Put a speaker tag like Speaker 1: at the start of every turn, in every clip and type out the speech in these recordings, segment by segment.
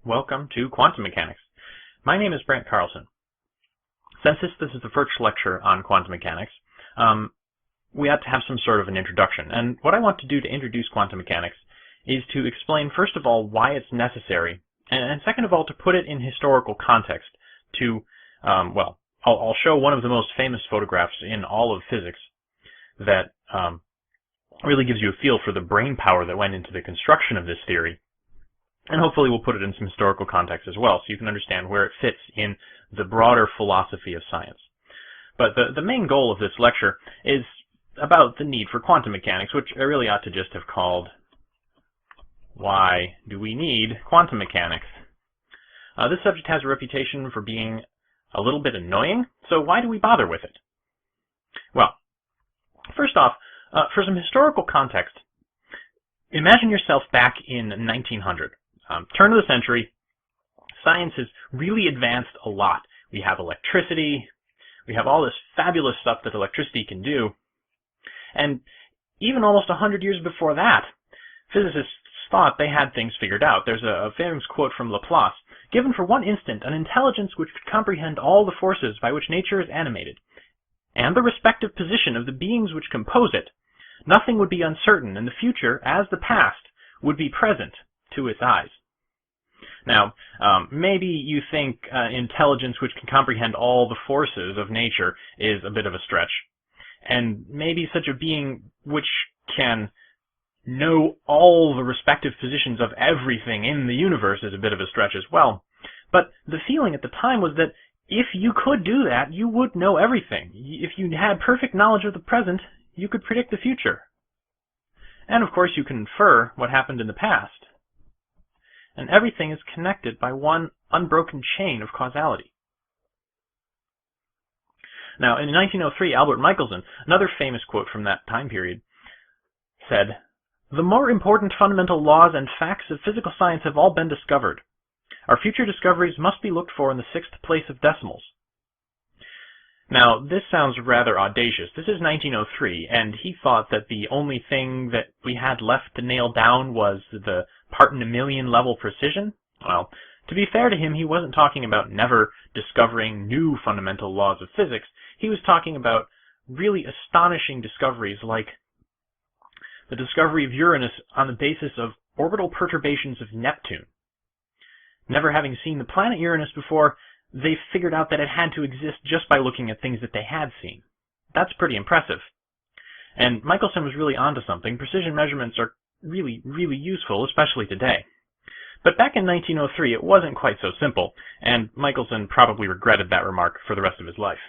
Speaker 1: Welcome to Quantum Mechanics. My name is Brant Carlson. Since this is the first lecture on quantum mechanics, we ought to have some sort of an introduction. And what I want to do to introduce quantum mechanics is to explain, first of all, why it's necessary, and second of all, to put it in historical context to, I'll show one of the most famous photographs in all of physics that really gives you a feel for the brain power that went into the construction of this theory. And hopefully we'll put it in some historical context as well, so you can understand where it fits in the broader philosophy of science. But the main goal of this lecture is about the need for quantum mechanics, which I really ought to just have called, Why Do We Need Quantum Mechanics? This subject has a reputation for being a little bit annoying, so why do we bother with it? Well, first off, for some historical context, imagine yourself back in 1900. Turn of the century, science has really advanced a lot. We have electricity, we have all this fabulous stuff that electricity can do, and even almost 100 years before that, physicists thought they had things figured out. There's a famous quote from Laplace, "Given for one instant an intelligence which could comprehend all the forces by which nature is animated, and the respective position of the beings which compose it, nothing would be uncertain, and the future, as the past, would be present to its eyes." Now, maybe you think intelligence which can comprehend all the forces of nature is a bit of a stretch. And maybe such a being which can know all the respective positions of everything in the universe is a bit of a stretch as well. But the feeling at the time was that if you could do that, you would know everything. If you had perfect knowledge of the present, you could predict the future. And of course you can infer what happened in the past. And everything is connected by one unbroken chain of causality. Now, in 1903, Albert Michelson, another famous quote from that time period, said, "The more important fundamental laws and facts of physical science have all been discovered. Our future discoveries must be looked for in the sixth place of decimals." Now, this sounds rather audacious. This is 1903, and he thought that the only thing that we had left to nail down was the part-in-a-million level precision. Well, to be fair to him, he wasn't talking about never discovering new fundamental laws of physics. He was talking about really astonishing discoveries like the discovery of Uranus on the basis of orbital perturbations of Neptune. Never having seen the planet Uranus before, they figured out that it had to exist just by looking at things that they had seen. That's pretty impressive. And Michelson was really onto something. Precision measurements are really, really useful, especially today. But back in 1903, it wasn't quite so simple, and Michelson probably regretted that remark for the rest of his life.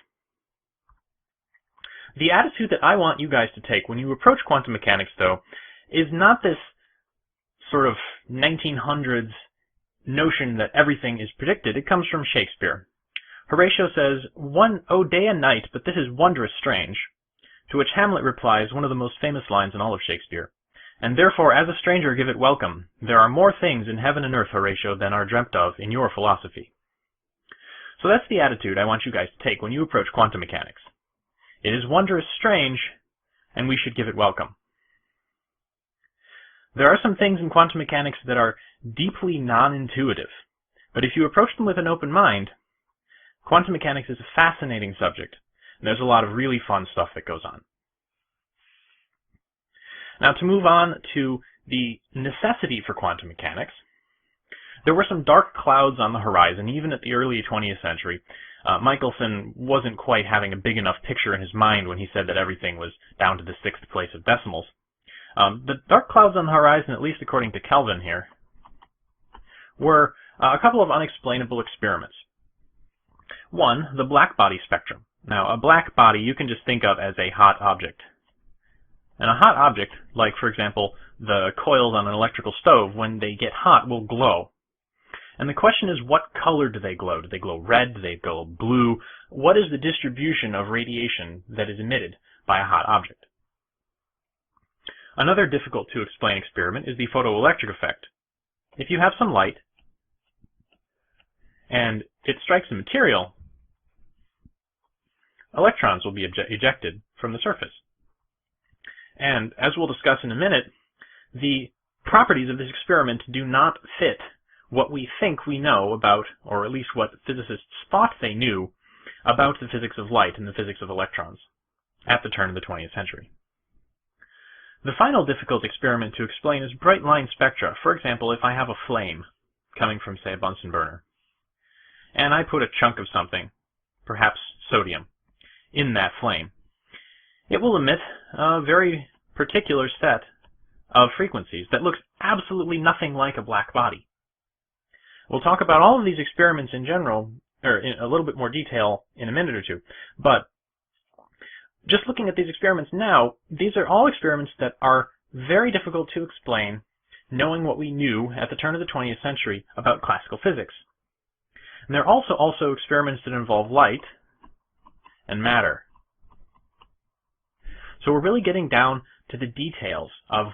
Speaker 1: The attitude that I want you guys to take when you approach quantum mechanics, though, is not this sort of 1900s notion that everything is predicted. It comes from Shakespeare. Horatio says, "One, oh day and night, but this is wondrous strange," to which Hamlet replies, one of the most famous lines in all of Shakespeare, "And therefore as a stranger give it welcome. There are more things in heaven and earth, Horatio, than are dreamt of in your philosophy." So that's the attitude I want you guys to take when you approach quantum mechanics. It is wondrous strange, and we should give it welcome. There are some things in quantum mechanics that are deeply non-intuitive, but if you approach them with an open mind, quantum mechanics is a fascinating subject, and there's a lot of really fun stuff that goes on. Now, to move on to the necessity for quantum mechanics, there were some dark clouds on the horizon, even at the early 20th century. Michelson wasn't quite having a big enough picture in his mind when he said that everything was down to the sixth place of decimals. The dark clouds on the horizon, at least according to Kelvin here, were a couple of unexplainable experiments. One, the black body spectrum. Now, a black body you can just think of as a hot object. And a hot object, like, for example, the coils on an electrical stove, when they get hot, will glow. And the question is, what color do they glow? Do they glow red? Do they glow blue? What is the distribution of radiation that is emitted by a hot object? Another difficult to explain experiment is the photoelectric effect. If you have some light and it strikes a material, electrons will be ejected from the surface. And as we'll discuss in a minute, the properties of this experiment do not fit what we think we know about, or at least what physicists thought they knew about the physics of light and the physics of electrons at the turn of the 20th century. The final difficult experiment to explain is bright line spectra. For example, if I have a flame coming from, say, a Bunsen burner, and I put a chunk of something, perhaps sodium, in that flame, it will emit a very particular set of frequencies that looks absolutely nothing like a black body. We'll talk about all of these experiments in general, or in a little bit more detail in a minute or two, but just looking at these experiments now, these are all experiments that are very difficult to explain, knowing what we knew at the turn of the 20th century about classical physics. And there are also experiments that involve light and matter. So we're really getting down to the details of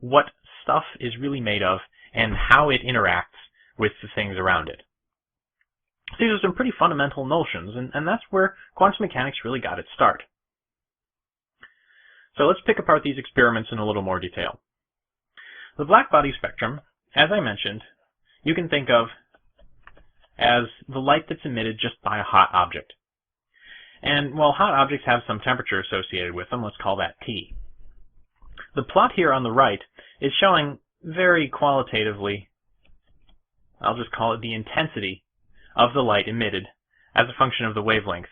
Speaker 1: what stuff is really made of and how it interacts with the things around it. These are some pretty fundamental notions, and that's where quantum mechanics really got its start. So let's pick apart these experiments in a little more detail. The black body spectrum, as I mentioned, you can think of as the light that's emitted just by a hot object. And while hot objects have some temperature associated with them, let's call that T. The plot here on the right is showing very qualitatively, I'll just call it the intensity of the light emitted as a function of the wavelength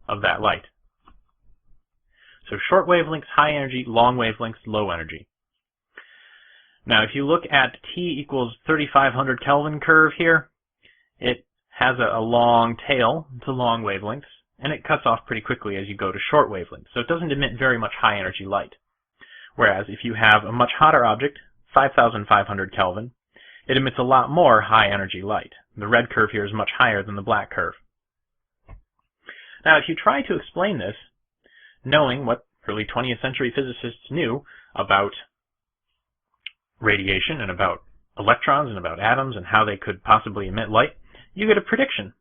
Speaker 1: of that light. So short wavelengths, high energy, long wavelengths, low energy. Now if you look at T equals 3500 Kelvin curve here, it has a long tail to long wavelengths, and it cuts off pretty quickly as you go to short wavelengths. So it doesn't emit very much high energy light. Whereas if you have a much hotter object, 5500 Kelvin, it emits a lot more high energy light. The red curve here is much higher than the black curve. Now if you try to explain this, knowing what early 20th century physicists knew about radiation and about electrons and about atoms and how they could possibly emit light, you get a prediction.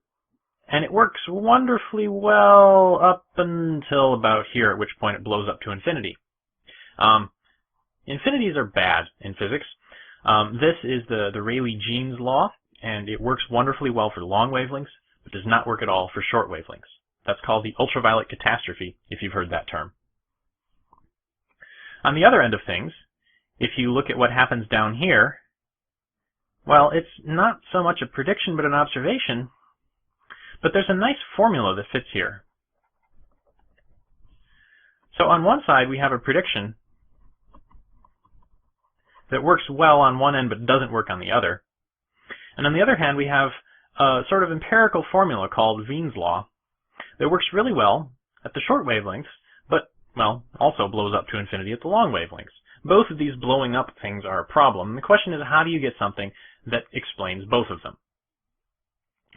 Speaker 1: And it works wonderfully well up until about here, at which point it blows up to infinity. Infinities are bad in physics. This is the Rayleigh-Jeans law, and it works wonderfully well for long wavelengths, but does not work at all for short wavelengths. That's called the ultraviolet catastrophe, if you've heard that term. On the other end of things, if you look at what happens down here, well, it's not so much a prediction but an observation, but there's a nice formula that fits here. So on one side we have a prediction that works well on one end but doesn't work on the other. And on the other hand we have a sort of empirical formula called Wien's law that works really well at the short wavelengths, but, well, also blows up to infinity at the long wavelengths. Both of these blowing up things are a problem. The question is, how do you get something that explains both of them?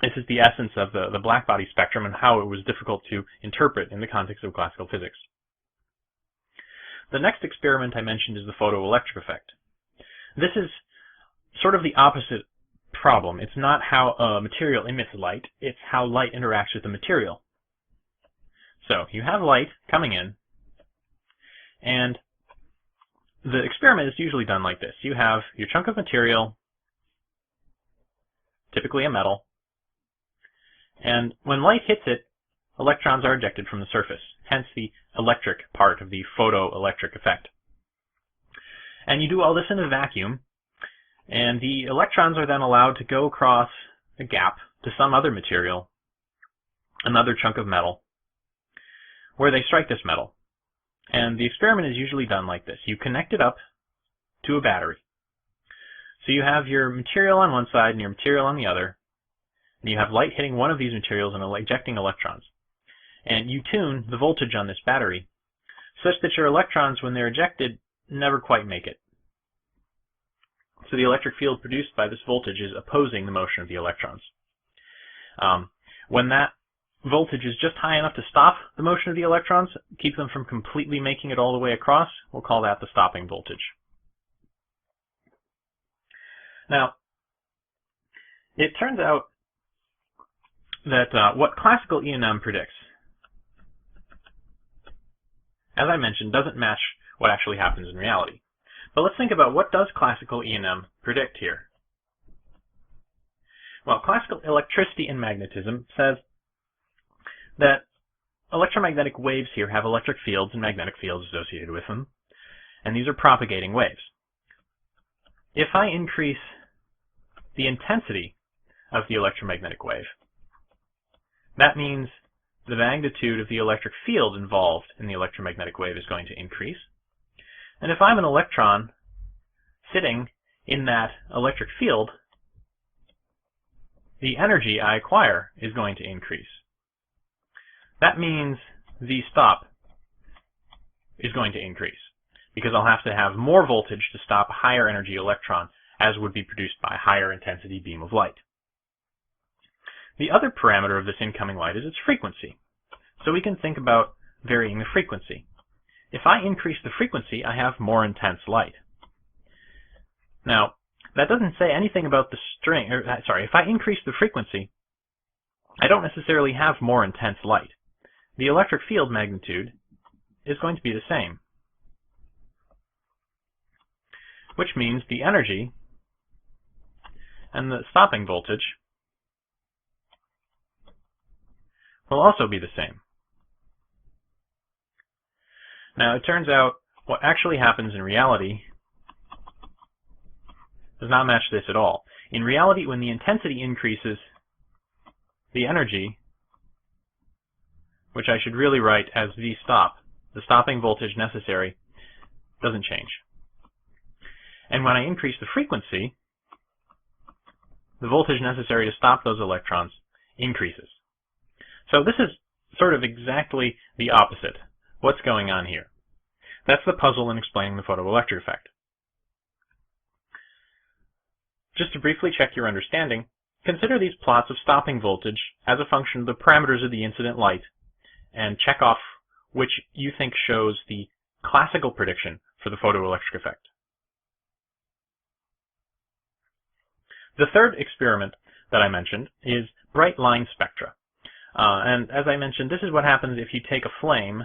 Speaker 1: This is the essence of the black body spectrum and how it was difficult to interpret in the context of classical physics. The next experiment I mentioned is the photoelectric effect. This is sort of the opposite problem. It's not how a material emits light, it's how light interacts with the material. So you have light coming in, and the experiment is usually done like this. You have your chunk of material, typically a metal, and when light hits it, electrons are ejected from the surface, hence the electric part of the photoelectric effect. And you do all this in a vacuum, and the electrons are then allowed to go across a gap to some other material, another chunk of metal, where they strike this metal. And the experiment is usually done like this. You connect it up to a battery. So you have your material on one side and your material on the other, and you have light hitting one of these materials and ejecting electrons. And you tune the voltage on this battery such that your electrons, when they're ejected, never quite make it. So the electric field produced by this voltage is opposing the motion of the electrons. When that voltage is just high enough to stop the motion of the electrons, keep them from completely making it all the way across, we'll call that the stopping voltage. Now, it turns out that what classical E&M predicts, as I mentioned, doesn't match what actually happens in reality. But let's think about what does classical E&M predict here. Well, classical electricity and magnetism says that electromagnetic waves here have electric fields and magnetic fields associated with them, and these are propagating waves. If I increase the intensity of the electromagnetic wave, that means the magnitude of the electric field involved in the electromagnetic wave is going to increase. And if I'm an electron sitting in that electric field, the energy I acquire is going to increase. That means V stop is going to increase, because I'll have to have more voltage to stop a higher energy electron, as would be produced by a higher intensity beam of light. The other parameter of this incoming light is its frequency. So we can think about varying the frequency. If I increase the frequency, I have more intense light. Now, that doesn't say anything about the if I increase the frequency, I don't necessarily have more intense light. The electric field magnitude is going to be the same, which means the energy and the stopping voltage will also be the same. Now, it turns out what actually happens in reality does not match this at all. In reality, when the intensity increases, the energy, which I should really write as V stop, the stopping voltage necessary, doesn't change. And when I increase the frequency, the voltage necessary to stop those electrons increases. So this is sort of exactly the opposite. What's going on here? That's the puzzle in explaining the photoelectric effect. Just to briefly check your understanding, consider these plots of stopping voltage as a function of the parameters of the incident light, and check off which you think shows the classical prediction for the photoelectric effect. The third experiment that I mentioned is bright line spectra. And as I mentioned, this is what happens if you take a flame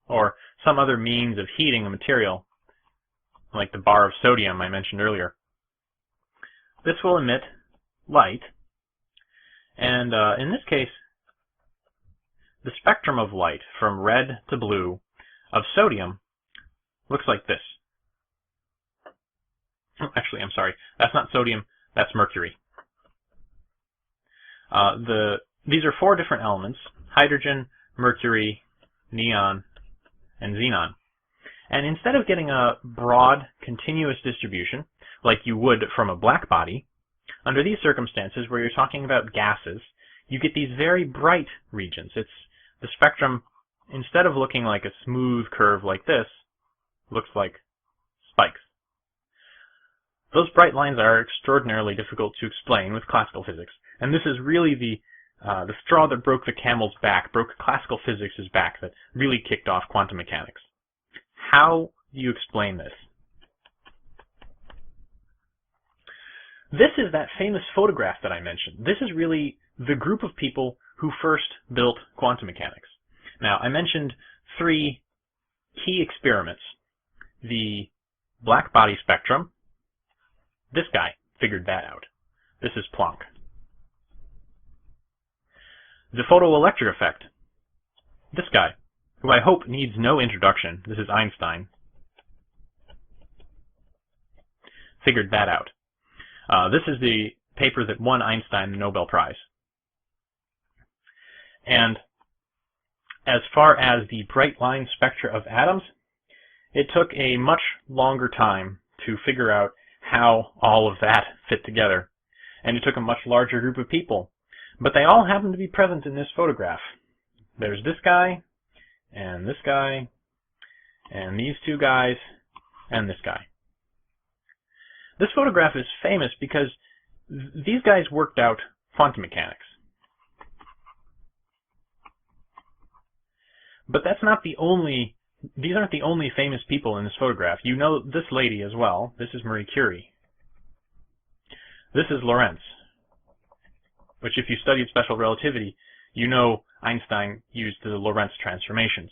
Speaker 1: or some other means of heating a material, like the bar of sodium I mentioned earlier. This will emit light, and in this case, the spectrum of light from red to blue of sodium looks like this. Oh, actually, I'm sorry, that's not sodium, that's mercury. These are four different elements: hydrogen, mercury, neon, and xenon. And instead of getting a broad, continuous distribution, like you would from a black body, under these circumstances where you're talking about gases, you get these very bright regions. It's the spectrum, instead of looking like a smooth curve like this, looks like spikes. Those bright lines are extraordinarily difficult to explain with classical physics, and this is really the straw that broke the camel's back, broke classical physics' back, that really kicked off quantum mechanics. How do you explain this? This is that famous photograph that I mentioned. This is really the group of people who first built quantum mechanics. Now, I mentioned three key experiments. The black body spectrum. This guy figured that out. This is Planck. The photoelectric effect. This guy, who I hope needs no introduction, this is Einstein, figured that out. This is the paper that won Einstein the Nobel Prize. And as far as the bright line spectra of atoms, it took a much longer time to figure out how all of that fit together. And it took a much larger group of people. But they all happen to be present in this photograph. There's this guy, and this guy, and these two guys, and this guy. This photograph is famous because these guys worked out quantum mechanics. But that's not the only, these aren't the only famous people in this photograph. You know this lady as well. This is Marie Curie. This is Lorentz, which if you studied special relativity, you know Einstein used the Lorentz transformations.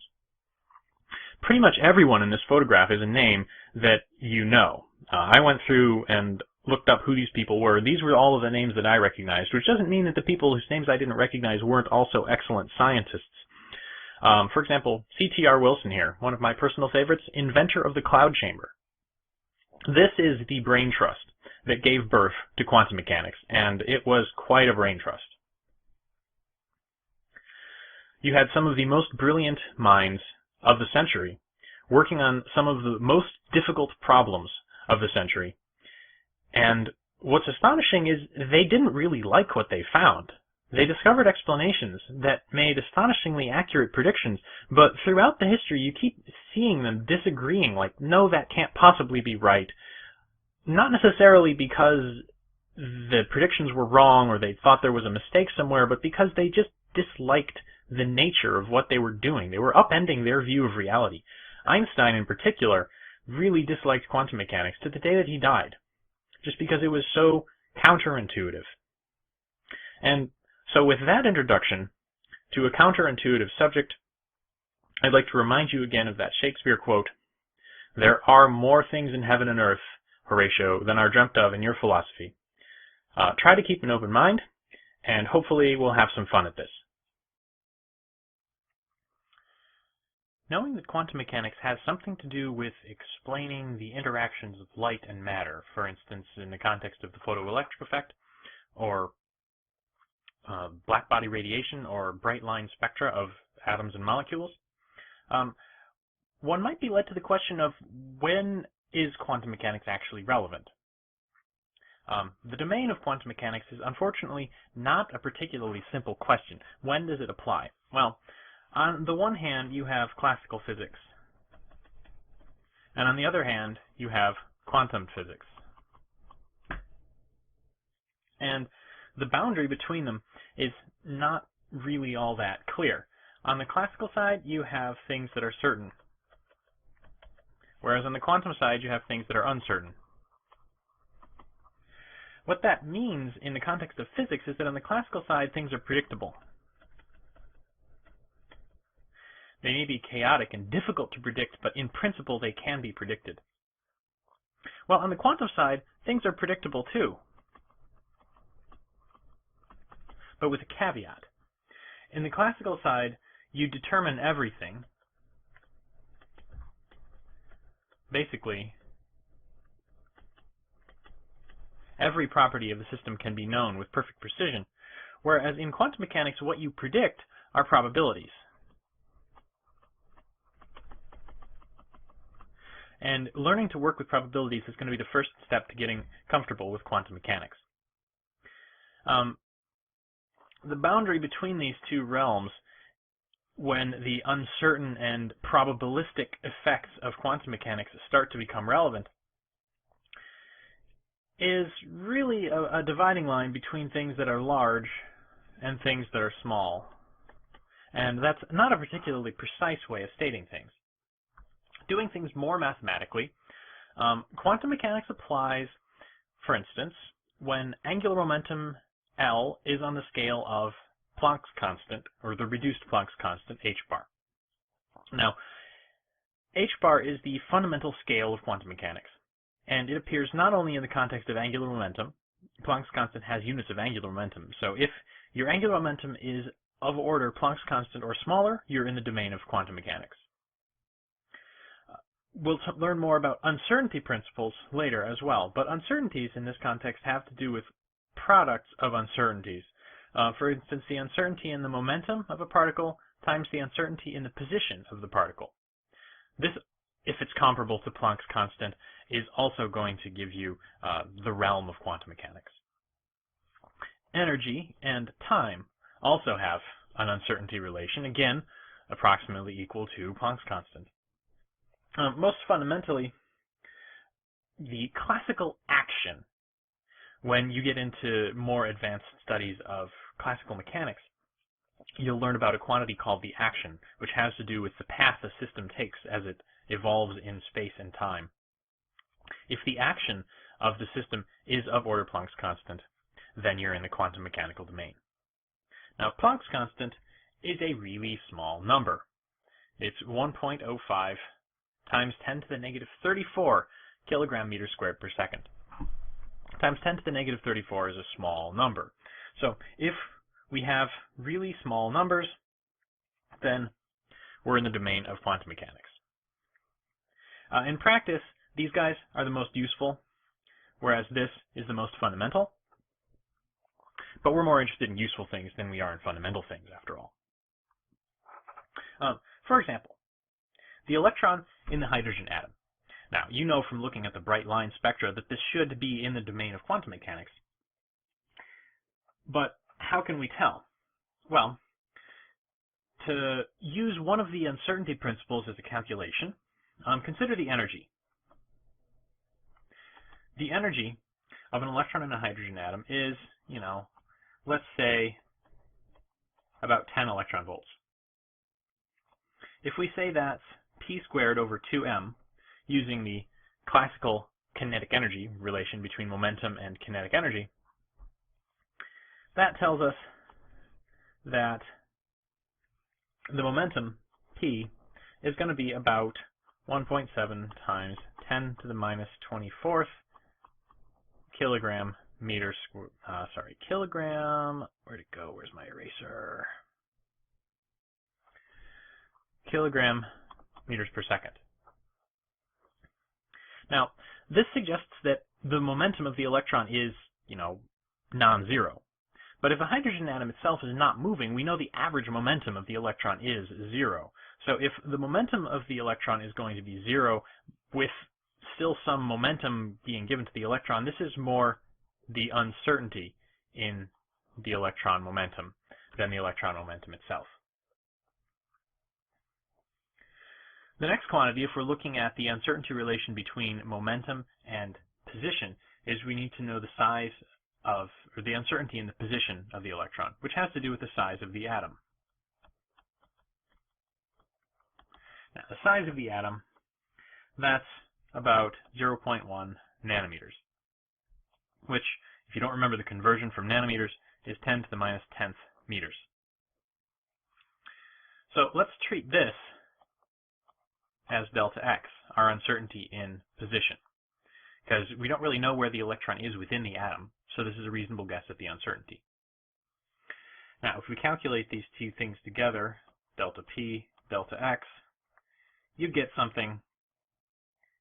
Speaker 1: pretty much everyone in this photograph is a name that you know. I went through and looked up who these people were. These were all of the names that I recognized, which doesn't mean that the people whose names I didn't recognize weren't also excellent scientists. For example, C.T.R. Wilson here, one of my personal favorites, inventor of the cloud chamber. This is the brain trust that gave birth to quantum mechanics, and it was quite a brain trust. You had some of the most brilliant minds of the century working on some of the most difficult problems of the century. And what's astonishing is they didn't really like what they found. They discovered explanations that made astonishingly accurate predictions, but throughout the history you keep seeing them disagreeing, like, no, that can't possibly be right. Not necessarily because the predictions were wrong or they thought there was a mistake somewhere, but because they just disliked the nature of what they were doing. They were upending their view of reality. Einstein, in particular, really disliked quantum mechanics to the day that he died, just because it was so counterintuitive. And so with that introduction to a counterintuitive subject, I'd like to remind you again of that Shakespeare quote, "There are more things in heaven and earth, Horatio, than are dreamt of in your philosophy." Try to keep an open mind, and hopefully we'll have some fun at this. Knowing that quantum mechanics has something to do with explaining the interactions of light and matter, for instance, in the context of the photoelectric effect, or black-body radiation, or bright line spectra of atoms and molecules, one might be led to the question of when is quantum mechanics actually relevant? The domain of quantum mechanics is unfortunately not a particularly simple question. When does it apply? Well, on the one hand, you have classical physics, and on the other hand, you have quantum physics. And the boundary between them is not really all that clear. On the classical side, you have things that are certain, whereas on the quantum side, you have things that are uncertain. What that means in the context of physics is that on the classical side, things are predictable. They may be chaotic and difficult to predict, but in principle, they can be predicted. Well, on the quantum side, things are predictable too, but with a caveat. In the classical side, you determine everything. Basically, every property of the system can be known with perfect precision, whereas in quantum mechanics, what you predict are probabilities. And learning to work with probabilities is going to be the first step to getting comfortable with quantum mechanics. The boundary between these two realms, when the uncertain and probabilistic effects of quantum mechanics start to become relevant, is really a dividing line between things that are large and things that are small. And that's not a particularly precise way of stating things. Doing things more mathematically, quantum mechanics applies, for instance, when angular momentum L is on the scale of Planck's constant, or the reduced Planck's constant, h bar. Now, h bar is the fundamental scale of quantum mechanics, and it appears not only in the context of angular momentum. Planck's constant has units of angular momentum, so if your angular momentum is of order Planck's constant or smaller, you're in the domain of quantum mechanics. We'll learn more about uncertainty principles later as well, but uncertainties in this context have to do with products of uncertainties. For instance, the uncertainty in the momentum of a particle times the uncertainty in the position of the particle. This, if it's comparable to Planck's constant, is also going to give you the realm of quantum mechanics. Energy and time also have an uncertainty relation, again, approximately equal to Planck's constant. Most fundamentally, the classical action, when you get into more advanced studies of classical mechanics, you'll learn about a quantity called the action, which has to do with the path the system takes as it evolves in space and time. If the action of the system is of order Planck's constant, then you're in the quantum mechanical domain. Now, Planck's constant is a really small number. It's 1.05 times 10 to the negative 34 kilogram meters squared per second. Times 10 to the negative 34 is a small number. So if we have really small numbers, then we're in the domain of quantum mechanics. In practice, these guys are the most useful, whereas this is the most fundamental. But we're more interested in useful things than we are in fundamental things, after all. For example, the electron in the hydrogen atom. Now, you know from looking at the bright line spectra that this should be in the domain of quantum mechanics. But how can we tell? Well, to use one of the uncertainty principles as a calculation, consider the energy. The energy of an electron in a hydrogen atom is, let's say about 10 electron volts. If we say that's p squared over 2m, using the classical kinetic energy relation between momentum and kinetic energy, that tells us that the momentum, p, is going to be about 1.7 times 10 to the minus 24th kilogram meters, kilogram, where'd it go? Where's my eraser? Kilogram meters per second. Now, this suggests that the momentum of the electron is, non-zero. But if a hydrogen atom itself is not moving, we know the average momentum of the electron is 0. So if the momentum of the electron is going to be 0 with still some momentum being given to the electron, this is more the uncertainty in the electron momentum than the electron momentum itself. The next quantity, if we're looking at the uncertainty relation between momentum and position, is we need to know the size of, or the uncertainty in the position of the electron, which has to do with the size of the atom. Now, the size of the atom, that's about 0.1 nanometers, which, if you don't remember the conversion from nanometers, is 10 to the minus 10th meters. So let's treat this as delta x, our uncertainty in position, because we don't really know where the electron is within the atom, so this is a reasonable guess at the uncertainty. Now, if we calculate these two things together, delta p, delta x, you get something,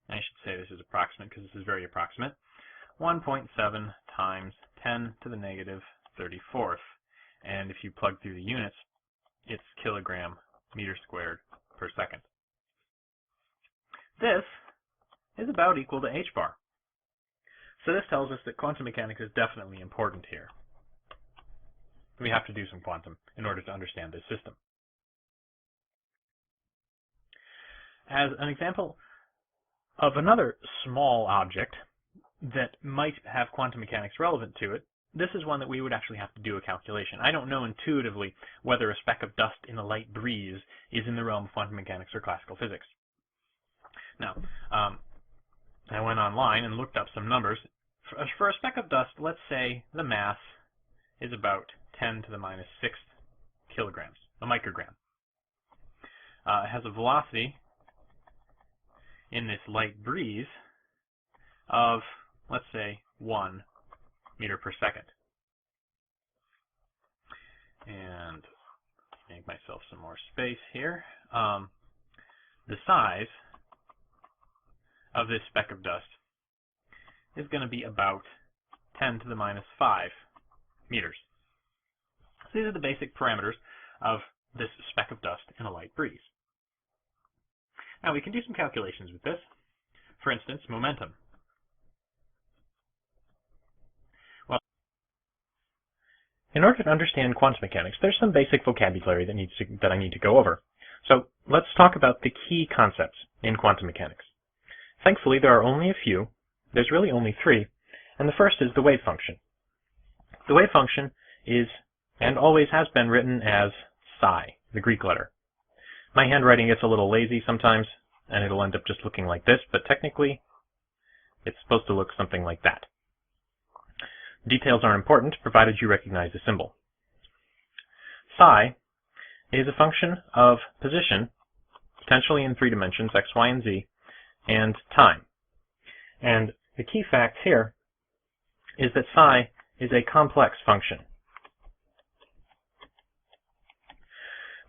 Speaker 1: I should say this is approximate because this is very approximate, 1.7 times 10 to the negative 34th. And if you plug through the units, it's kilogram meter squared per second. This is about equal to h bar. So this tells us that quantum mechanics is definitely important here. We have to do some quantum in order to understand this system. As an example of another small object that might have quantum mechanics relevant to it, this is one that we would actually have to do a calculation. I don't know intuitively whether a speck of dust in a light breeze is in the realm of quantum mechanics or classical physics. Now, I went online and looked up some numbers. For a speck of dust, let's say the mass is about 10 to the minus 6th kilograms, a microgram. It has a velocity in this light breeze of, let's say, 1 meter per second. And make myself some more space here. The size of this speck of dust is going to be about 10 to the minus 5 meters. So these are the basic parameters of this speck of dust in a light breeze. Now we can do some calculations with this. For instance, momentum. Well, in order to understand quantum mechanics, there's some basic vocabulary that I need to go over. So let's talk about the key concepts in quantum mechanics. Thankfully, there are only a few. There's really only 3, and the first is the wave function. The wave function is, and always has been, written as psi, the Greek letter. My handwriting gets a little lazy sometimes, and it'll end up just looking like this, but technically, it's supposed to look something like that. Details aren't important, provided you recognize the symbol. Psi is a function of position potentially in 3 dimensions, x, y, and z, and time. And the key fact here is that psi is a complex function,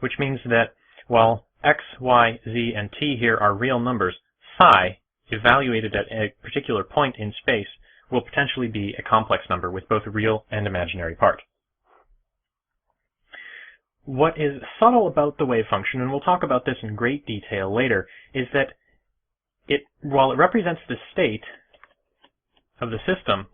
Speaker 1: which means that while x, y, z, and t here are real numbers, psi, evaluated at a particular point in space, will potentially be a complex number with both a real and imaginary part. What is subtle about the wave function, and we'll talk about this in great detail later, is that while it represents the state of the system,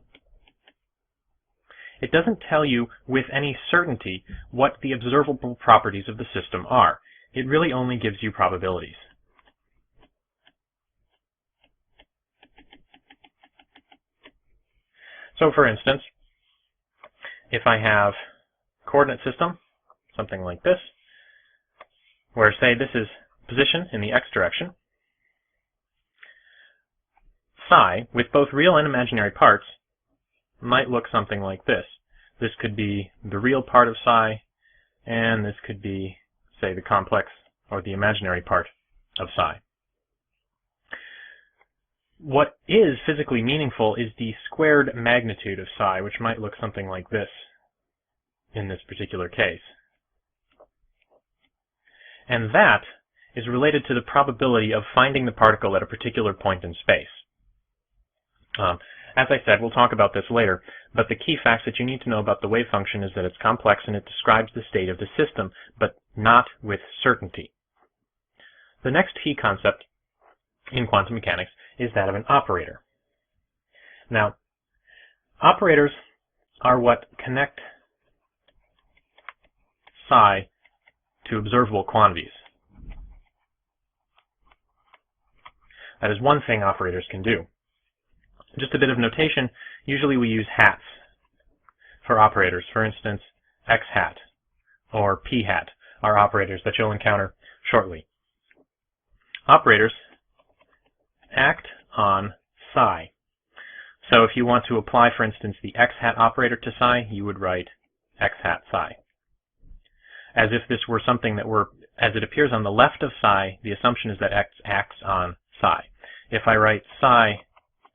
Speaker 1: it doesn't tell you with any certainty what the observable properties of the system are. It really only gives you probabilities. So for instance, if I have a coordinate system, something like this, where say this is position in the x direction, psi, with both real and imaginary parts, might look something like this. This could be the real part of psi, and this could be, say, the complex or the imaginary part of psi. What is physically meaningful is the squared magnitude of psi, which might look something like this in this particular case. And that is related to the probability of finding the particle at a particular point in space. As I said, we'll talk about this later, but the key facts that you need to know about the wave function is that it's complex and it describes the state of the system, but not with certainty. The next key concept in quantum mechanics is that of an operator. Now, operators are what connect psi to observable quantities. That is one thing operators can do. Just a bit of notation, usually we use hats for operators. For instance, x hat or p hat are operators that you'll encounter shortly. Operators act on psi. So if you want to apply, for instance, the x hat operator to psi, you would write x hat psi. As if this were something that as it appears on the left of psi, the assumption is that x acts on psi. If I write psi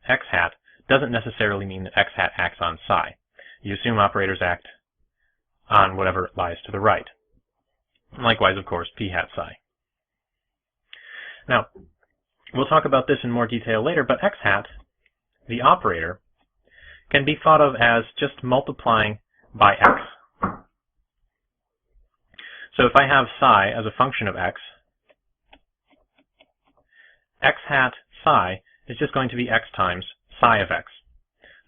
Speaker 1: x hat, doesn't necessarily mean that x hat acts on psi. You assume operators act on whatever lies to the right. Likewise, of course, p hat psi. Now, we'll talk about this in more detail later, but x hat, the operator, can be thought of as just multiplying by x. So if I have psi as a function of x hat psi is just going to be x times psi of x.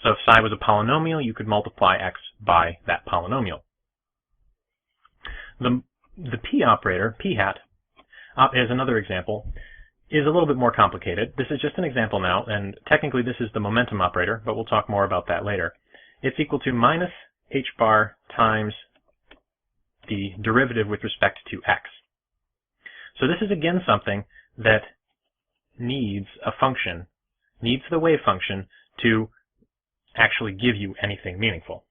Speaker 1: So if psi was a polynomial, you could multiply x by that polynomial. The p operator, p hat, is another example, is a little bit more complicated. This is just an example now, and technically this is the momentum operator, but we'll talk more about that later. It's equal to minus h bar times the derivative with respect to x. So this is again something that needs a function, needs the wave function to actually give you anything meaningful.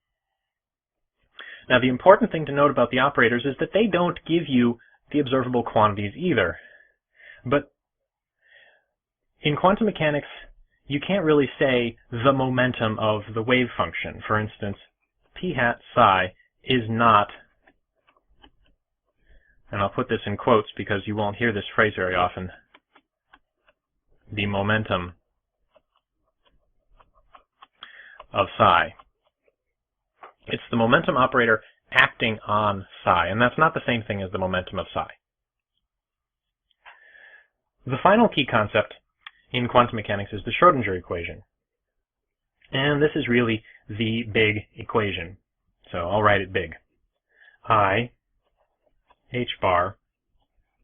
Speaker 1: Now the important thing to note about the operators is that they don't give you the observable quantities either. But in quantum mechanics, you can't really say the momentum of the wave function. For instance, p hat psi is not, and I'll put this in quotes because you won't hear this phrase very often, the momentum of psi. It's the momentum operator acting on psi, and that's not the same thing as the momentum of psi. The final key concept in quantum mechanics is the Schrödinger equation. And this is really the big equation. So I'll write it big. I, h bar,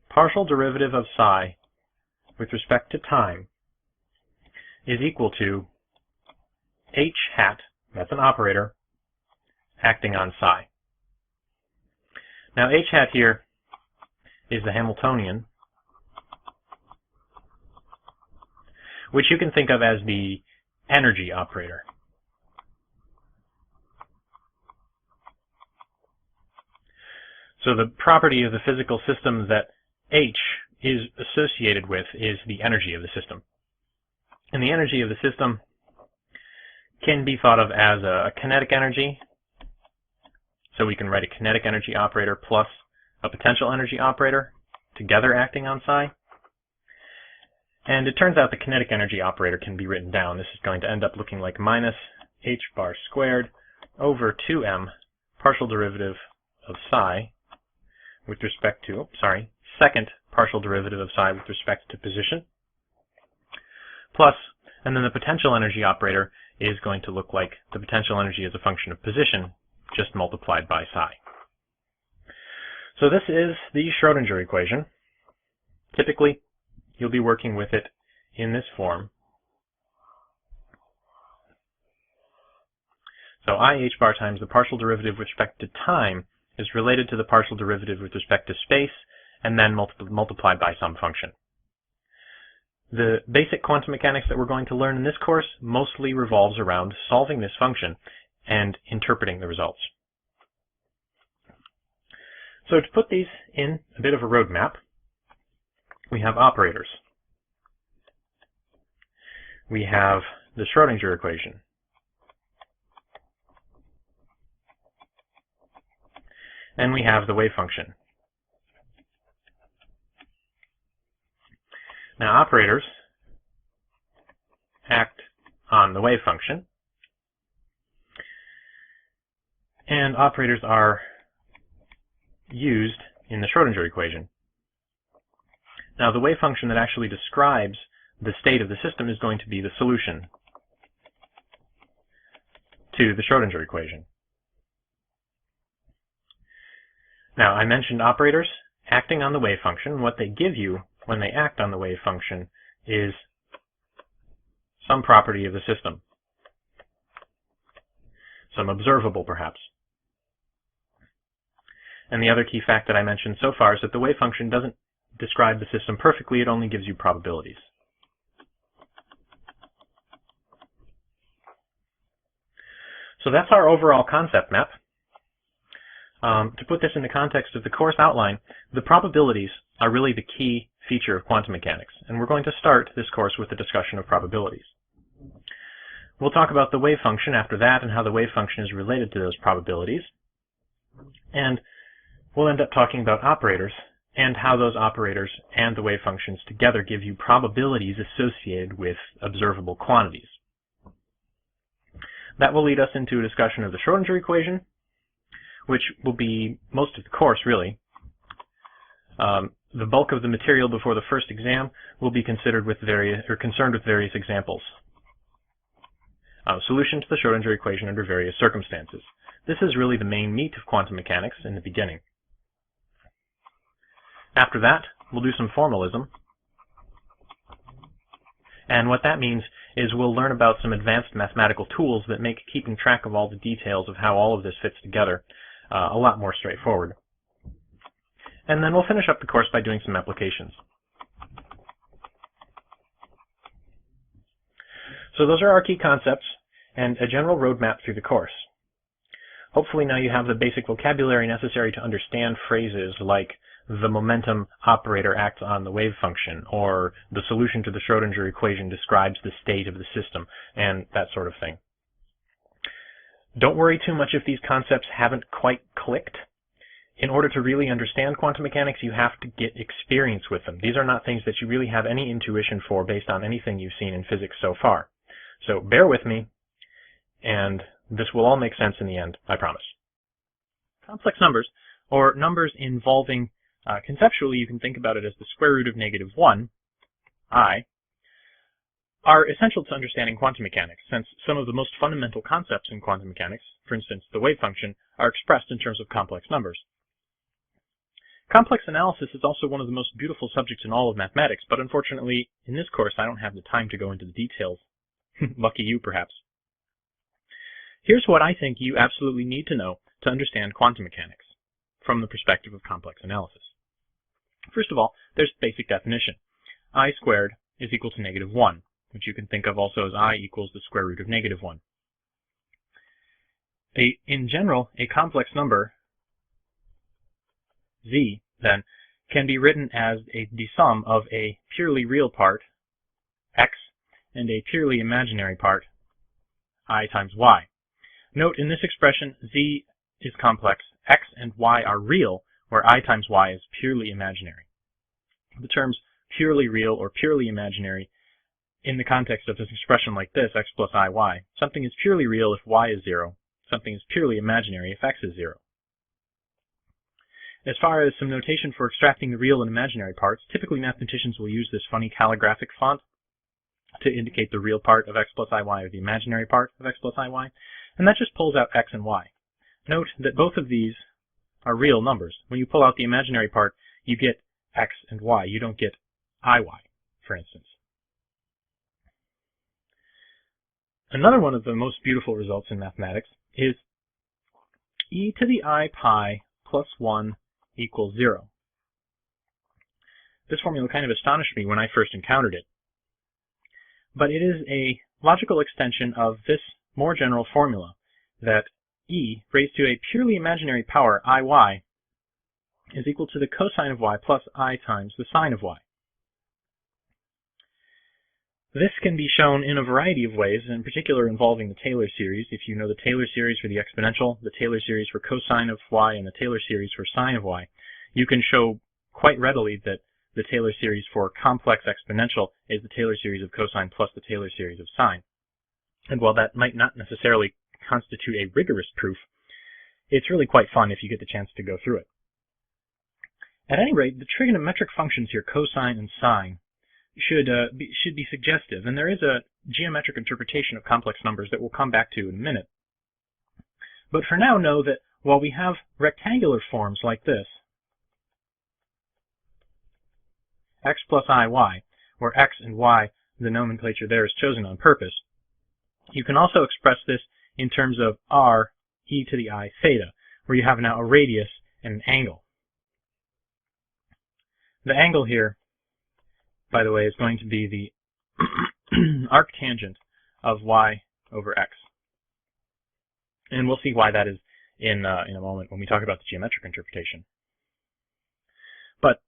Speaker 1: partial derivative of psi with respect to time is equal to h hat, that's an operator, acting on psi. Now h hat here is the Hamiltonian, which you can think of as the energy operator. So the property of the physical system that h is associated with is the energy of the system. And the energy of the system can be thought of as a kinetic energy. So we can write a kinetic energy operator plus a potential energy operator together acting on psi. And it turns out the kinetic energy operator can be written down. This is going to end up looking like minus h bar squared over 2m partial derivative of psi with respect to, second partial derivative of psi with respect to position, plus, and then the potential energy operator is going to look like the potential energy as a function of position just multiplied by psi. So this is the Schrodinger equation. Typically, you'll be working with it in this form. So I h bar times the partial derivative with respect to time is related to the partial derivative with respect to space, and then multiplied by some function. The basic quantum mechanics that we're going to learn in this course mostly revolves around solving this function and interpreting the results. So to put these in a bit of a roadmap, we have operators. We have the Schrodinger equation. And we have the wave function. Now operators act on the wave function, and operators are used in the Schrodinger equation. Now the wave function that actually describes the state of the system is going to be the solution to the Schrodinger equation. Now I mentioned operators acting on the wave function. What they give you when they act on the wave function is some property of the system, some observable perhaps. And the other key fact that I mentioned so far is that the wave function doesn't describe the system perfectly, it only gives you probabilities. So that's our overall concept map. To put this in the context of the course outline, the probabilities are really the key feature of quantum mechanics, and we're going to start this course with a discussion of probabilities. We'll talk about the wave function after that and how the wave function is related to those probabilities, and we'll end up talking about operators and how those operators and the wave functions together give you probabilities associated with observable quantities. That will lead us into a discussion of the Schrodinger equation, which will be most of the course, really. The bulk of the material before the first exam will be concerned with various examples. Solution to the Schrodinger equation under various circumstances. This is really the main meat of quantum mechanics in the beginning. After that, we'll do some formalism. And what that means is we'll learn about some advanced mathematical tools that make keeping track of all the details of how all of this fits together a lot more straightforward. And then we'll finish up the course by doing some applications. So those are our key concepts and a general roadmap through the course. Hopefully now you have the basic vocabulary necessary to understand phrases like the momentum operator acts on the wave function, or the solution to the Schrodinger equation describes the state of the system, and that sort of thing. Don't worry too much if these concepts haven't quite clicked. In order to really understand quantum mechanics, you have to get experience with them. These are not things that you really have any intuition for based on anything you've seen in physics so far. So bear with me, and this will all make sense in the end, I promise. Complex numbers, or numbers involving, conceptually you can think about it as the square root of -1, I, are essential to understanding quantum mechanics, since some of the most fundamental concepts in quantum mechanics, for instance the wave function, are expressed in terms of complex numbers. Complex analysis is also one of the most beautiful subjects in all of mathematics, but unfortunately, in this course I don't have the time to go into the details. Lucky you, perhaps. Here's what I think you absolutely need to know to understand quantum mechanics from the perspective of complex analysis. First of all, there's the basic definition. I squared is equal to -1, which you can think of also as I equals the square root of -1. In general, a complex number, Z, then, can be written as the sum of a purely real part, x, and a purely imaginary part, I times y. Note in this expression, z is complex, x and y are real, where I times y is purely imaginary. The terms purely real or purely imaginary in the context of this expression like this, x plus iy, something is purely real if y is 0, something is purely imaginary if x is 0. As far as some notation for extracting the real and imaginary parts, typically mathematicians will use this funny calligraphic font to indicate the real part of x plus iy or the imaginary part of x plus iy, and that just pulls out x and y. Note that both of these are real numbers. When you pull out the imaginary part, you get x and y. You don't get iy, for instance. Another one of the most beautiful results in mathematics is e to the I pi plus 1 equals 0. This formula kind of astonished me when I first encountered it, but it is a logical extension of this more general formula that e raised to a purely imaginary power iy is equal to the cosine of y plus I times the sine of y. This can be shown in a variety of ways, in particular involving the Taylor series. If you know the Taylor series for the exponential, the Taylor series for cosine of y, and the Taylor series for sine of y, you can show quite readily that the Taylor series for complex exponential is the Taylor series of cosine plus the Taylor series of sine. And while that might not necessarily constitute a rigorous proof, it's really quite fun if you get the chance to go through it. At any rate, the trigonometric functions here, cosine and sine, should be suggestive, and there is a geometric interpretation of complex numbers that we'll come back to in a minute. But for now, know that while we have rectangular forms like this, x plus iy, where x and y, the nomenclature there is chosen on purpose, you can also express this in terms of r e to the I theta, where you have now a radius and an angle. The angle here, by the way, is going to be the arctangent of y over x. And we'll see why that is in a moment when we talk about the geometric interpretation. But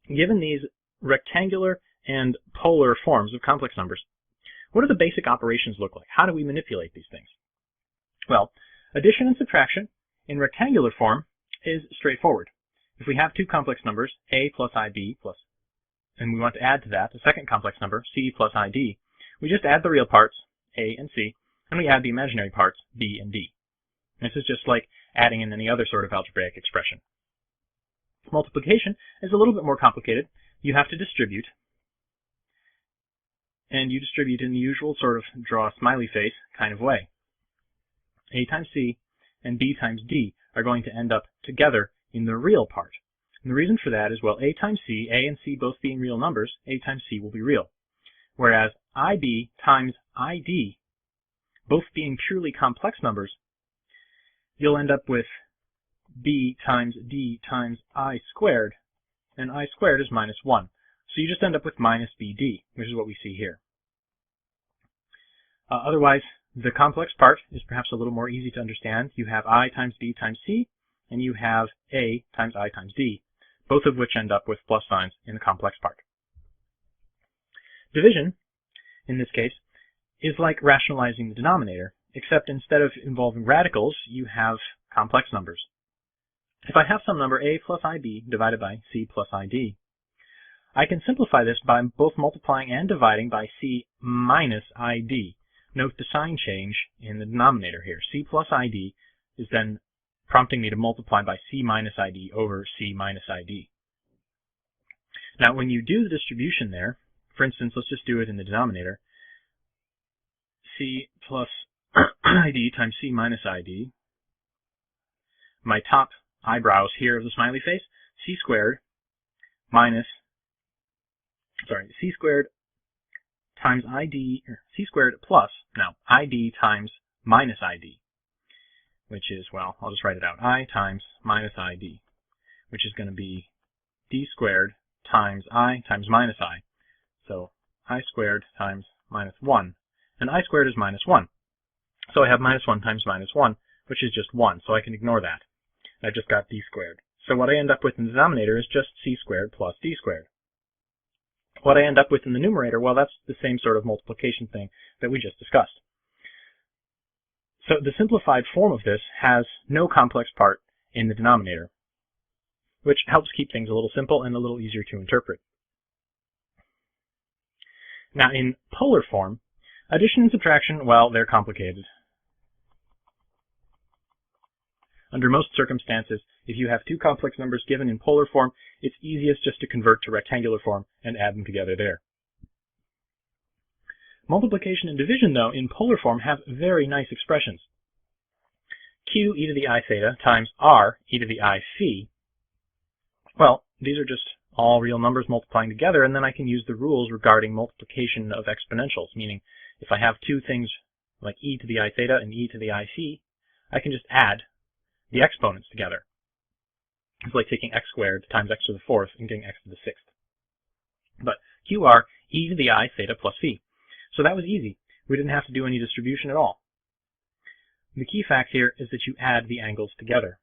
Speaker 1: given these rectangular and polar forms of complex numbers, what do the basic operations look like? How do we manipulate these things? Well, addition and subtraction in rectangular form is straightforward. If we have two complex numbers, a plus ib plus, and we want to add to that a second complex number, c plus id, we just add the real parts, a and c, and we add the imaginary parts, b and d. This is just like adding in any other sort of algebraic expression. Multiplication is a little bit more complicated. You have to distribute, and you distribute in the usual sort of draw a smiley face kind of way. A times c and b times d are going to end up together in the real part. And the reason for that is, well, a times c, a and c both being real numbers, a times c will be real. Whereas ib times id, both being purely complex numbers, you'll end up with b times d times I squared, and I squared is minus 1. So you just end up with minus bd, which is what we see here. Otherwise, the complex part is perhaps a little more easy to understand. You have I times b times c, and you have a times I times d, both of which end up with plus signs in the complex part. Division, in this case, is like rationalizing the denominator, except instead of involving radicals, you have complex numbers. If I have some number a plus ib divided by c plus id, I can simplify this by both multiplying and dividing by c minus id. Note the sign change in the denominator here. C plus id is then prompting me to multiply by c minus id over c minus id. Now, when you do the distribution there, for instance, let's just do it in the denominator, c plus id times c minus id, my top eyebrows here of the smiley face, c squared times id, or c squared plus, now, id times minus id, which is, well, I'll just write it out, I times minus id, which is going to be d squared times I times minus I. So I squared times minus 1, and I squared is minus 1. So I have minus 1 times minus 1, which is just 1, so I can ignore that. I've just got d squared. So what I end up with in the denominator is just c squared plus d squared. What I end up with in the numerator, well, that's the same sort of multiplication thing that we just discussed. So the simplified form of this has no complex part in the denominator, which helps keep things a little simple and a little easier to interpret. Now in polar form, addition and subtraction, well, they're complicated. Under most circumstances, if you have two complex numbers given in polar form, it's easiest just to convert to rectangular form and add them together there. Multiplication and division, though, in polar form have very nice expressions. Q e to the I theta times R e to the I phi. Well, these are just all real numbers multiplying together, and then I can use the rules regarding multiplication of exponentials, meaning if I have two things like e to the I theta and e to the I phi, I can just add the exponents together. It's like taking x squared times x to the fourth and getting x to the sixth. But QR e to the I theta plus phi. So that was easy. We didn't have to do any distribution at all. The key fact here is that you add the angles together.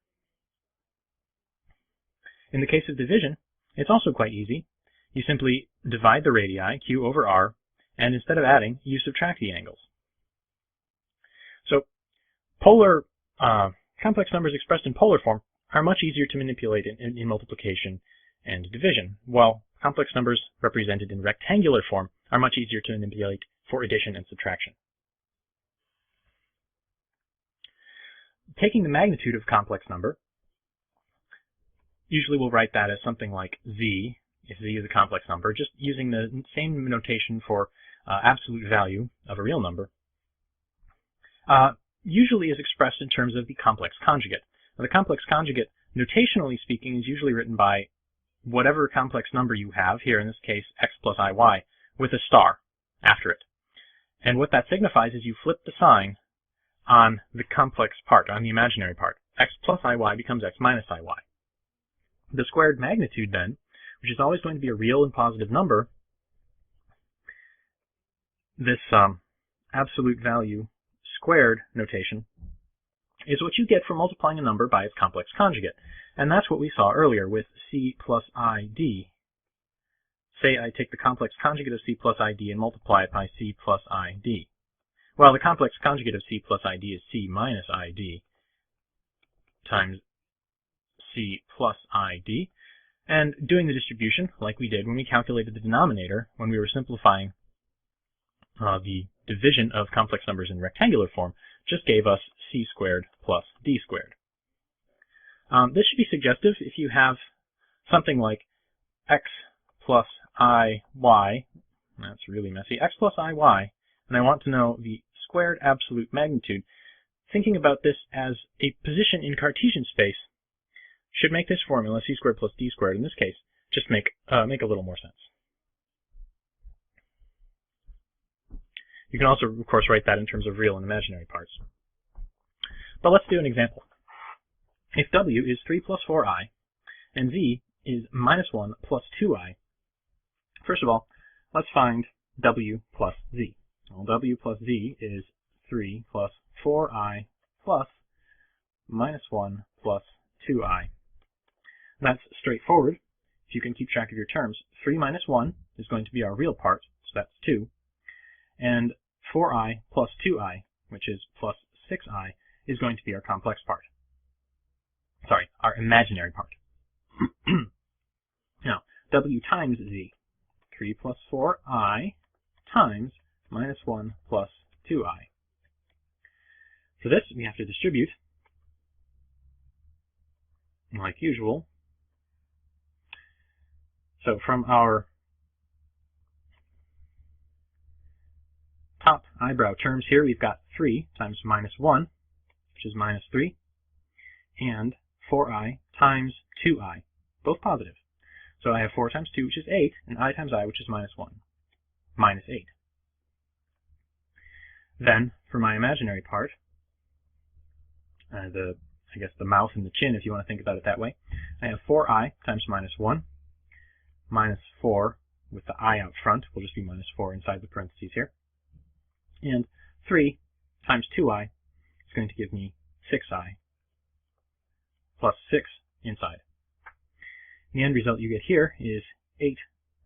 Speaker 1: In the case of division, it's also quite easy. You simply divide the radii, q over r, and instead of adding, you subtract the angles. So polar complex numbers expressed in polar form are much easier to manipulate in multiplication and division, while complex numbers represented in rectangular form are much easier to manipulate for addition and subtraction. Taking the magnitude of complex number, usually we'll write that as something like z, if z is a complex number, just using the same notation for absolute value of a real number, usually is expressed in terms of the complex conjugate. Now, the complex conjugate, notationally speaking, is usually written by whatever complex number you have, here in this case x plus iy, with a star after it. And what that signifies is you flip the sign on the complex part, on the imaginary part. X plus iy becomes x minus iy. The squared magnitude then, which is always going to be a real and positive number, this absolute value squared notation, is what you get for multiplying a number by its complex conjugate. And that's what we saw earlier with c plus id. Say I take the complex conjugate of c plus id and multiply it by c plus id. Well, the complex conjugate of c plus id is c minus id times c plus id. And doing the distribution, like we did when we calculated the denominator, when we were simplifying the division of complex numbers in rectangular form, just gave us c squared plus d squared. This should be suggestive if you have something like x plus iy, that's really messy, x plus iy, and I want to know the squared absolute magnitude. Thinking about this as a position in Cartesian space should make this formula, c squared plus d squared in this case, just make a little more sense. You can also, of course, write that in terms of real and imaginary parts. But let's do an example. If w is 3 plus 4i, and z is minus 1 plus 2i, first of all, let's find w plus z. Well, w plus z is 3 plus 4i plus minus 1 plus 2i. That's straightforward. If you can keep track of your terms, 3 minus 1 is going to be our real part, so that's 2. And 4i plus 2i, which is plus 6i, is going to be our complex part. Sorry, our imaginary part. Now, w times z, 3 plus 4i times minus 1 plus 2i. For this, we have to distribute, like usual. So from our top eyebrow terms here, we've got 3 times minus 1, which is minus 3, and 4i times 2i, both positive. So I have 4 times 2, which is 8, and I times I, which is minus 1, minus 8. Then, for my imaginary part, I guess the mouth and the chin, if you want to think about it that way, I have 4i times minus 1, minus 4 with the I out front, will just be minus 4 inside the parentheses here, and 3 times 2i is going to give me 6i, plus 6 inside.
Speaker 2: The end result you get here is 8,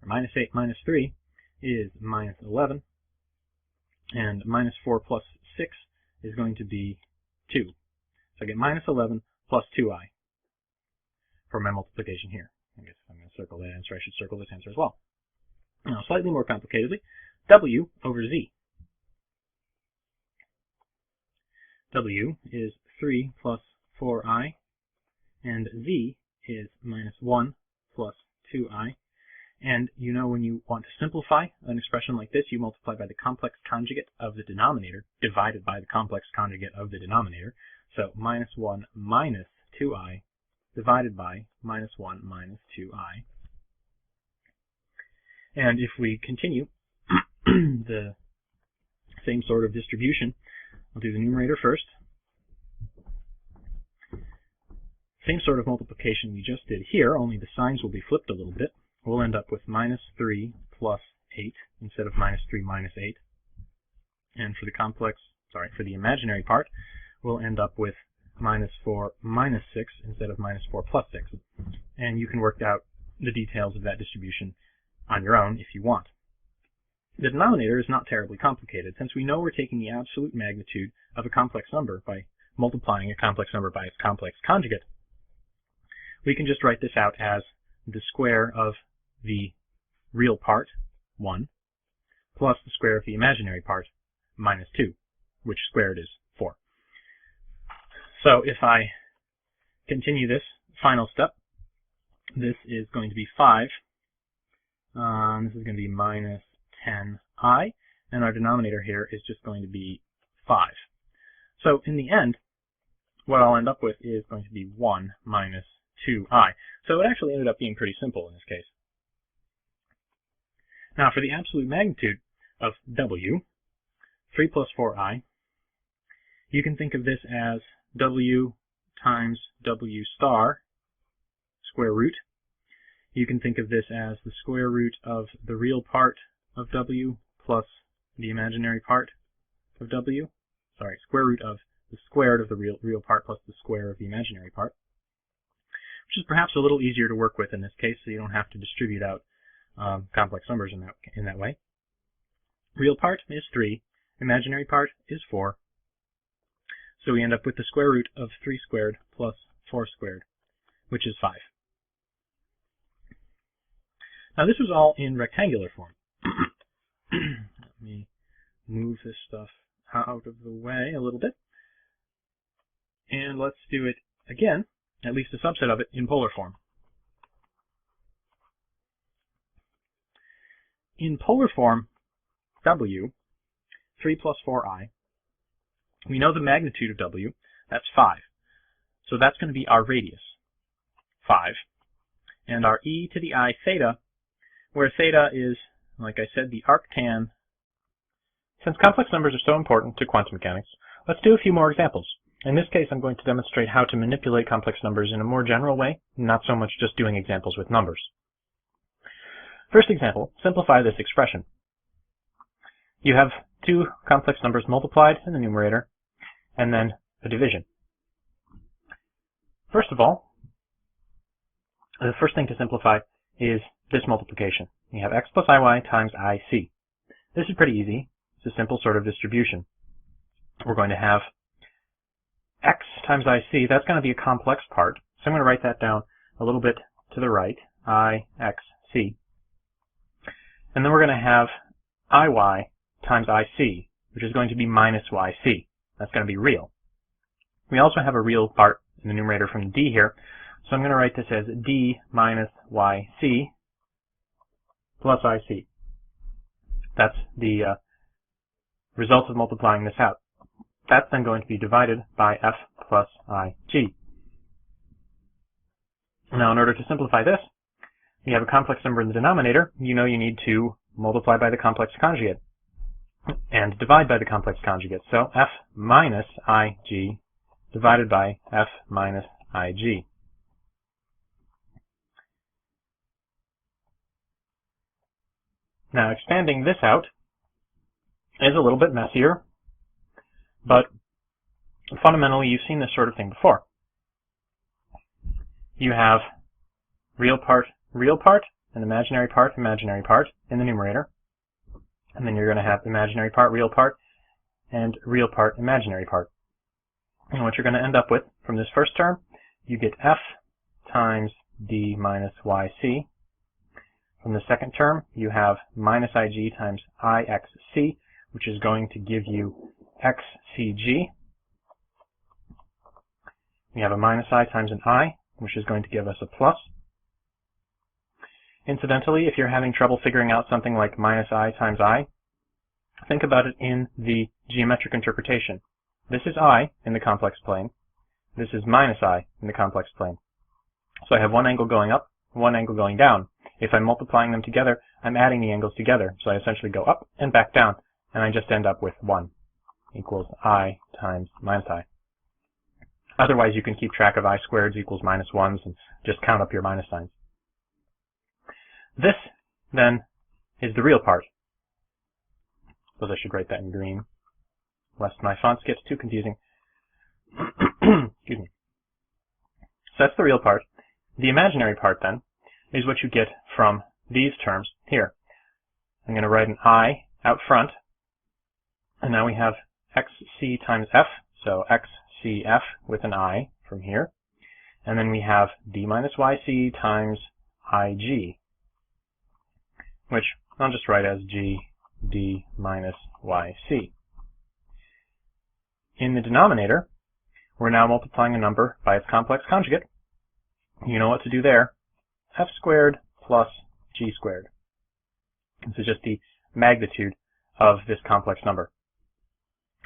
Speaker 2: or minus 8 minus 3 is minus 11, and minus 4 plus 6 is going to be 2. So I get minus 11 plus 2i for my multiplication here. I guess if I'm going to circle that answer, I should circle this answer as well. Now, slightly more complicatedly, w over z. W is 3 plus 4i, and z is minus 1 plus 2i. And you know when you want to simplify an expression like this, you multiply by the complex conjugate of the denominator divided by the complex conjugate of the denominator. So minus 1 minus 2i divided by minus 1 minus 2i. And if we continue the same sort of distribution, I'll do the numerator first. Same sort of multiplication we just did here, only the signs will be flipped a little bit. We'll end up with minus 3 plus 8 instead of minus 3 minus 8. And for the imaginary part, we'll end up with minus 4 minus 6 instead of minus 4 plus 6. And you can work out the details of that distribution on your own if you want. The denominator is not terribly complicated, since we know we're taking the absolute magnitude of a complex number by multiplying a complex number by its complex conjugate. We can just write this out as the square of the real part, 1, plus the square of the imaginary part, minus 2, which squared is 4. So if I continue this final step, this is going to be 5. This is going to be minus 10i, and our denominator here is just going to be 5. So in the end, what I'll end up with is going to be 1 minus 2i. So it actually ended up being pretty simple in this case. Now for the absolute magnitude of w, 3 plus 4i, you can think of this as w times w star square root. You can think of this as the square root of the real part of w plus the imaginary part of w. Sorry, square root of the squared of the real part plus the square of the imaginary part, which is perhaps a little easier to work with in this case, so you don't have to distribute out complex numbers in that way. Real part is 3, imaginary part is 4, so we end up with the square root of 3 squared plus 4 squared, which is 5. Now this was all in rectangular form. Let me move this stuff out of the way a little bit, and let's do it again, at least a subset of it, in polar form. In polar form, w, 3 plus 4i, we know the magnitude of w, that's 5. So that's going to be our radius, 5. And our e to the I theta, where theta is, like I said, the arctan. Since complex numbers are so important to quantum mechanics, let's do a few more examples. In this case, I'm going to demonstrate how to manipulate complex numbers in a more general way, not so much just doing examples with numbers. First example, simplify this expression. You have two complex numbers multiplied in the numerator, and then a division. First of all, the first thing to simplify is this multiplication. You have x plus iy times ic. This is pretty easy. It's a simple sort of distribution. We're going to have x times ic. That's going to be a complex part. So I'm going to write that down a little bit to the right, ixc. And then we're going to have iy times ic, which is going to be minus yc. That's going to be real. We also have a real part in the numerator from d here, so I'm going to write this as d minus yc plus ic. That's the result of multiplying this out. That's then going to be divided by f plus ig. Now, in order to simplify this, you have a complex number in the denominator. You know you need to multiply by the complex conjugate and divide by the complex conjugate. So f minus ig divided by f minus ig. Now, expanding this out is a little bit messier, but fundamentally you've seen this sort of thing before. You have real part, and imaginary part in the numerator. And then you're going to have imaginary part, and real part, imaginary part. And what you're going to end up with from this first term, you get f times d minus yc. From the second term, you have minus ig times ixc, which is going to give you xcg. We have a minus I times an I, which is going to give us a plus. Incidentally, if you're having trouble figuring out something like minus I times I, think about it in the geometric interpretation. This is I in the complex plane. This is minus I in the complex plane. So I have one angle going up, one angle going down. If I'm multiplying them together, I'm adding the angles together. So I essentially go up and back down, and I just end up with 1 equals I times minus I. Otherwise, you can keep track of I squareds equals minus 1s and just count up your minus signs. This, then, is the real part. Suppose I should write that in green, lest my fonts get too confusing. Excuse me. So that's the real part. The imaginary part, then, is what you get from these terms here. I'm going to write an I out front, and now we have xc times f, so xcf with an I from here. And then we have d minus yc times ig, which I'll just write as g d minus yc. In the denominator, we're now multiplying a number by its complex conjugate. You know what to do there. F squared plus g squared. This is just the magnitude of this complex number.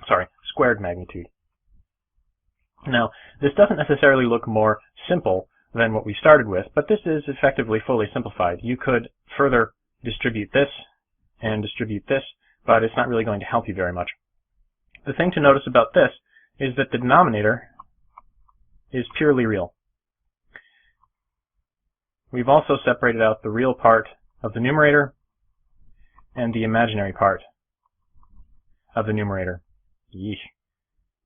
Speaker 2: Sorry, squared magnitude. Now, this doesn't necessarily look more simple than what we started with, but this is effectively fully simplified. You could further distribute this and distribute this, but it's not really going to help you very much. The thing to notice about this is that the denominator is purely real. We've also separated out the real part of the numerator and the imaginary part of the numerator. Yeesh.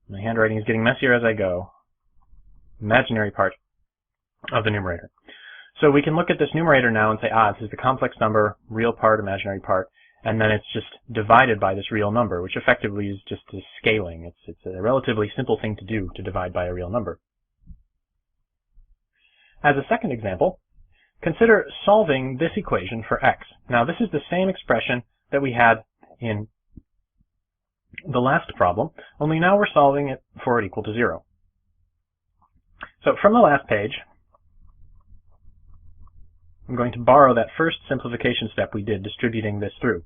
Speaker 2: My handwriting is getting messier as I go. Imaginary part of the numerator. So we can look at this numerator now and say, this is the complex number, real part, imaginary part, and then it's just divided by this real number, which effectively is just a scaling. It's a relatively simple thing to do, to divide by a real number. As a second example, consider solving this equation for x. Now, this is the same expression that we had in the last problem, only now we're solving it for it equal to 0. So from the last page, I'm going to borrow that first simplification step we did, distributing this through.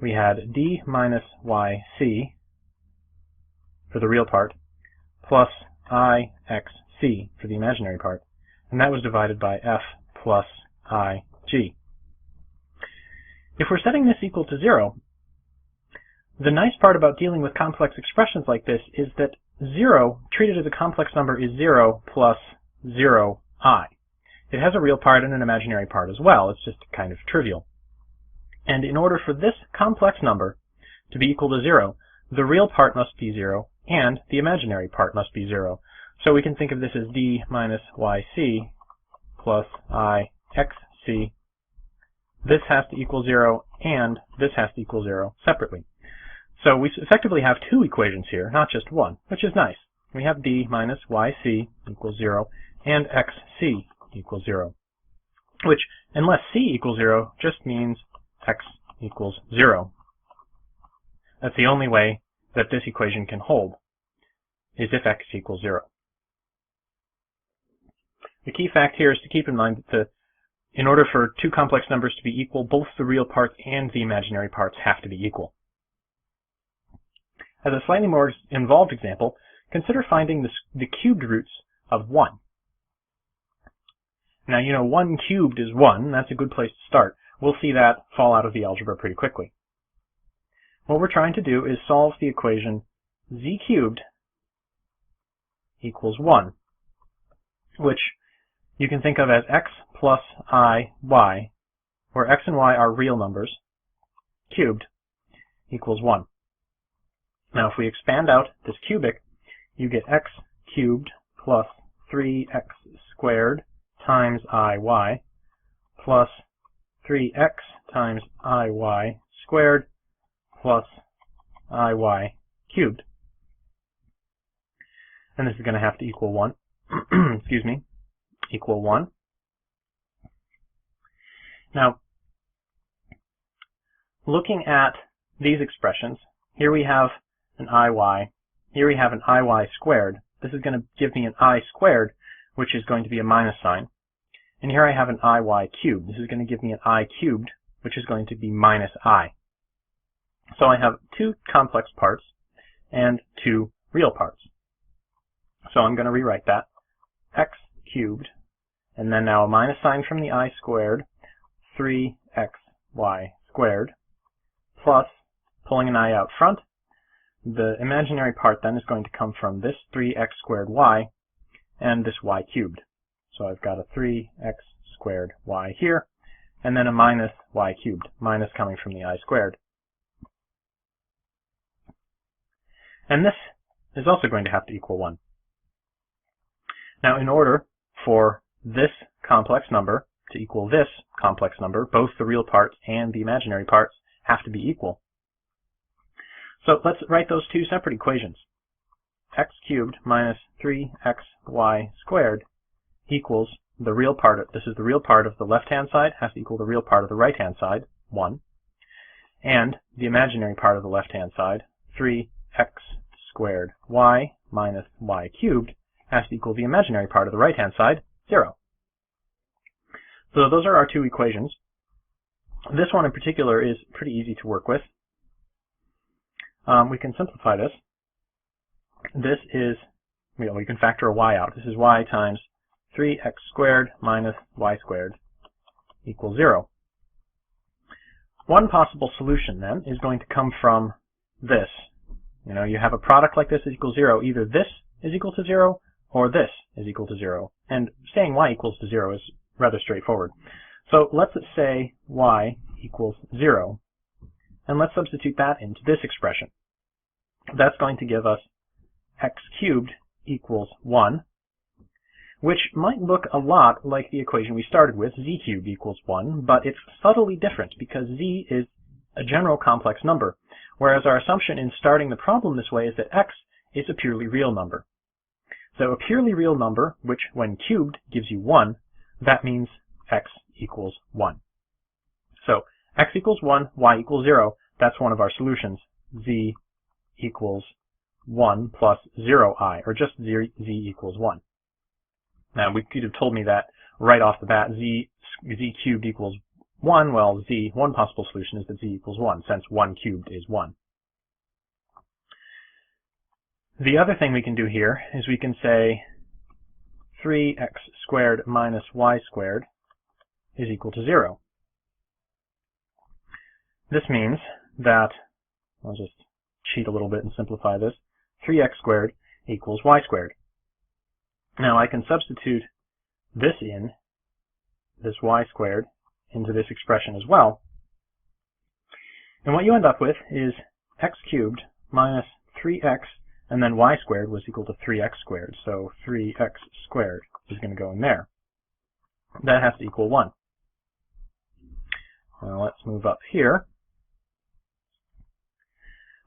Speaker 2: We had d minus yc for the real part, plus ixc for the imaginary part, and that was divided by f plus ig. If we're setting this equal to 0, the nice part about dealing with complex expressions like this is that 0, treated as a complex number, is 0 plus 0i. It has a real part and an imaginary part as well. It's just kind of trivial. And in order for this complex number to be equal to 0, the real part must be 0 and the imaginary part must be 0. So we can think of this as d minus yc plus ixc. This has to equal 0 and this has to equal 0 separately. So we effectively have two equations here, not just one, which is nice. We have d minus yc equals 0 and xc equals 0, which, unless c equals 0, just means x equals 0. That's the only way that this equation can hold, is if x equals 0. The key fact here is to keep in mind that in order for two complex numbers to be equal, both the real parts and the imaginary parts have to be equal. As a slightly more involved example, consider finding the cubed roots of 1. Now, you know, 1 cubed is 1. That's a good place to start. We'll see that fall out of the algebra pretty quickly. What we're trying to do is solve the equation z cubed equals 1, which you can think of as x plus I y, where x and y are real numbers, cubed, equals 1. Now, if we expand out this cubic, you get x cubed plus 3x squared times iy plus 3x times iy squared plus iy cubed. And this is going to have to equal 1. Excuse me. Equal 1. Now, looking at these expressions, here we have an iy, here we have an iy squared. This is going to give me an I squared, which is going to be a minus sign. And here I have an iy cubed. This is going to give me an I cubed, which is going to be minus I. So I have two complex parts and two real parts. So I'm going to rewrite that. X cubed, and then now a minus sign from the I squared, 3xy squared, plus, pulling an I out front, the imaginary part then is going to come from this 3x squared y and this y cubed. So I've got a 3x squared y here, and then a minus y cubed, minus coming from the I squared. And this is also going to have to equal 1. Now, in order for this complex number to equal this complex number, both the real parts and the imaginary parts have to be equal. So let's write those two separate equations. X cubed minus 3xy squared equals the real part of, this is the real part of the left-hand side, has to equal the real part of the right-hand side, 1. And the imaginary part of the left-hand side, 3x squared y minus y cubed, has to equal the imaginary part of the right-hand side, 0. So those are our two equations. This one in particular is pretty easy to work with. We can simplify this. This is, we can factor a y out. This is y times 3x squared minus y squared equals 0. One possible solution then is going to come from this. You have a product like this is equal to 0. Either this is equal to 0 or this is equal to 0. And saying y equals to 0 is rather straightforward. So let's say y equals 0. And let's substitute that into this expression. That's going to give us x cubed equals 1, which might look a lot like the equation we started with, z cubed equals 1, but it's subtly different because z is a general complex number, whereas our assumption in starting the problem this way is that x is a purely real number. So a purely real number, which when cubed gives you 1, that means x equals 1. So x equals 1, y equals 0, that's one of our solutions. Z equals 1 plus 0i, or just z equals 1. Now, we could have told me that right off the bat, z cubed equals 1. Well, one possible solution is that z equals 1, since 1 cubed is 1. The other thing we can do here is we can say 3x squared minus y squared is equal to 0. This means that, I'll just cheat a little bit and simplify this, 3x squared equals y squared. Now I can substitute this in, this y squared, into this expression as well. And what you end up with is x cubed minus 3x, and then y squared was equal to 3x squared. So 3x squared is going to go in there. That has to equal 1. Now let's move up here.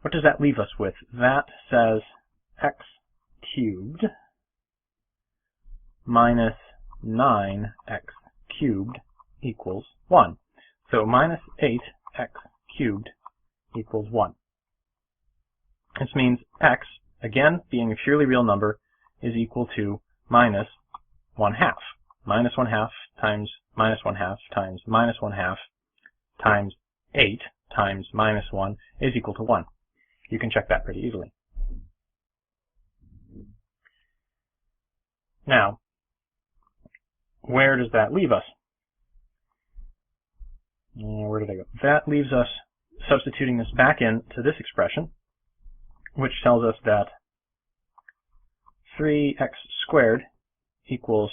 Speaker 2: What does that leave us with? That says x cubed minus 9x cubed equals 1. So minus 8x cubed equals 1. This means x, again, being a purely real number, is equal to minus 1/2. Minus 1/2 times minus 1/2 times minus 1/2 times 8 times minus 1 is equal to 1. You can check that pretty easily. Now, where does that leave us? Where did I go? That leaves us substituting this back into this expression, which tells us that 3x squared equals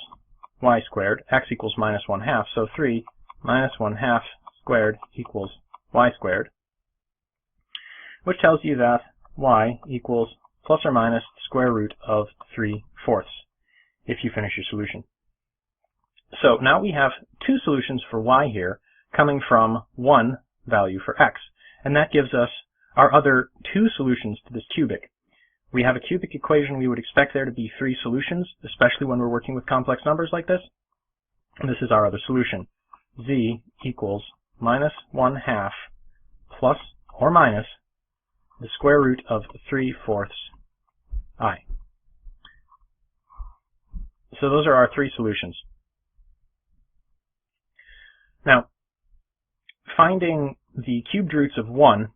Speaker 2: y squared. X equals minus 1/2, so 3 minus 1/2 squared equals y squared, which tells you that y equals plus or minus the square root of 3/4 if you finish your solution. So now we have two solutions for y here coming from one value for x, and that gives us our other two solutions to this cubic. We have a cubic equation. We would expect there to be three solutions, especially when we're working with complex numbers like this. And this is our other solution. Z equals minus 1/2 plus or minus the square root of 3/4 I. So those are our three solutions. Now, finding the cubed roots of 1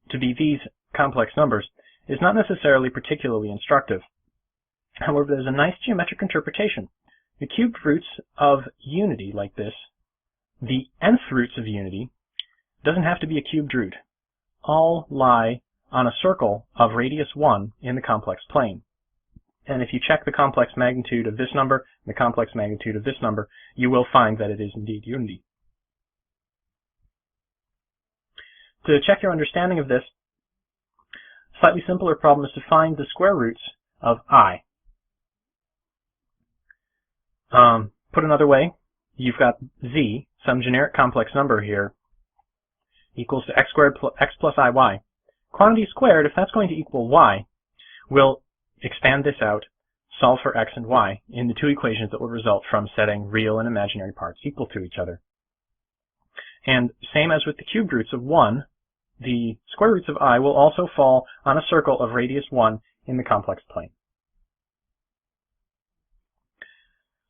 Speaker 2: to be these complex numbers is not necessarily particularly instructive. However, there's a nice geometric interpretation. The cubed roots of unity like this, the nth roots of unity, doesn't have to be a cubed root. All lie on a circle of radius 1 in the complex plane. And if you check the complex magnitude of this number and the complex magnitude of this number, you will find that it is indeed unity. To check your understanding of this, a slightly simpler problem is to find the square roots of I. Put another way, you've got z, some generic complex number here, equals to x squared plus x plus iy. Quantity squared, if that's going to equal y, we'll expand this out, solve for x and y in the two equations that will result from setting real and imaginary parts equal to each other. And same as with the cubed roots of 1, the square roots of I will also fall on a circle of radius 1 in the complex plane.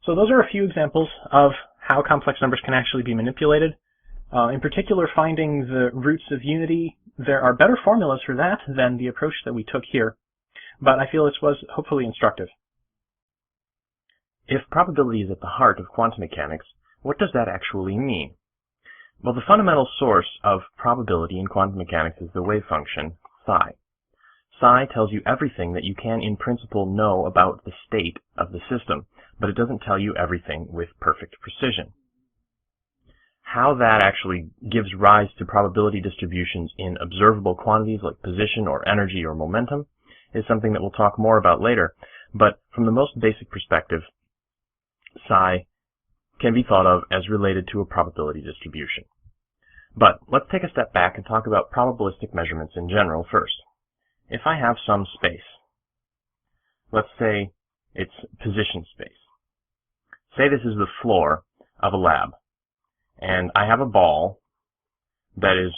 Speaker 2: So those are a few examples of how complex numbers can actually be manipulated. In particular, finding the roots of unity, there are better formulas for that than the approach that we took here, but I feel this was hopefully instructive.
Speaker 3: If probability is at the heart of quantum mechanics, what does that actually mean? Well, the fundamental source of probability in quantum mechanics is the wave function psi. Psi tells you everything that you can in principle know about the state of the system, but it doesn't tell you everything with perfect precision. How that actually gives rise to probability distributions in observable quantities like position or energy or momentum is something that we'll talk more about later, but from the most basic perspective, psi can be thought of as related to a probability distribution. But let's take a step back and talk about probabilistic measurements in general first. If I have some space, let's say it's position space. Say this is the floor of a lab, and I have a ball that is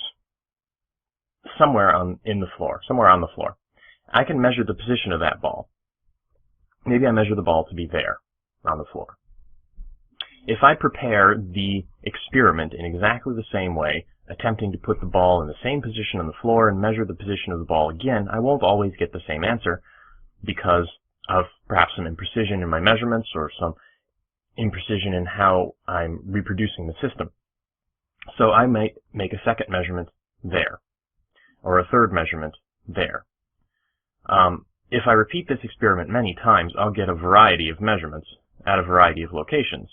Speaker 3: somewhere on the floor. I can measure the position of that ball. Maybe I measure the ball to be there on the floor. If I prepare the experiment in exactly the same way, attempting to put the ball in the same position on the floor and measure the position of the ball again, I won't always get the same answer because of perhaps some imprecision in my measurements or some imprecision in how I'm reproducing the system. So I might make a second measurement there, or a third measurement there. If I repeat this experiment many times, I'll get a variety of measurements at a variety of locations.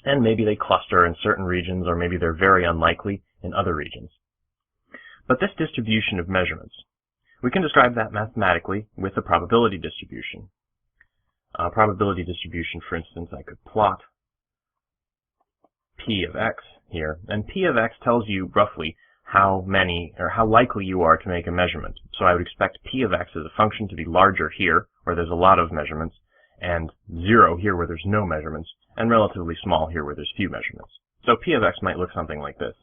Speaker 3: And maybe they cluster in certain regions, or maybe they're very unlikely in other regions. But this distribution of measurements, we can describe that mathematically with a probability distribution. A probability distribution, for instance, I could plot P of x here, and P of x tells you roughly how many, or how likely you are to make a measurement. So I would expect P of x as a function to be larger here, where there's a lot of measurements, and 0 here where there's no measurements, and relatively small here where there's few measurements. So P of x might look something like this.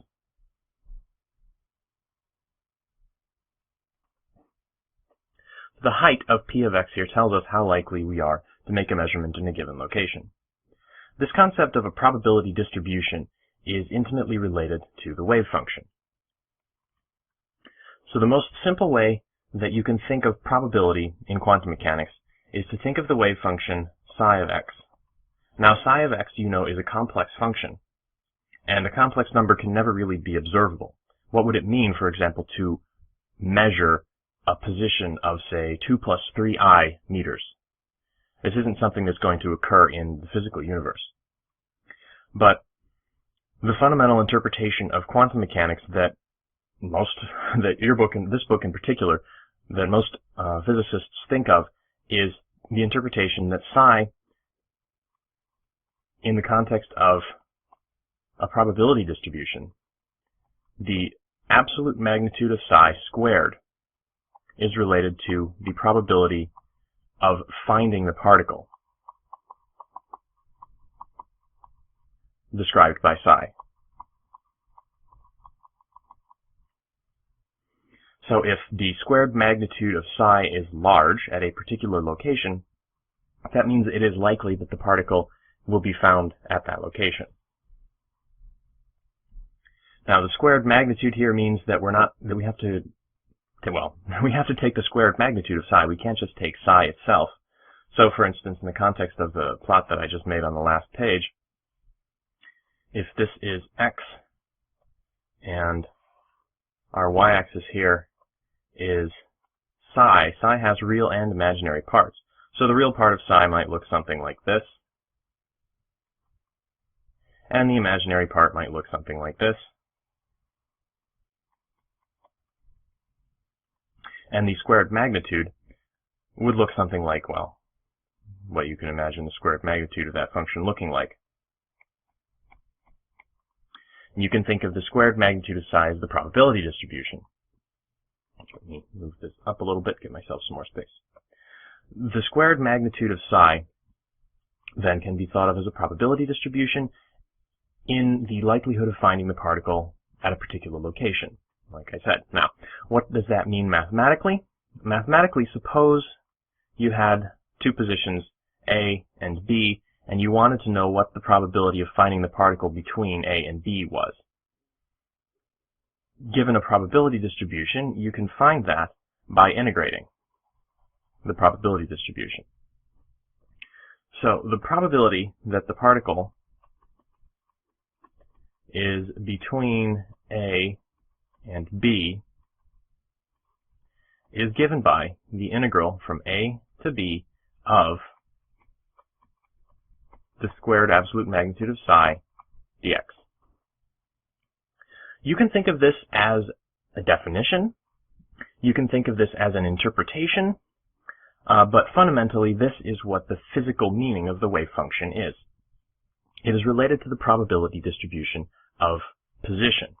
Speaker 3: The height of P of x here tells us how likely we are to make a measurement in a given location. This concept of a probability distribution is intimately related to the wave function. So the most simple way that you can think of probability in quantum mechanics is to think of the wave function psi of x. Now psi of x, you know, is a complex function, and a complex number can never really be observable. What would it mean, for example, to measure a position of, say, 2 plus 3i meters? This isn't something that's going to occur in the physical universe. But the fundamental interpretation of quantum mechanics that this book in particular, that most physicists think of, is the interpretation that psi in the context of a probability distribution, the absolute magnitude of psi squared is related to the probability of finding the particle described by psi. So if the squared magnitude of psi is large at a particular location, that means it is likely that the particle will be found at that location. Now, the squared magnitude here means that we have to take the squared magnitude of psi. We can't just take psi itself. So, for instance, in the context of the plot that I just made on the last page, if this is x and our y-axis here is psi, psi has real and imaginary parts. So the real part of psi might look something like this, and the imaginary part might look something like this. And the squared magnitude would look something like, well, what you can imagine the squared magnitude of that function looking like. You can think of the squared magnitude of psi as the probability distribution. Let me move this up a little bit, give myself some more space. The squared magnitude of psi then can be thought of as a probability distribution in the likelihood of finding the particle at a particular location, like I said. Now, what does that mean mathematically? Mathematically, suppose you had two positions, A and B, and you wanted to know what the probability of finding the particle between A and B was. Given a probability distribution, you can find that by integrating the probability distribution. So the probability that the particle is between A and B is given by the integral from A to B of the squared absolute magnitude of psi dx. You can think of this as a definition. You can think of this as an interpretation. But fundamentally, this is what the physical meaning of the wave function is. It is related to the probability distribution of position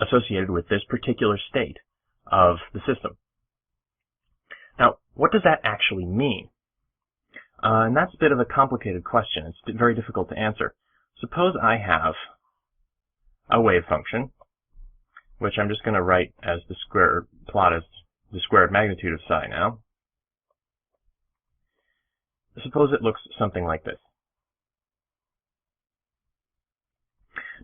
Speaker 3: associated with this particular state of the system. Now, what does that actually mean? And that's a bit of a complicated question. It's very difficult to answer. Suppose I have a wave function, which I'm just going to write as the plot as the squared magnitude of psi now. Suppose it looks something like this.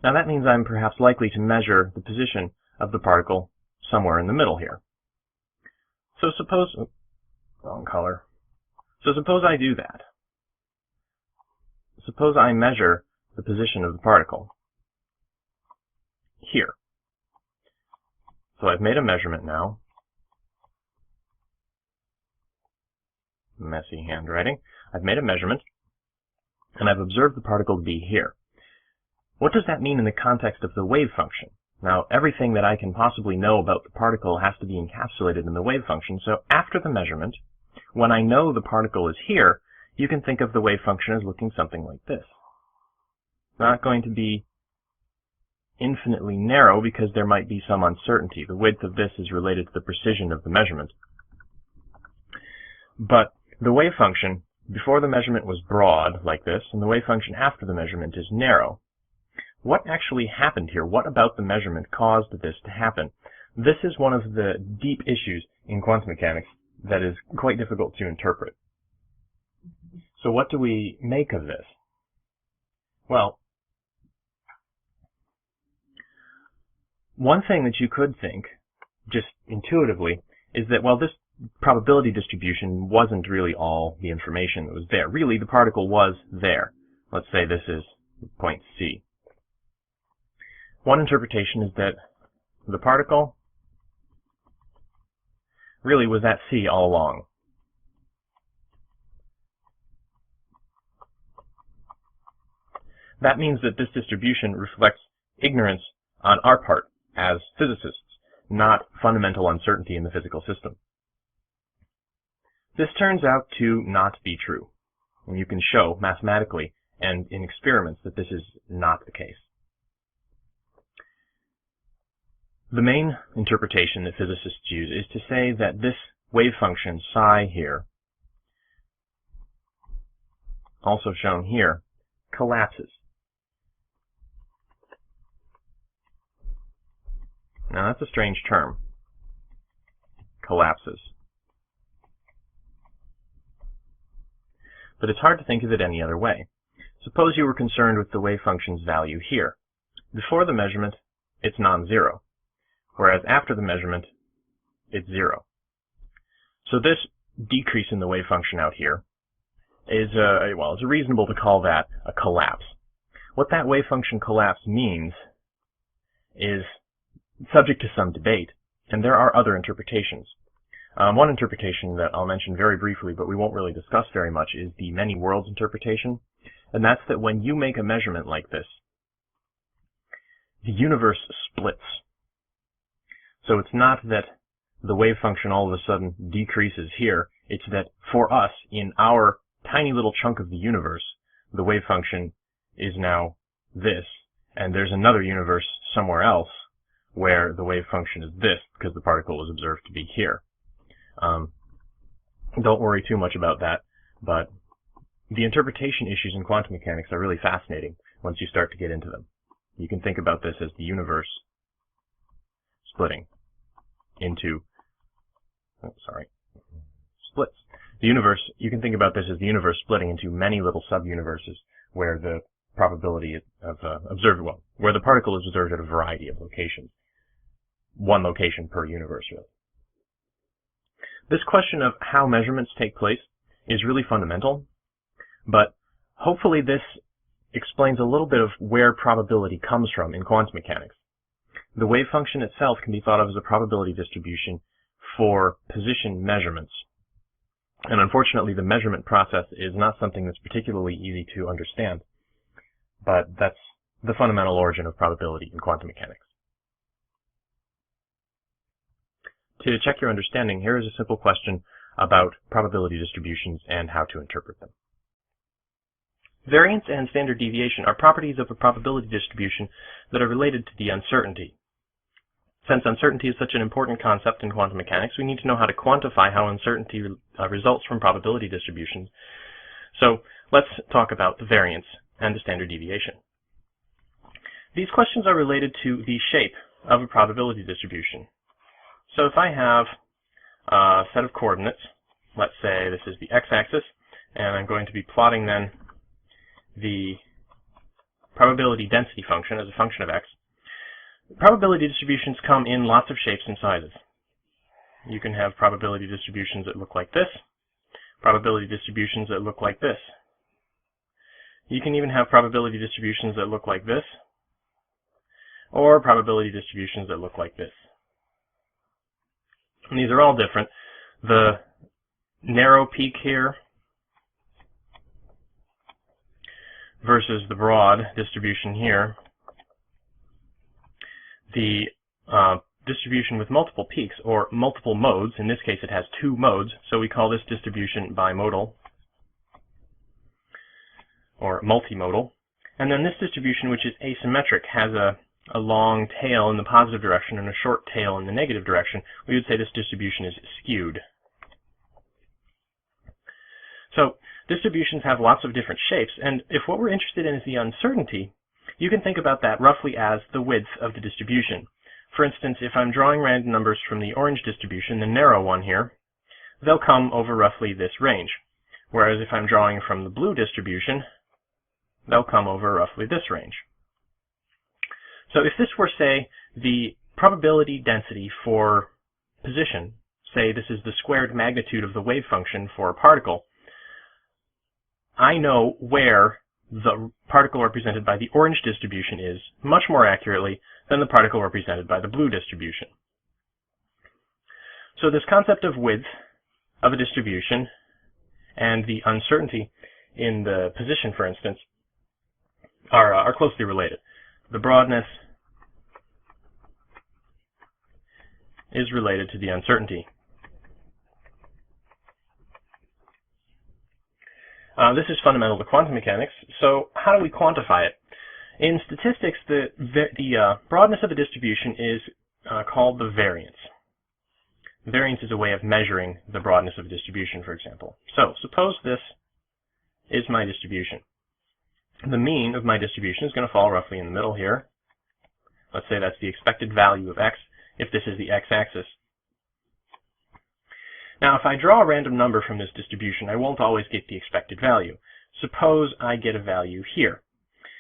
Speaker 3: Now that means I'm perhaps likely to measure the position of the particle somewhere in the middle here. So suppose, wrong color. So suppose I do that. Suppose I measure the position of the particle here. So I've made a measurement now. Messy handwriting. I've made a measurement, and I've observed the particle to be here. What does that mean in the context of the wave function? Now, everything that I can possibly know about the particle has to be encapsulated in the wave function, so after the measurement, when I know the particle is here, you can think of the wave function as looking something like this. It's not going to be infinitely narrow because there might be some uncertainty. The width of this is related to the precision of the measurement. But the wave function before the measurement was broad, like this, and the wave function after the measurement is narrow. What actually happened here? What about the measurement caused this to happen? This is one of the deep issues in quantum mechanics that is quite difficult to interpret. So what do we make of this? Well, one thing that you could think, just intuitively, is that, well, this probability distribution wasn't really all the information that was there. Really, the particle was there. Let's say this is point C. One interpretation is that the particle really was at C all along. That means that this distribution reflects ignorance on our part as physicists, not fundamental uncertainty in the physical system. This turns out to not be true, and you can show mathematically and in experiments that this is not the case. The main interpretation that physicists use is to say that this wave function psi here, also shown here, collapses. Now that's a strange term, collapses. But it's hard to think of it any other way. Suppose you were concerned with the wave function's value here. Before the measurement, it's non-zero, whereas after the measurement, it's 0. So this decrease in the wave function out here is, it's reasonable to call that a collapse. What that wave function collapse means is subject to some debate, and there are other interpretations. One interpretation that I'll mention very briefly, but we won't really discuss very much, is the many worlds interpretation, and that's that when you make a measurement like this, the universe splits. So it's not that the wave function all of a sudden decreases here, it's that for us, in our tiny little chunk of the universe, the wave function is now this, and there's another universe somewhere else where the wave function is this, because the particle was observed to be here. Don't worry too much about that, but the interpretation issues in quantum mechanics are really fascinating once you start to get into them. You can think about this as the universe splitting into, splits. The universe, you can think about this as the universe splitting into many little sub-universes where the probability of where the particle is observed at a variety of locations. One location per universe, really. This question of how measurements take place is really fundamental, but hopefully this explains a little bit of where probability comes from in quantum mechanics. The wave function itself can be thought of as a probability distribution for position measurements. And unfortunately, the measurement process is not something that's particularly easy to understand, but that's the fundamental origin of probability in quantum mechanics. To check your understanding, here is a simple question about probability distributions and how to interpret them. Variance and standard deviation are properties of a probability distribution that are related to the uncertainty. Since uncertainty is such an important concept in quantum mechanics, we need to know how to quantify how uncertainty results from probability distributions. So let's talk about the variance and the standard deviation. These questions are related to the shape of a probability distribution. So if I have a set of coordinates, let's say this is the x-axis, and I'm going to be plotting then the probability density function as a function of x. Probability distributions come in lots of shapes and sizes. You can have probability distributions that look like this, probability distributions that look like this. You can even have probability distributions that look like this, or probability distributions that look like this. And these are all different. The narrow peak here versus the broad distribution here. The distribution with multiple peaks, or multiple modes, in this case it has two modes, so we call this distribution bimodal, or multimodal. And then this distribution, which is asymmetric, has a long tail in the positive direction and a short tail in the negative direction. We would say this distribution is skewed. So distributions have lots of different shapes, and if what we're interested in is the uncertainty, you can think about that roughly as the width of the distribution. For instance, if I'm drawing random numbers from the orange distribution, the narrow one here, they'll come over roughly this range. Whereas if I'm drawing from the blue distribution, they'll come over roughly this range. So if this were, say, the probability density for position, say this is the squared magnitude of the wave function for a particle, I know where the particle represented by the orange distribution is much more accurately than the particle represented by the blue distribution. So this concept of width of a distribution and the uncertainty in the position, for instance, are closely related. The broadness is related to the uncertainty. This is fundamental to quantum mechanics. So how do we quantify it? In statistics, the broadness of a distribution is called the variance. Variance is a way of measuring the broadness of a distribution, for example. So suppose this is my distribution. The mean of my distribution is going to fall roughly in the middle here. Let's say that's the expected value of x, if this is the x-axis. Now, if I draw a random number from this distribution, I won't always get the expected value. Suppose I get a value here.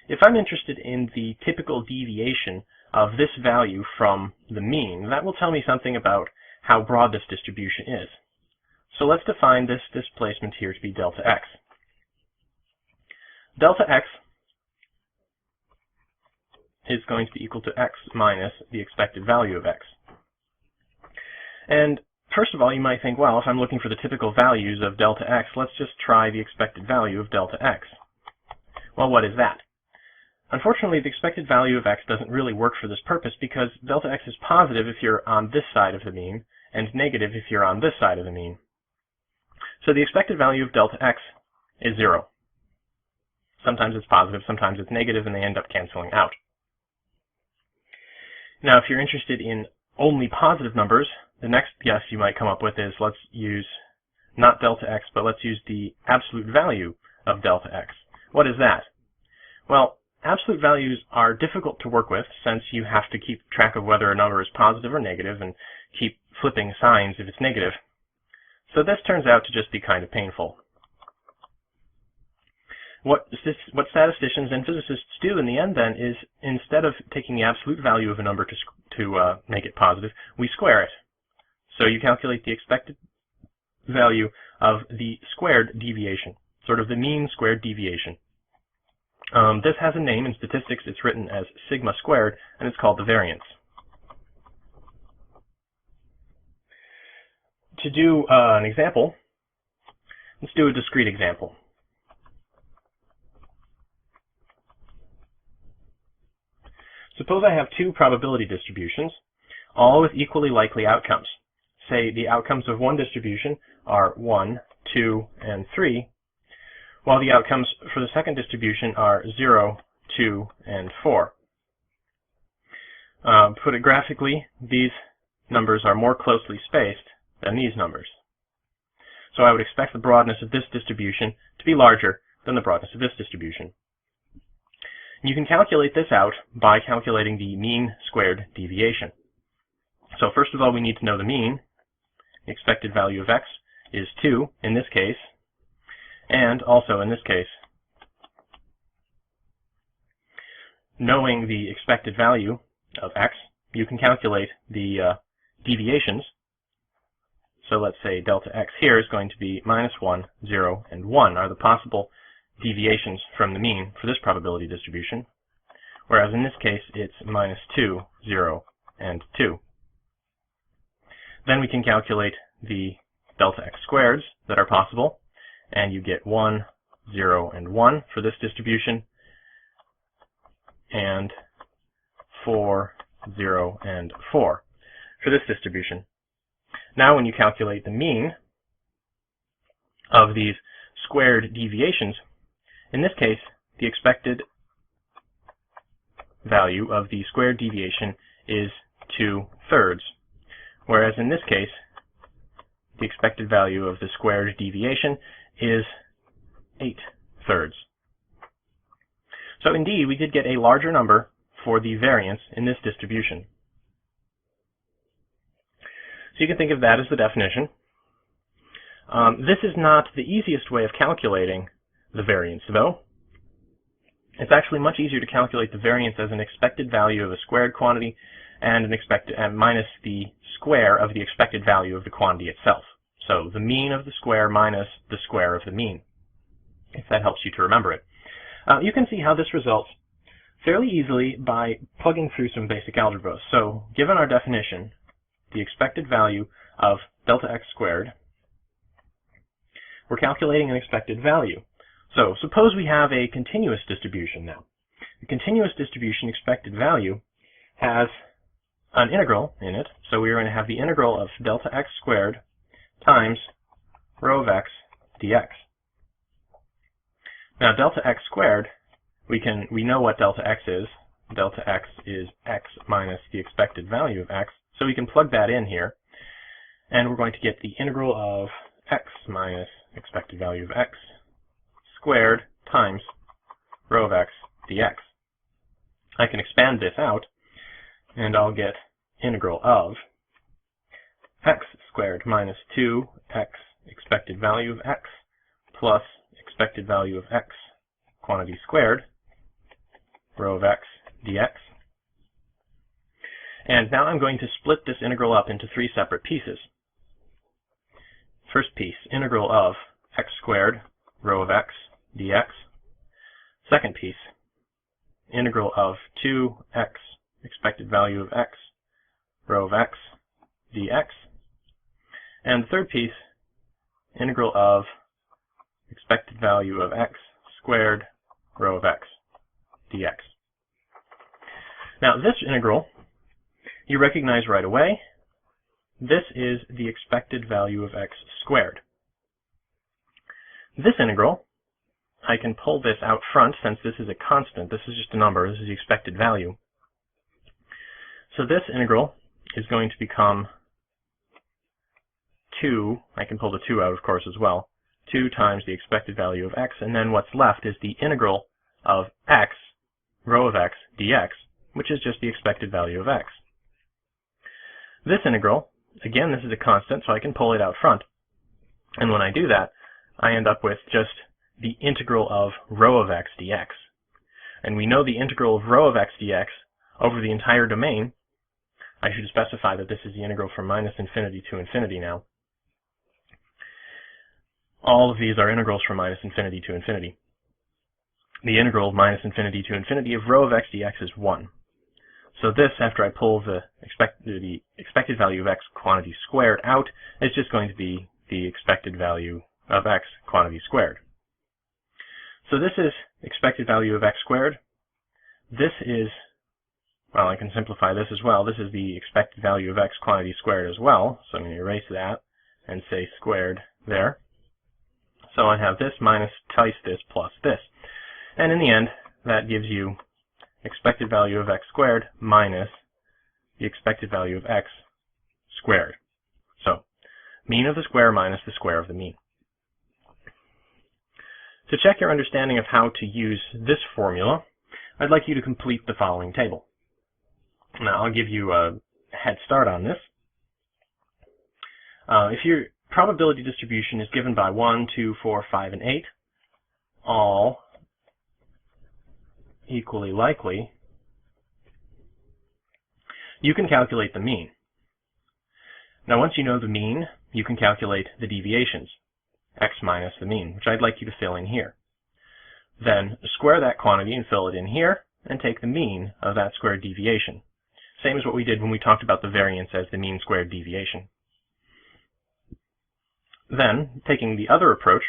Speaker 3: If I'm interested in the typical deviation of this value from the mean, that will tell me something about how broad this distribution is. So let's define this displacement here to be delta x. Delta x is going to be equal to x minus the expected value of x. And first of all, you might think, well, if I'm looking for the typical values of delta x, let's just try the expected value of delta x. Well, what is that? Unfortunately, the expected value of x doesn't really work for this purpose because delta x is positive if you're on this side of the mean and negative if you're on this side of the mean. So the expected value of delta x is 0. Sometimes it's positive, sometimes it's negative, and they end up canceling out. Now, if you're interested in only positive numbers, the next guess you might come up with is let's use not delta x, but let's use the absolute value of delta x. What is that? Well, absolute values are difficult to work with since you have to keep track of whether a number is positive or negative and keep flipping signs if it's negative. So this turns out to just be kind of painful. What statisticians and physicists do in the end then is instead of taking the absolute value of a number to make it positive, we square it. So you calculate the expected value of the squared deviation, sort of the mean squared deviation. This has a name in statistics. It's written as sigma squared, and it's called the variance. To do an example, let's do a discrete example. Suppose I have two probability distributions, all with equally likely outcomes. Say the outcomes of one distribution are 1, 2, and 3, while the outcomes for the second distribution are 0, 2, and 4. Put it graphically, these numbers are more closely spaced than these numbers. So I would expect the broadness of this distribution to be larger than the broadness of this distribution. You can calculate this out by calculating the mean squared deviation. So first of all, we need to know the mean. The expected value of x is 2 in this case, and also in this case. Knowing the expected value of x, you can calculate the deviations. So let's say delta x here is going to be -1, 0, and 1 are the possible deviations from the mean for this probability distribution, whereas in this case it's -2, 0, and 2. Then we can calculate the delta x squareds that are possible, and you get 1, 0, and 1 for this distribution, and 4, 0, and 4 for this distribution. Now when you calculate the mean of these squared deviations, in this case, the expected value of the squared deviation is 2/3, whereas in this case, the expected value of the squared deviation is 8/3. So indeed, we did get a larger number for the variance in this distribution. So you can think of that as the definition. This is not the easiest way of calculating the variance, though. It's actually much easier to calculate the variance as an expected value of a squared quantity and minus the square of the expected value of the quantity itself. So the mean of the square minus the square of the mean, if that helps you to remember it. You can see how this results fairly easily by plugging through some basic algebra. So given our definition, the expected value of delta x squared, we're calculating an expected value. So suppose we have a continuous distribution now. The continuous distribution expected value has an integral in it, so we're going to have the integral of delta x squared times rho of x dx. Now delta x squared, we know what delta x is. Delta x is x minus the expected value of x, so we can plug that in here, and we're going to get the integral of x minus expected value of x squared times rho of x dx. I can expand this out, and I'll get integral of x squared minus 2x expected value of x plus expected value of x quantity squared rho of x dx. And now I'm going to split this integral up into three separate pieces. First piece, integral of x squared rho of x dx. Second piece, integral of 2x expected value of x rho of x dx. And the third piece, integral of expected value of x squared rho of x dx. Now this integral, you recognize right away, this is the expected value of x squared. This integral, I can pull this out front since this is a constant. This is just a number. This is the expected value. So this integral is going to become 2, I can pull the 2 out of course as well, 2 times the expected value of x, and then what's left is the integral of x, rho of x dx, which is just the expected value of x. This integral, again this is a constant, so I can pull it out front, and when I do that, I end up with just the integral of rho of x dx. And we know the integral of rho of x dx over the entire domain. I should specify that this is the integral from minus infinity to infinity now. All of these are integrals from minus infinity to infinity. The integral of minus infinity to infinity of rho of x dx is 1. So this, after I pull the expected value of x quantity squared out, is just going to be the expected value of x quantity squared. So this is expected value of x squared. This is, well, I can simplify this as well. This is the expected value of x quantity squared as well. So I'm going to erase that and say squared there. So I have this minus twice this plus this. And in the end, that gives you expected value of x squared minus the expected value of x squared. So, mean of the square minus the square of the mean. To check your understanding of how to use this formula, I'd like you to complete the following table. Now, I'll give you a head start on this. If your probability distribution is given by 1, 2, 4, 5, and 8, all equally likely, you can calculate the mean. Now once you know the mean, you can calculate the deviations, x minus the mean, which I'd like you to fill in here. Then square that quantity and fill it in here, and take the mean of that squared deviation. Same as what we did when we talked about the variance as the mean squared deviation. Then, taking the other approach,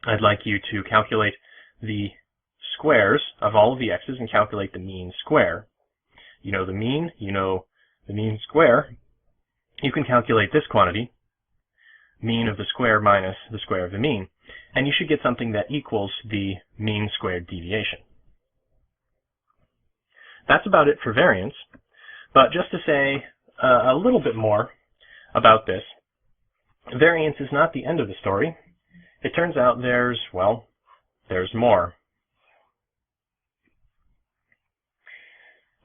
Speaker 3: I'd like you to calculate the squares of all of the x's and calculate the mean square. You know the mean, you know the mean square. You can calculate this quantity, mean of the square minus the square of the mean, and you should get something that equals the mean squared deviation. That's about it for variance, but just to say a little bit more about this, variance is not the end of the story. It turns out there's more.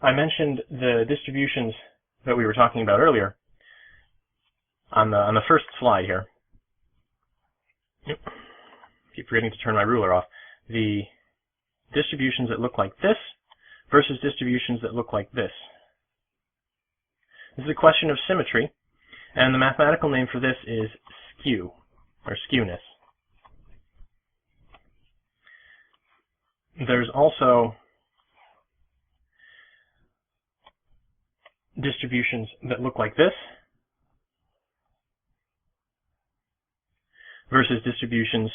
Speaker 3: I mentioned the distributions that we were talking about earlier on the first slide here. Keep forgetting to turn my ruler off. The distributions that look like this versus distributions that look like this. This is a question of symmetry, and the mathematical name for this is skew, or skewness. There's also distributions that look like this versus distributions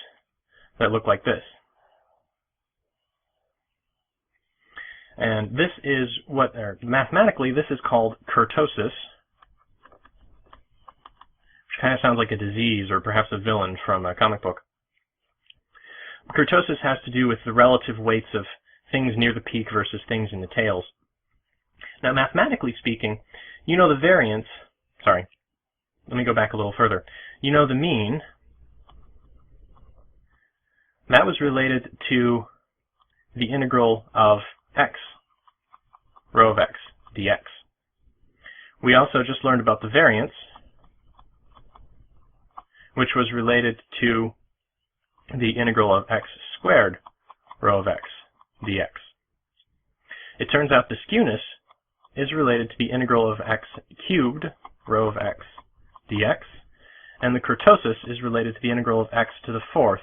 Speaker 3: that look like this. And this is what, mathematically, this is called kurtosis, which kind of sounds like a disease or perhaps a villain from a comic book.
Speaker 2: kurtosis has to do with the relative weights of things near the peak versus things in the tails. Now, mathematically speaking, you know the variance, sorry, let me go back a little further. You know the mean, that was related to the integral of x, rho of x, dx. We also just learned about the variance, which was related to the integral of x squared, rho of x, dx. It turns out the skewness is related to the integral of x cubed, rho of x, dx, and the kurtosis is related to the integral of x to the fourth,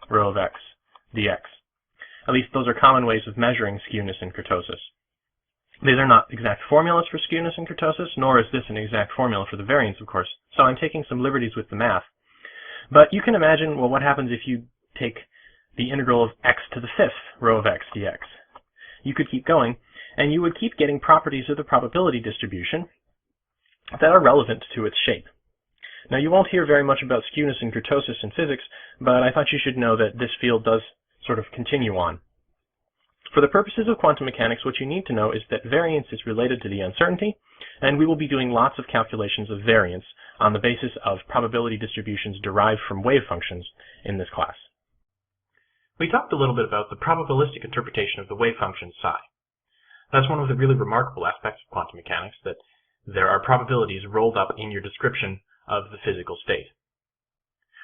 Speaker 2: rho of x, dx. At least those are common ways of measuring skewness in kurtosis. These are not exact formulas for skewness in kurtosis, nor is this an exact formula for the variance, of course, so I'm taking some liberties with the math. But you can imagine, well, what happens if you take the integral of x to the fifth, rho of x dx? You could keep going, and you would keep getting properties of the probability distribution that are relevant to its shape. Now, you won't hear very much about skewness in kurtosis in physics, but I thought you should know that this field does sort of continue on. For the purposes of quantum mechanics, what you need to know is that variance is related to the uncertainty, and we will be doing lots of calculations of variance on the basis of probability distributions derived from wave functions in this class. We talked a little bit about the probabilistic interpretation of the wave function psi. That's one of the really remarkable aspects of quantum mechanics, that there are probabilities rolled up in your description of the physical state.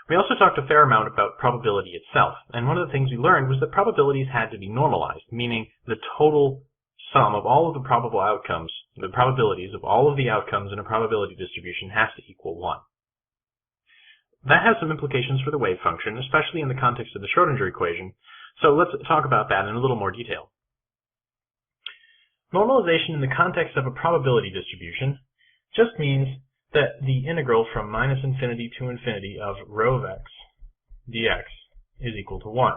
Speaker 2: We also talked a fair amount about probability itself, and one of the things we learned was that probabilities had to be normalized, meaning the total sum of all of the probable outcomes, the probabilities of all of the outcomes in a probability distribution has to equal 1. That has some implications for the wave function, especially in the context of the Schrödinger equation, so let's talk about that in a little more detail. Normalization in the context of a probability distribution just means that the integral from minus infinity to infinity of rho of x dx is equal to 1.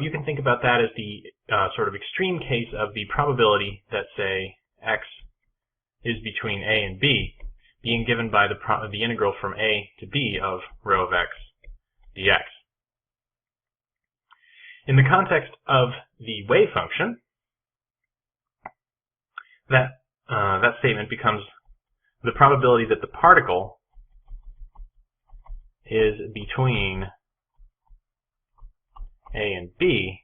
Speaker 2: You can think about that as the sort of extreme case of the probability that, say, x is between a and b being given by the integral from a to b of rho of x dx. In the context of the wave function, that statement becomes the probability that the particle is between a and b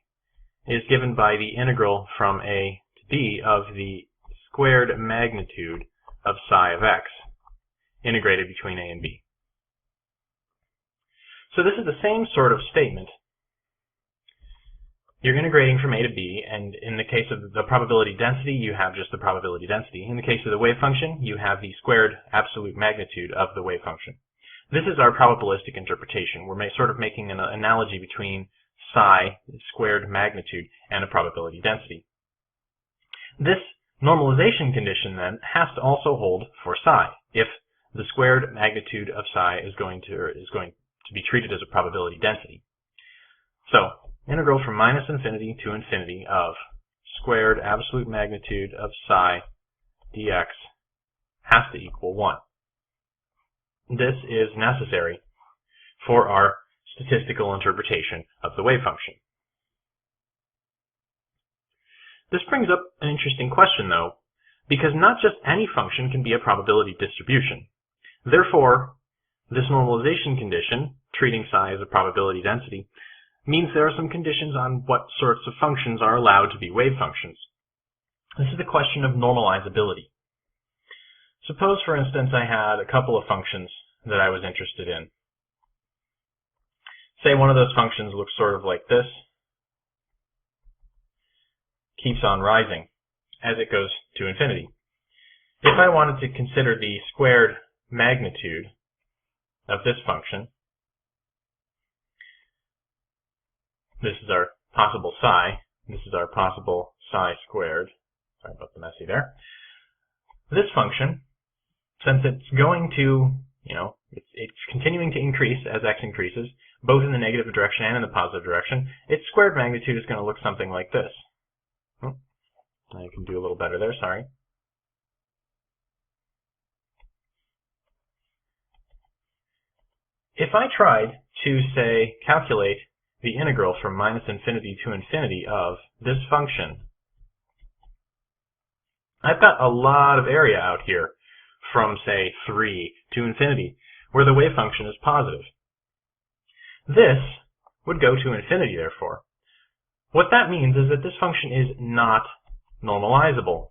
Speaker 2: is given by the integral from a to b of the squared magnitude of psi of x integrated between a and b. So this is the same sort of statement. You're integrating from a to b, and in the case of the probability density, you have just the probability density. In the case of the wave function, you have the squared absolute magnitude of the wave function. This is our probabilistic interpretation. We're sort of making an analogy between psi, squared magnitude, and a probability density. This normalization condition, then, has to also hold for psi, if the squared magnitude of psi is going to be treated as a probability density. So, integral from minus infinity to infinity of squared absolute magnitude of psi dx has to equal 1. This is necessary for our statistical interpretation of the wave function. This brings up an interesting question, though, because not just any function can be a probability distribution. Therefore, this normalization condition, treating psi as a probability density, means there are some conditions on what sorts of functions are allowed to be wave functions. This is the question of normalizability. Suppose, for instance, I had a couple of functions that I was interested in. Say one of those functions looks sort of like this, keeps on rising as it goes to infinity. If I wanted to consider the squared magnitude of this function, this is our possible psi, this is our possible psi squared, sorry about the messy there. This function, since it's going to, it's continuing to increase as x increases, both in the negative direction and in the positive direction, its squared magnitude is going to look something like this. I can do a little better there, sorry. If I tried
Speaker 1: to, say, calculate the integral from minus infinity to infinity of this function, I've got a lot of area out here from, say, 3 to infinity, where the wave function is positive. This would go to infinity, therefore. What that means is that this function is not normalizable.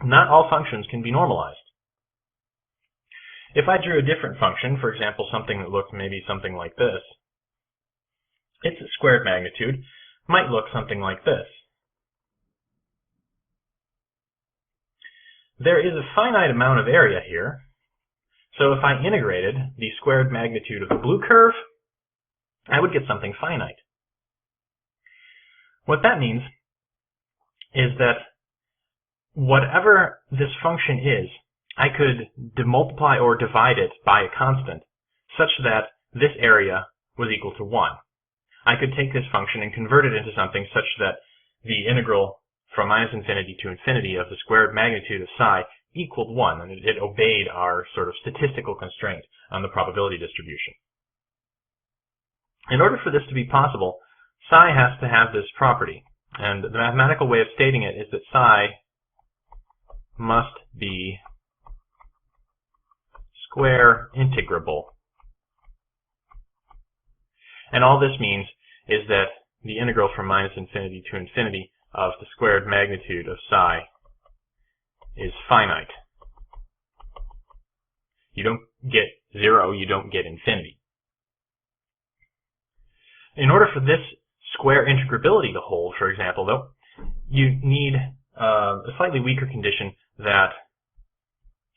Speaker 1: Not all functions can be normalized. If I drew a different function, for example, something that looked maybe something like this, its squared magnitude might look something like this. There is a finite amount of area here, so if I integrated the squared magnitude of the blue curve, I would get something finite. What that means is that whatever this function is, I could demultiply or divide it by a constant such that this area was equal to 1. I could take this function and convert it into something such that the integral from minus infinity to infinity of the squared magnitude of psi equaled 1, and it obeyed our sort of statistical constraint on the probability distribution. In order for this to be possible, psi has to have this property, and the mathematical way of stating it is that psi must be square integrable. And all this means is that the integral from minus infinity to infinity of the squared magnitude of psi is finite. You don't get 0, you don't get infinity. In order for this square integrability to hold, for example, though, you need a slightly weaker condition that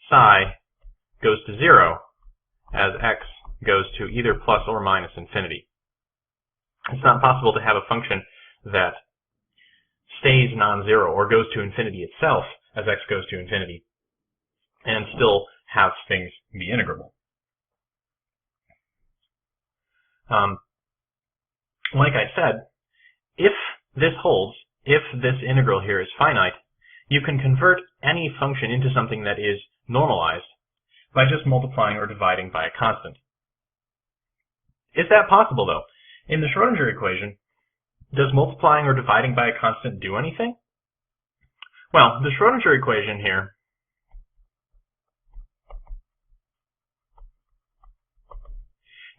Speaker 1: psi goes to 0 as x goes to either plus or minus infinity. It's not possible to have a function that stays non-zero or goes to infinity itself as x goes to infinity and still have things be integrable. Like I said, if this holds, if this integral here is finite, you can convert any function into something that is normalized by just multiplying or dividing by a constant. Is that possible, though? In the Schrodinger equation, does multiplying or dividing by a constant do anything? Well, the Schrodinger equation here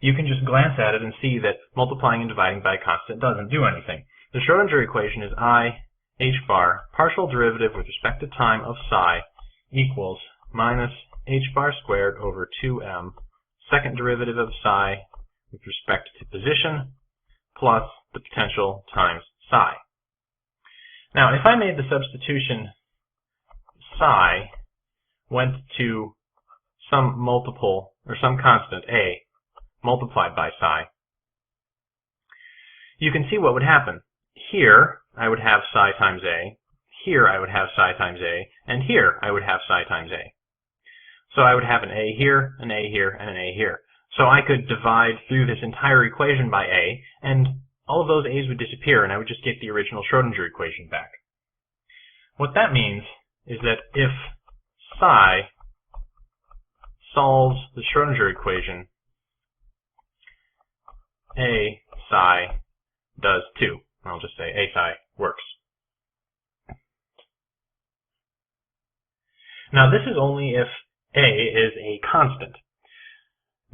Speaker 1: you can just glance at it and see that multiplying and dividing by a constant doesn't do anything. The Schrodinger equation is I h bar partial derivative with respect to time of psi equals minus h bar squared over 2m second derivative of psi with respect to position plus the potential times psi. Now, if I made the substitution psi went to some multiple or some constant a multiplied by psi, you can see what would happen. Here, I would have psi times a, here I would have psi times a, and here I would have psi times a. So I would have an a here, an a here, and an a here. So I could divide through this entire equation by a, and all of those a's would disappear, and I would just get the original Schrodinger equation back. What that means is that if psi solves the Schrodinger equation, a psi does too. I'll just say a psi works. Now this is only if a is a constant.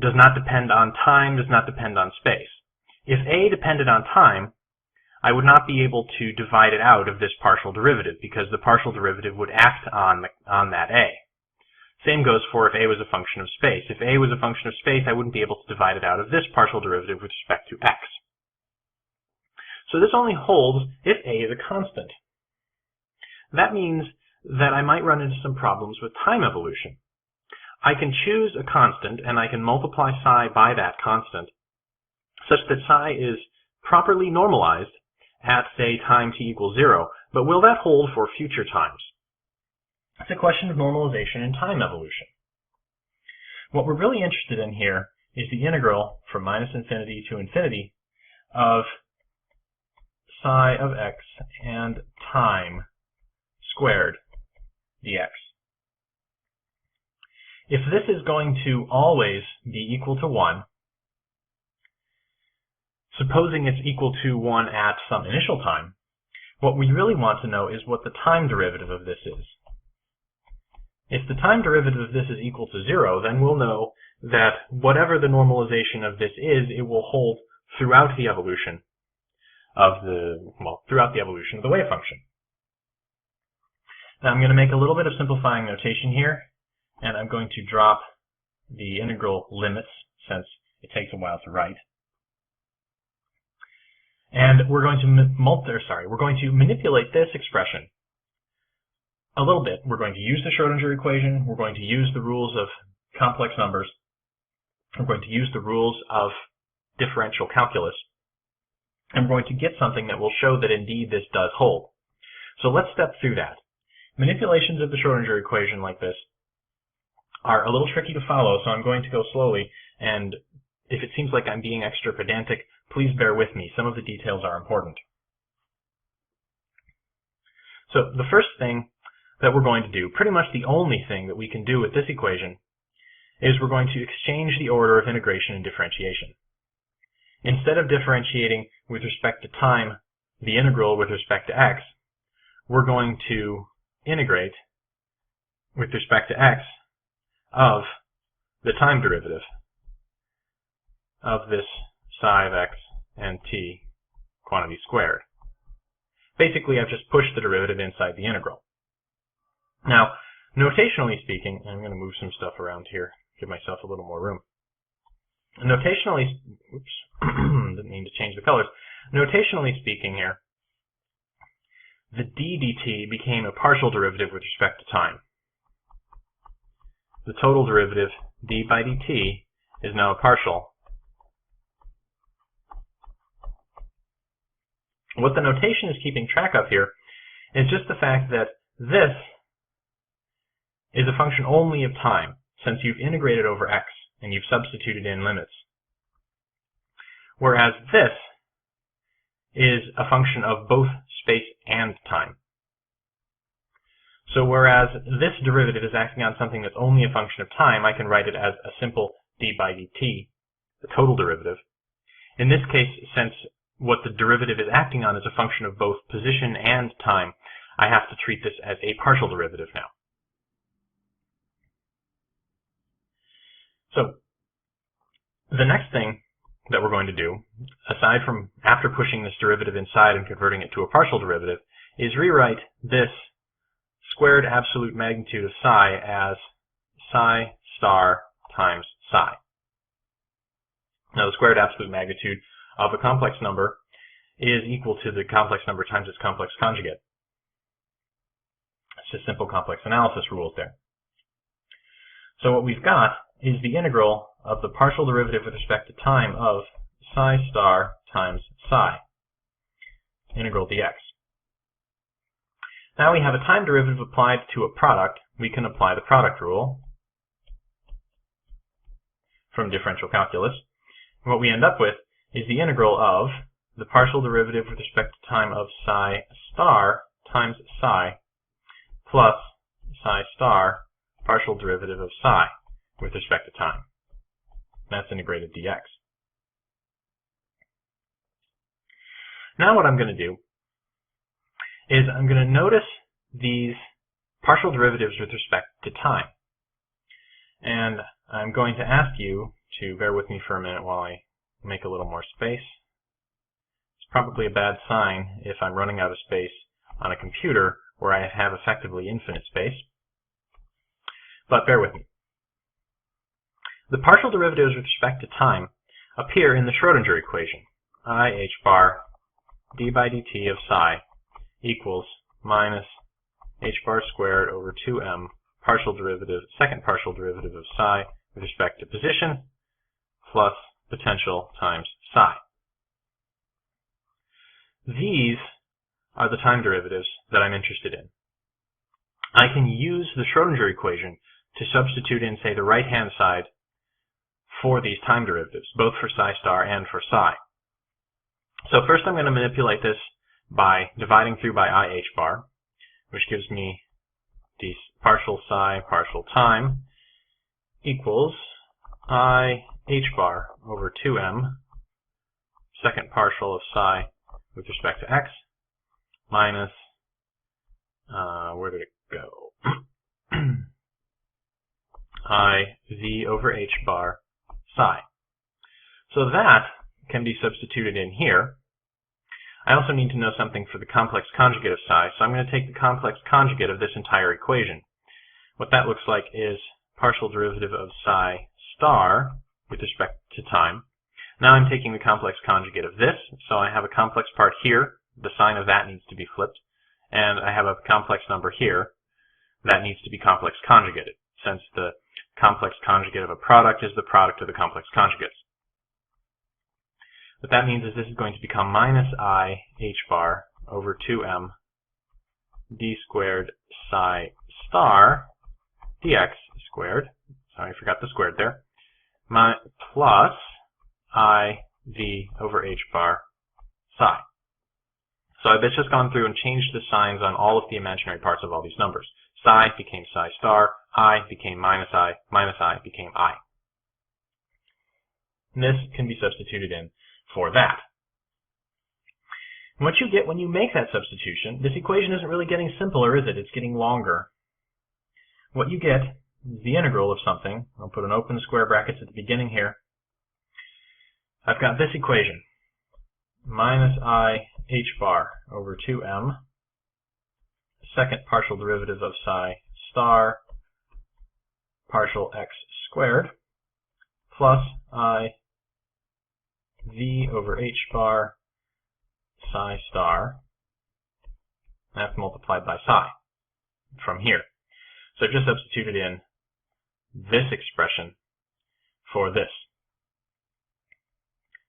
Speaker 1: Does not depend on time, does not depend on space. If a depended on time, I would not be able to divide it out of this partial derivative because the partial derivative would act on that a. Same goes for if a was a function of space. If a was a function of space, I wouldn't be able to divide it out of this partial derivative with respect to x. So this only holds if a is a constant. That means that I might run into some problems with time evolution. I can choose a constant and I can multiply psi by that constant such that psi is properly normalized at, say, time t equals 0, but will that hold for future times? It's a question of normalization and time evolution. What we're really interested in here is the integral from minus infinity to infinity of psi of x and time squared dx.
Speaker 2: if this is going to always be equal to 1, supposing it's equal to 1 at some initial time, what we really want to know is what the time derivative of this is. If the time derivative of this is equal to 0, then we'll know that whatever the normalization of this is, it will hold throughout the evolution of the wave function. Now I'm going to make a little bit of simplifying notation here, and I'm going to drop the integral limits since it takes a while to write. And we're going to manipulate this expression a little bit. We're going to use the Schrodinger equation. We're going to use the rules of complex numbers. We're going to use the rules of differential calculus. And we're going to get something that will show that indeed this does hold. So let's step through that. Manipulations of the Schrodinger equation like this are a little tricky to follow, so I'm going to go slowly, and if it seems like I'm being extra pedantic, please bear with me. Some of the details are important. So the first thing that we're going to do, pretty much the only thing that we can do with this equation, is we're going to exchange the order of integration and differentiation. Instead of differentiating with respect to time the integral with respect to x, we're going to integrate with respect to x of the time derivative of this psi of x and t quantity squared. Basically, I've just pushed the derivative inside the integral. Now, notationally speaking, I'm going to move some stuff around here, give myself a little more room. Notationally, didn't mean to change the colors. Notationally speaking here, the d dt became a partial derivative with respect to time. The total derivative, d by dt, is now a partial. What the notation is keeping track of here is just the fact that this is a function only of time, since you've integrated over x and you've substituted in limits. Whereas this is a function of both space and time. So whereas this derivative is acting on something that's only a function of time, I can write it as a simple d by dt, the total derivative. In this case, since what the derivative is acting on is a function of both position and time, I have to treat this as a partial derivative now. So the next thing that we're going to do, aside from after pushing this derivative inside and converting it to a partial derivative, is rewrite this squared absolute magnitude of psi as psi star times psi. Now the squared absolute magnitude of a complex number is equal to the complex number times its complex conjugate. It's just simple complex analysis rules there. So what we've got is the integral of the partial derivative with respect to time of psi star times psi, integral dx. Now we have a time derivative applied to a product. We can apply the product rule from differential calculus. And what we end up with is the integral of the partial derivative with respect to time of psi star times psi plus psi star partial derivative of psi with respect to time. That's integrated dx. Now what I'm going to do is I'm going to notice these partial derivatives with respect to time. And I'm going to ask you to bear with me for a minute while I make a little more space. It's probably a bad sign if I'm running out of space on a computer where I have effectively infinite space. But bear with me. The partial derivatives with respect to time appear in the Schrodinger equation. I h bar d by dt of psi equals minus h bar squared over 2m partial derivative, second partial derivative of psi with respect to position plus potential times psi. These are the time derivatives that I'm interested in. I can use the Schrodinger equation to substitute in, say, the right-hand side for these time derivatives, both for psi star and for psi. So first I'm going to manipulate this by dividing through by I h bar, which gives me the partial psi, partial time. equals I h bar over 2m, second partial of psi with respect to x, minus, where did it go? I v over h bar psi. So that can be substituted in here. I also need to know something for the complex conjugate of psi, so I'm going to take the complex conjugate of this entire equation. What that looks like is partial derivative of psi star with respect to time. Now I'm taking the complex conjugate of this, so I have a complex part here. The sign of that needs to be flipped. And I have a complex number here that needs to be complex conjugated, since the complex conjugate of a product is the product of the complex conjugates. What that means is this is going to become minus I h bar over 2m d squared psi star dx squared. Sorry, I forgot the squared there. Plus I v over h bar psi. So I've just gone through and changed the signs on all of the imaginary parts of all these numbers. Psi became psi star, I became minus I became I. And this can be substituted in for that. And what you get when you make that substitution, this equation isn't really getting simpler, is it? It's getting longer. What you get is the integral of something. I'll put an open square brackets at the beginning here. I've got this equation, minus I h bar over 2m, second partial derivative of psi star partial x squared, plus I v over h bar psi star, that's multiplied by psi from here. So I've just substituted in this expression for this.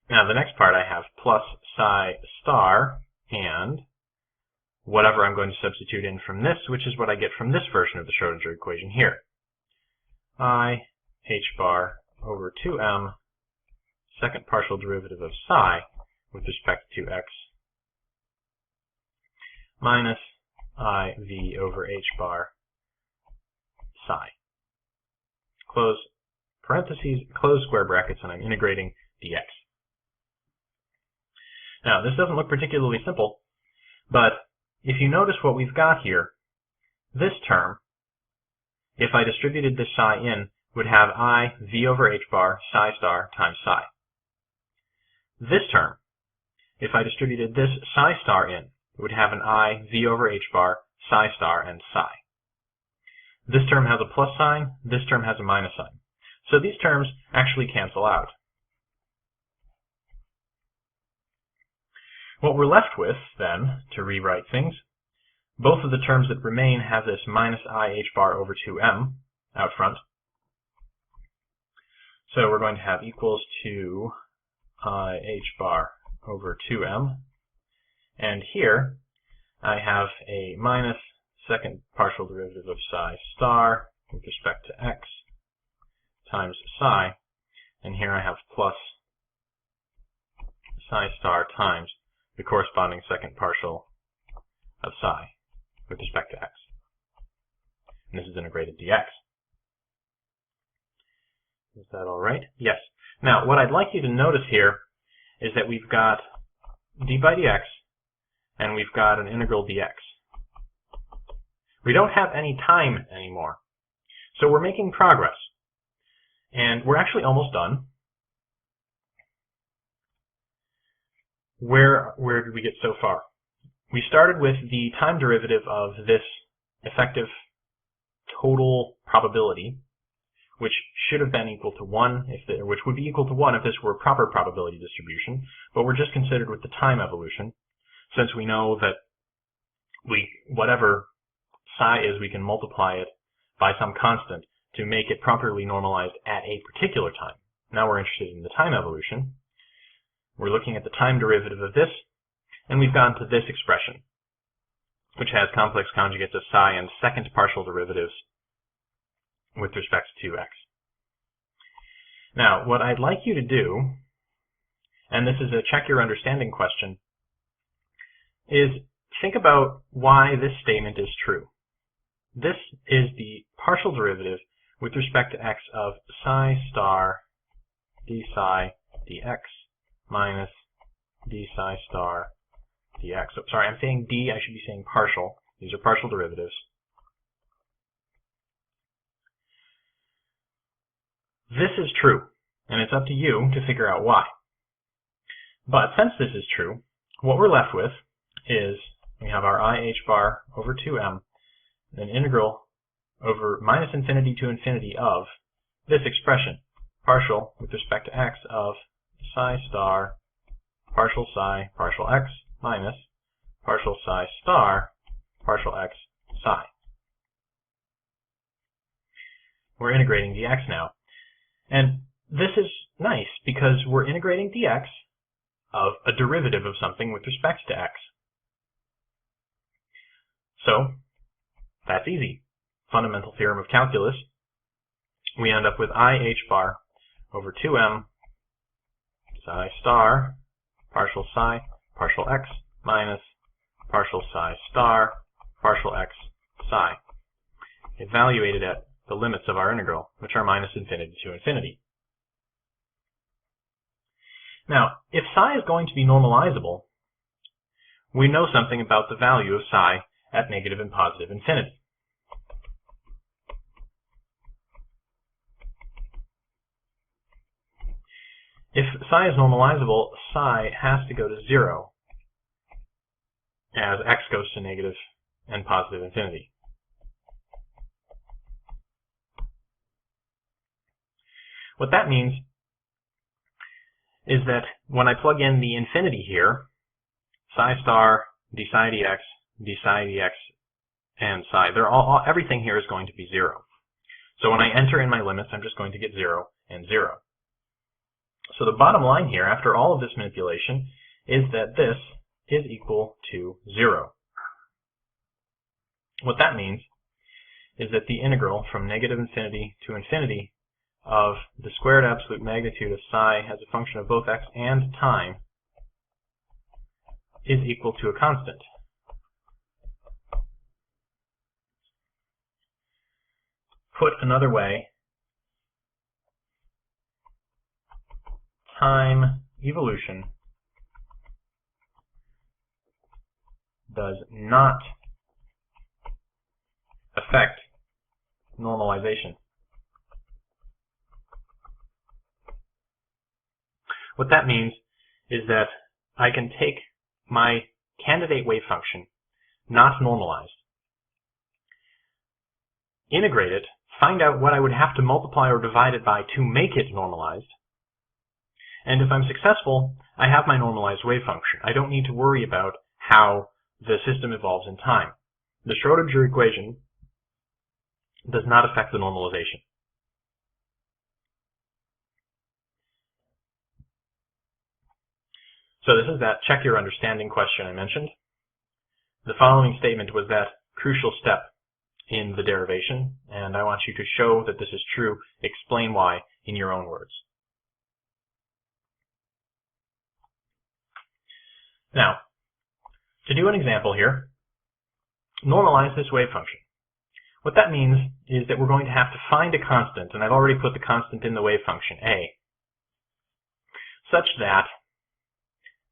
Speaker 2: Now the next part I have plus psi star and whatever I'm going to substitute in from this, which is what I get from this version of the Schrodinger equation here. I h bar over 2m, second partial derivative of psi with respect to x, minus I v over h bar psi. Close parentheses, close square brackets, and I'm integrating dx. Now, this doesn't look particularly simple, but if you notice what we've got here, this term, if I distributed this psi in, would have I v over h bar psi star times psi. This term, if I distributed this psi star in, would have an I v over h bar psi star and psi. This term has a plus sign, this term has a minus sign. So these terms actually cancel out. What we're left with, then, to rewrite things, both of the terms that remain have this minus I h bar over 2m out front. So we're going to have equals to I h bar over 2m. And here I have a minus second partial derivative of psi star with respect to x times psi. And here I have plus psi star times the corresponding second partial of psi with respect to x. And this is integrated dx. Is that all right? Yes. Now, what I'd like you to notice here is that we've got d by dx and we've got an integral dx. We don't have any time anymore. So we're making progress. And we're actually almost done. Where did we get so far? We started with the time derivative of this effective total probability, which should have been equal to 1, which would be equal to 1 if this were a proper probability distribution, but we're just considered with the time evolution, since we know that whatever psi is, we can multiply it by some constant to make it properly normalized at a particular time. Now we're interested in the time evolution. We're looking at the time derivative of this, and we've gotten to this expression, which has complex conjugates of psi and second partial derivatives with respect to x. Now, what I'd like you to do, and this is a check your understanding question, is think about why this statement is true. This is the partial derivative with respect to x of psi star d psi dx minus d psi star dx. So, sorry, I'm saying d, I should be saying partial. These are partial derivatives. This is true, and it's up to you to figure out why. But since this is true, what we're left with is we have our I h bar over 2m, an integral over minus infinity to infinity of this expression, partial with respect to x of psi star partial psi partial x minus partial psi star partial x psi. We're integrating dx now. And this is nice because we're integrating dx of a derivative of something with respect to x. So that's easy. Fundamental theorem of calculus. We end up with I h bar over 2m psi star partial psi partial x minus partial psi star partial x psi, evaluated at the limits of our integral, which are minus infinity to infinity. Now, if psi is going to be normalizable, we know something about the value of psi at negative and positive infinity. If psi is normalizable, psi has to go to 0 as x goes to negative and positive infinity. What that means is that when I plug in the infinity here, psi star, d psi dx, d psi dx, and psi, everything here is going to be 0. So when I enter in my limits, I'm just going to get 0 and 0. So the bottom line here, after all of this manipulation, is that this is equal to 0. What that means is that the integral from negative infinity to infinity of the squared absolute magnitude of psi as a function of both x and time is equal to a constant. Put another way, time evolution does not affect normalization. What that means is that I can take my candidate wave function, not normalized, integrate it, find out what I would have to multiply or divide it by to make it normalized, and if I'm successful, I have my normalized wave function. I don't need to worry about how the system evolves in time. The Schrödinger equation does not affect the normalization. So this is that check your understanding question I mentioned. The following statement was that crucial step in the derivation, and I want you to show that this is true, explain why in your own words. Now, to do an example here, normalize this wave function. What that means is that we're going to have to find a constant, and I've already put the constant in the wave function, a, such that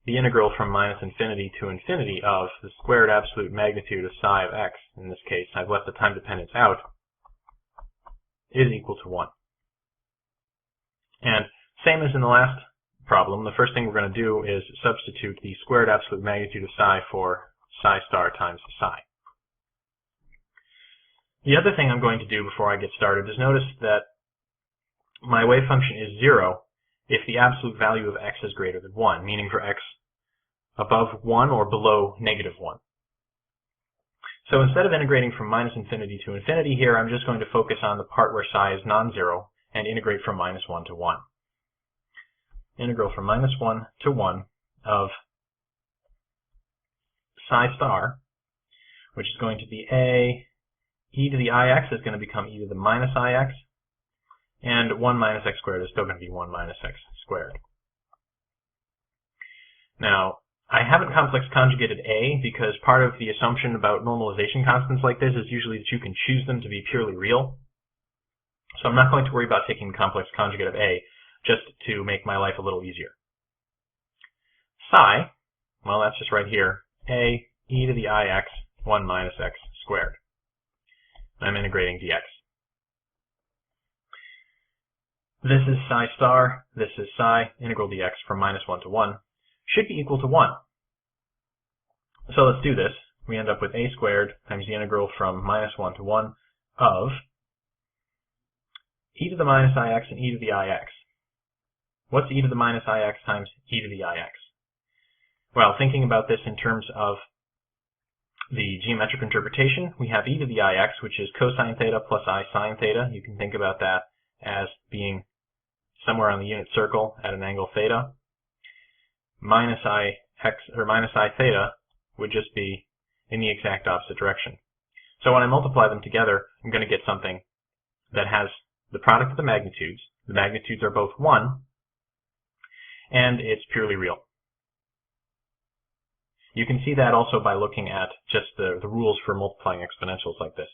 Speaker 2: the integral from minus infinity to infinity of the squared absolute magnitude of psi of x, in this case, I've left the time dependence out, is equal to 1. And same as in the last problem, the first thing we're going to do is substitute the squared absolute magnitude of psi for psi star times psi. The other thing I'm going to do before I get started is notice that my wave function is 0 if the absolute value of x is greater than 1, meaning for x above 1 or below negative 1. So instead of integrating from minus infinity to infinity here, I'm just going to focus on the part where psi is non-zero and integrate from minus 1 to 1. Integral from minus 1 to 1 of psi star, which is going to be a, e to the ix is going to become e to the minus ix, and 1 minus x squared is still going to be 1 minus x squared. Now, I haven't complex conjugated a because part of the assumption about normalization constants like this is usually that you can choose them to be purely real.
Speaker 1: So I'm not going to worry about taking the complex conjugate of a just to make my life a little easier. Psi, well, that's just right here, a e to the ix 1 minus x squared. I'm integrating dx. This is psi star, this is psi, integral dx from minus 1 to 1, should be equal to 1. So let's do this. We end up with a squared times the integral from minus 1 to 1 of e to the minus ix and e to the ix. What's e to the minus ix times e to the ix? Well, thinking about this in terms of the geometric interpretation, we have e to the ix, which is cosine theta plus I sine theta. You can think about that as being somewhere on the unit circle at an angle theta. Minus ix, or minus I theta, would just be in the exact opposite direction. So when I multiply them together, I'm going to get something that has the product of the magnitudes. The magnitudes are both 1, and it's purely real. You can see that also by looking at just the rules for multiplying exponentials like this.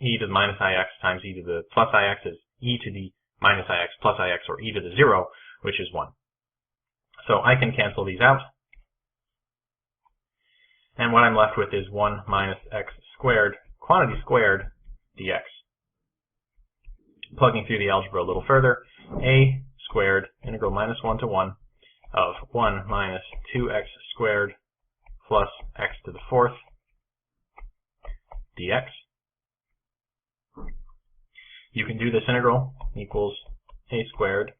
Speaker 1: E to the minus ix times e to the plus ix is e to the minus ix plus ix, or e to the 0, which is 1. So I can cancel these out. And what I'm left with is 1 minus x squared, quantity squared, dx. Plugging through the algebra a little further, a squared, integral minus 1 to 1, of 1 minus 2x squared plus x to the 4th dx. You can do this integral equals a squared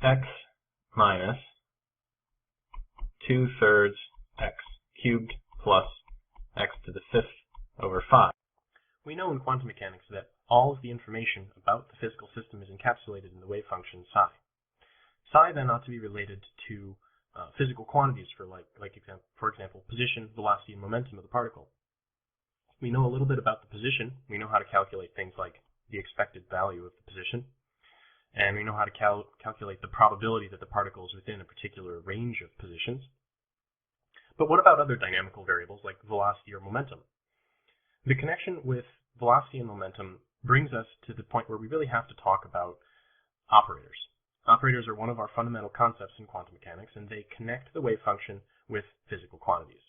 Speaker 1: x minus 2/3 x cubed plus x to the 5th over 5. We know in quantum mechanics that all of the information about the physical system is encapsulated in the wave function psi. Psi then ought to be related to physical quantities for for example, position, velocity, and momentum of the particle. We know a little bit about the position. We know how to calculate things like the expected value of the position, and we know how to calculate the probability that the particle is within a particular range of positions. But what about other dynamical variables like velocity or momentum? The connection with velocity and momentum brings us to the point where we really have to talk about operators. Operators are one of our fundamental concepts in quantum mechanics, and they connect the wave function with physical quantities.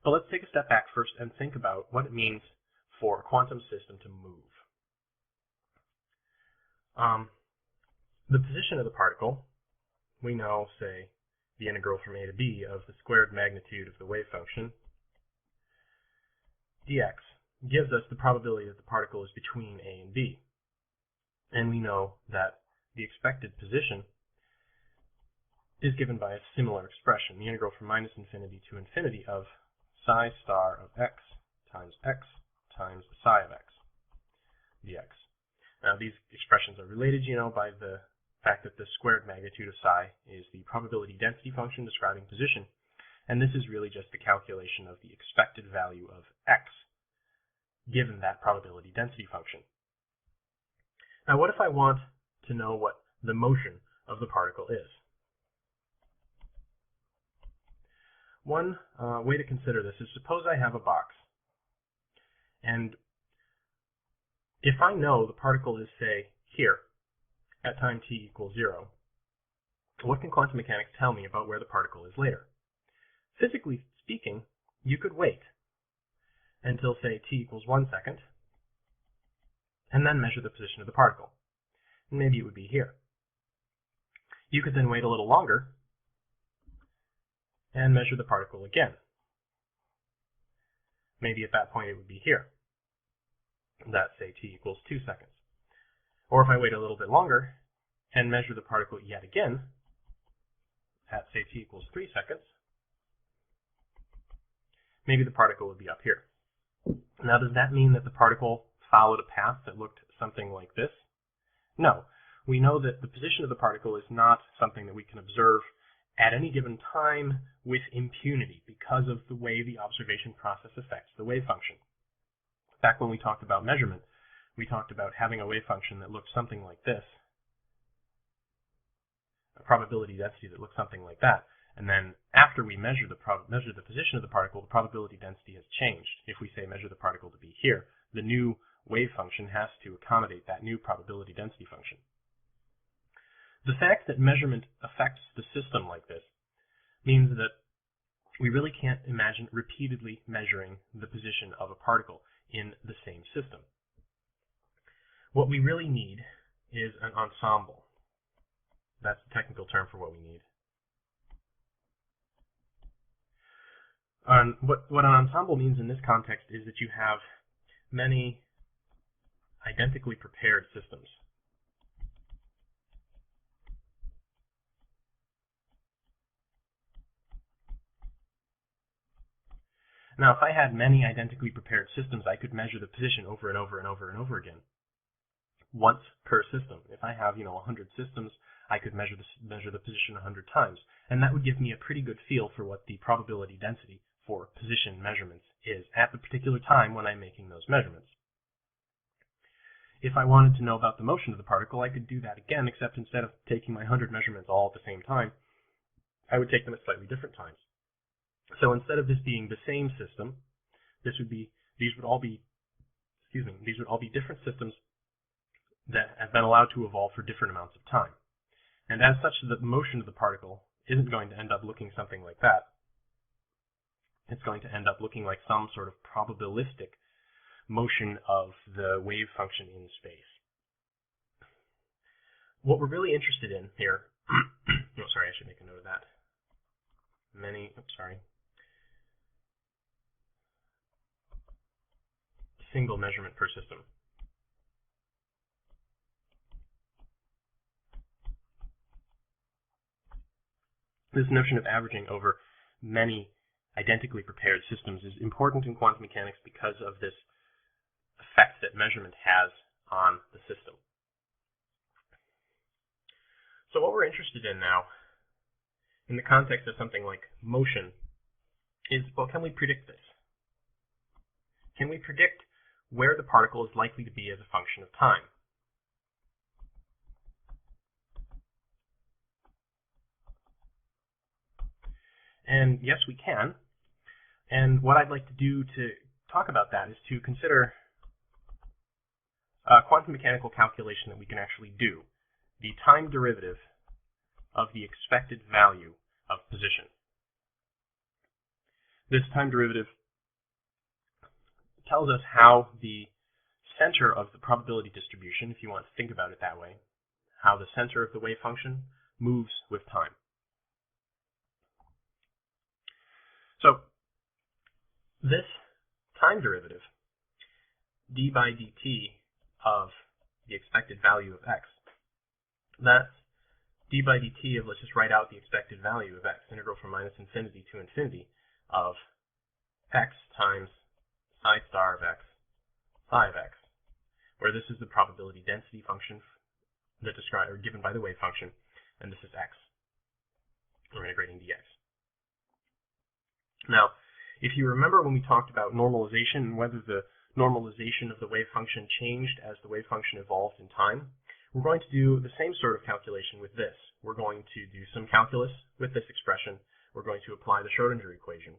Speaker 1: But let's take a step back first and think about what it means for a quantum system to move. The position of the particle, we know, say, the integral from a to b of the squared magnitude of the wave function dx gives us the probability that the particle is between a and b. And we know that the expected position is given by a similar expression, the integral from minus infinity to infinity of psi star of x times the psi of x dx. Now these expressions are related, by the fact that the squared magnitude of psi is the probability density function describing position, and this is really just the calculation of the expected value of x given that probability density function. Now what if I want to know what the motion of the particle is? One way to consider this is, suppose I have a box, and if I know the particle is, say, here at time t equals 0, what can quantum mechanics tell me about where the particle is later? Physically speaking, you could wait until, say, t equals 1 second, and then measure the position of the particle. And maybe it would be here. You could then wait a little longer and measure the particle again. Maybe at that point it would be here. That's, say, t equals 2 seconds. Or if I wait a little bit longer and measure the particle yet again at, say, t equals 3 seconds, maybe the particle would be up here. Now, does that mean that the particle followed a path that looked something like this? No. We know that the position of the particle is not something that we can observe at any given time with impunity because of the way the observation process affects the wave function. Back when we talked about measurement, we talked about having a wave function that looked something like this, a probability density that looked something like that,
Speaker 2: And then after we measure the position of the particle, the probability density has changed. If we say measure the particle to be here, the new wave function has to accommodate that new probability density function. The fact that measurement affects the system like this means that we really can't imagine repeatedly measuring the position of a particle in the same system. What we really need is an ensemble. That's the technical term for what we need. What an ensemble means in this context is that you have many identically prepared systems. Now, if I had many identically prepared systems, I could measure the position over and over and over and over again, once per system. If I have, 100 systems, I could measure the position 100 times, and that would give me a pretty good feel for what the probability density for position measurements is at the particular time when I'm making those measurements. If I wanted to know about the motion of the particle, I could do that again, except instead of taking my 100 measurements all at the same time, I would take them at slightly different times. So instead of this being the same system, these would all be different systems that have been allowed to evolve for different amounts of time. And as such, the motion of the particle isn't going to end up looking something like that. It's going to end up looking like some sort of probabilistic motion of the wave function in space. What we're really interested in here, I should make a note of that. Single measurement per system. This notion of averaging over many identically prepared systems is important in quantum mechanics because of this effect that measurement has on the system. So what we're interested in now, in the context of something like motion, is, well, can we predict this? Can we predict where the particle is likely to be as a function of time? And yes, we can. And what I'd like to do to talk about that is to consider a quantum mechanical calculation that we can actually do, the time derivative of the expected value of position. This time derivative tells us how the center of the probability distribution, if you want to think about it that way, how the center of the wave function moves with time. So this time derivative, d by dt of the expected value of x, that's d by dt of, let's just write out the expected value of x, integral from minus infinity to infinity of x times psi star of x, psi of x, where this is the probability density function that given by the wave function, and this is x. We're integrating dx. Now, if you remember when we talked about normalization and whether the normalization of the wave function changed as the wave function evolved in time, we're going to do the same sort of calculation with this. We're going to do some calculus with this expression. We're going to apply the Schrodinger equation.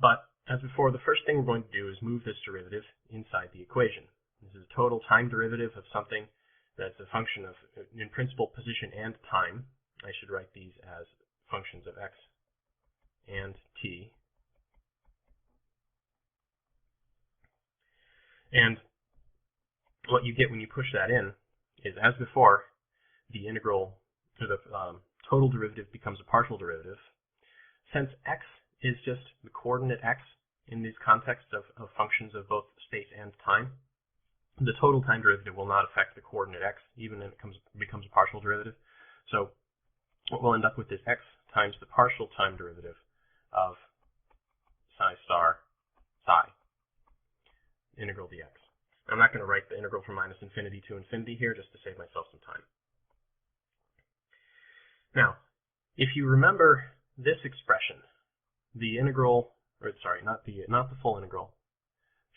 Speaker 2: But as before, the first thing we're going to do is move this derivative inside the equation. This is a total time derivative of something that's a function of, in principle, position and time. I should write these as functions of x and t. And what you get when you push that in is, as before, the integral, or the total derivative becomes a partial derivative. Since x is just the coordinate x in these contexts of functions of both space and time, the total time derivative will not affect the coordinate x, even when it becomes a partial derivative. So what we'll end up with is x times the partial time derivative of psi star psi, integral dx. I'm not going to write the integral from minus infinity to infinity here, just to save myself some time. Now, if you remember this expression, the integral, or sorry, not the full integral,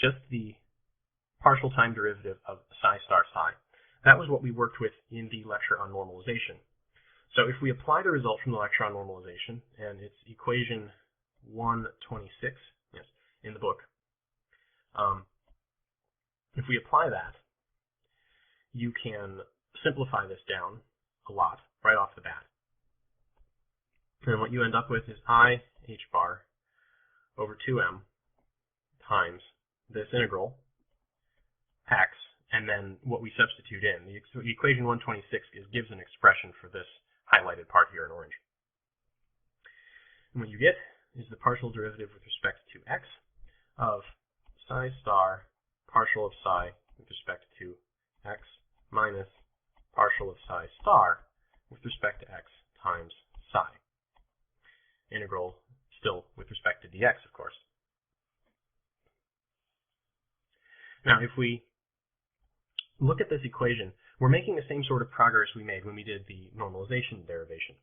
Speaker 2: just the partial time derivative of psi star psi, that was what we worked with in the lecture on normalization.
Speaker 4: So if we apply the result from the electron normalization, and it's equation 126, yes, in the book, if we apply that, you can simplify this down a lot right off the bat. And what you end up with is I h bar over 2m times this integral x, and then what we substitute in. The equation 126 gives an expression for this highlighted part here in orange. And what you get is the partial derivative with respect to x of psi star partial of psi with respect to x minus partial of psi star with respect to x times psi. Integral still with respect to dx, of course. Now, if we look at this equation, we're making the same sort of progress we made when we did the normalization derivation.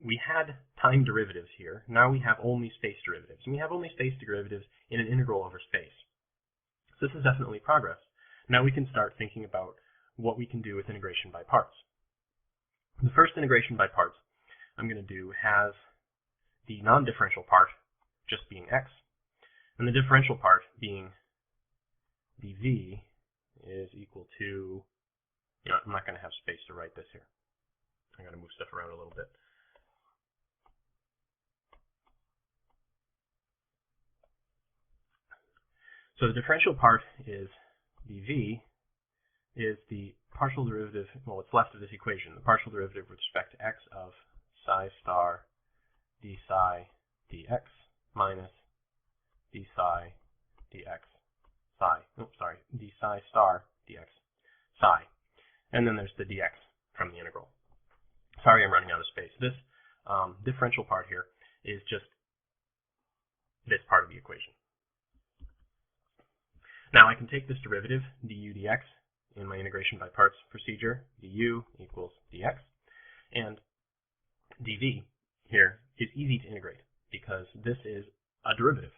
Speaker 4: We had time derivatives here. Now we have only space derivatives. And we have only space derivatives in an integral over space. So this is definitely progress. Now we can start thinking about what we can do with integration by parts. The first integration by parts I'm going to do has the non-differential part just being x, and the differential part being dv is equal to, I'm not going to have space to write this here. I'm going to move stuff around a little bit. So the differential part is dv is the partial derivative, well, what's left of this equation, the partial derivative with respect to x of psi star d psi dx minus d psi dx psi, d psi star dx psi. And then there's the dx from the integral. Sorry, I'm running out of space. This differential part here is just this part of the equation. Now I can take this derivative, du dx, in my integration by parts procedure, du equals dx, and dv here is easy to integrate because this is a derivative.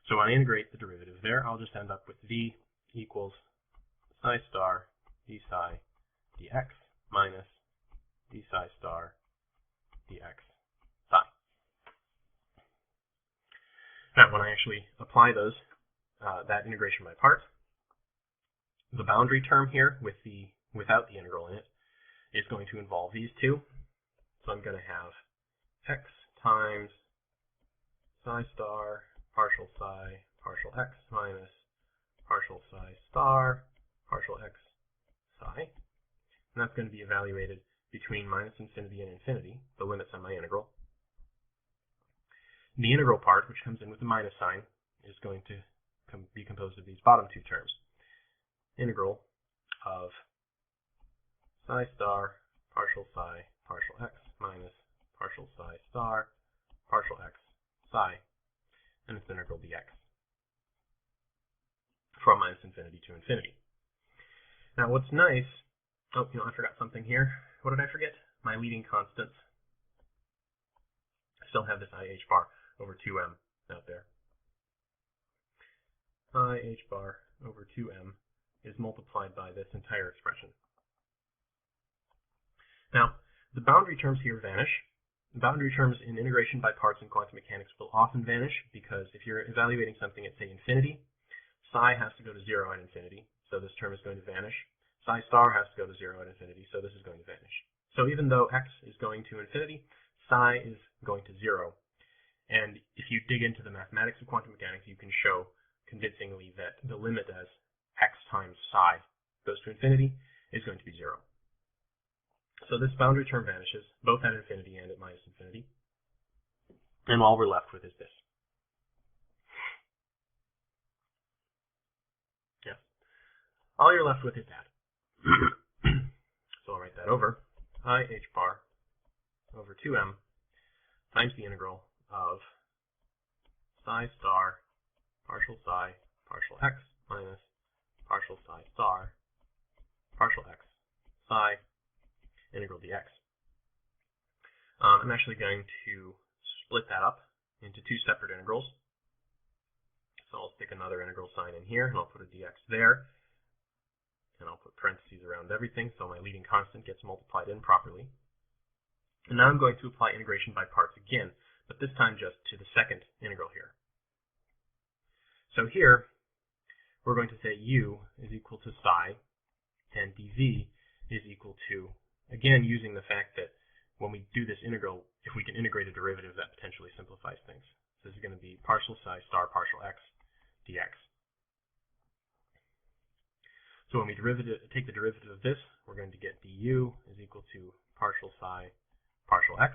Speaker 4: So when I integrate the derivative there, I'll just end up with v equals psi star d psi dx minus d psi star dx psi. Now when I actually apply those, that integration by parts, the boundary term here without the integral in it is going to involve these two. So I'm going to have x times psi star partial psi partial x minus partial psi star partial x psi. And that's going to be evaluated between minus infinity and infinity, the limits on my integral. The integral part, which comes in with the minus sign, is going to be composed of these bottom two terms. Integral of psi star partial psi partial x minus partial psi star partial x psi, and its integral dx from minus infinity to infinity. Now what's nice, I forgot something here. What did I forget? My leading constants. I still have this I h bar over 2m out there. I h bar over 2m is multiplied by this entire expression. Now, the boundary terms here vanish. The boundary terms in integration by parts in quantum mechanics will often vanish because if you're evaluating something at, say, infinity, psi has to go to 0 at infinity, so this term is going to vanish. Psi star has to go to 0 at infinity, so this is going to vanish. So even though x is going to infinity, psi is going to 0. And if you dig into the mathematics of quantum mechanics, you can show convincingly that the limit as x times psi goes to infinity is going to be 0. So this boundary term vanishes, both at infinity and at minus infinity. And all we're left with is this. Yes. All you're left with is that. So I'll write that over. I h bar over 2m times the integral of psi star partial psi partial x minus partial psi star partial x psi integral dx. I'm actually going to split that up into two separate integrals. So I'll stick another integral sign in here, and I'll put a dx there. And I'll put parentheses around everything, so my leading constant gets multiplied in properly. And now I'm going to apply integration by parts again, but this time just to the second integral here. So here, we're going to say u is equal to psi, and dv is equal to, again, using the fact that when we do this integral, if we can integrate a derivative, that potentially simplifies things. So this is going to be partial psi star partial x dx. So when we take the derivative of this, we're going to get du is equal to partial psi partial x.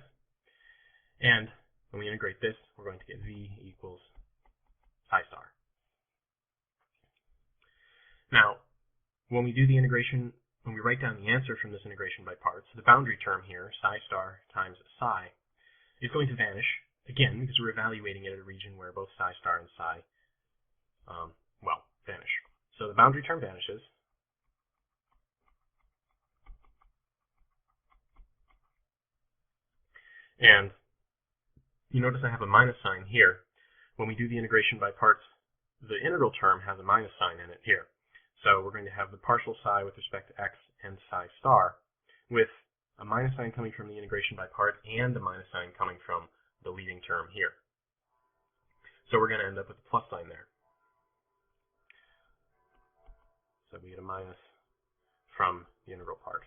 Speaker 4: And when we integrate this, we're going to get v equals psi star. Now, when we do the integration, when we write down the answer from this integration by parts, the boundary term here, psi star times psi, is going to vanish, again, because we're evaluating it at a region where both psi star and psi, vanish. So the boundary term vanishes. And you notice I have a minus sign here. When we do the integration by parts, the integral term has a minus sign in it here. So we're going to have the partial psi with respect to x and psi star, with a minus sign coming from the integration by parts and a minus sign coming from the leading term here. So we're going to end up with a plus sign there. So we get a minus from the integral part.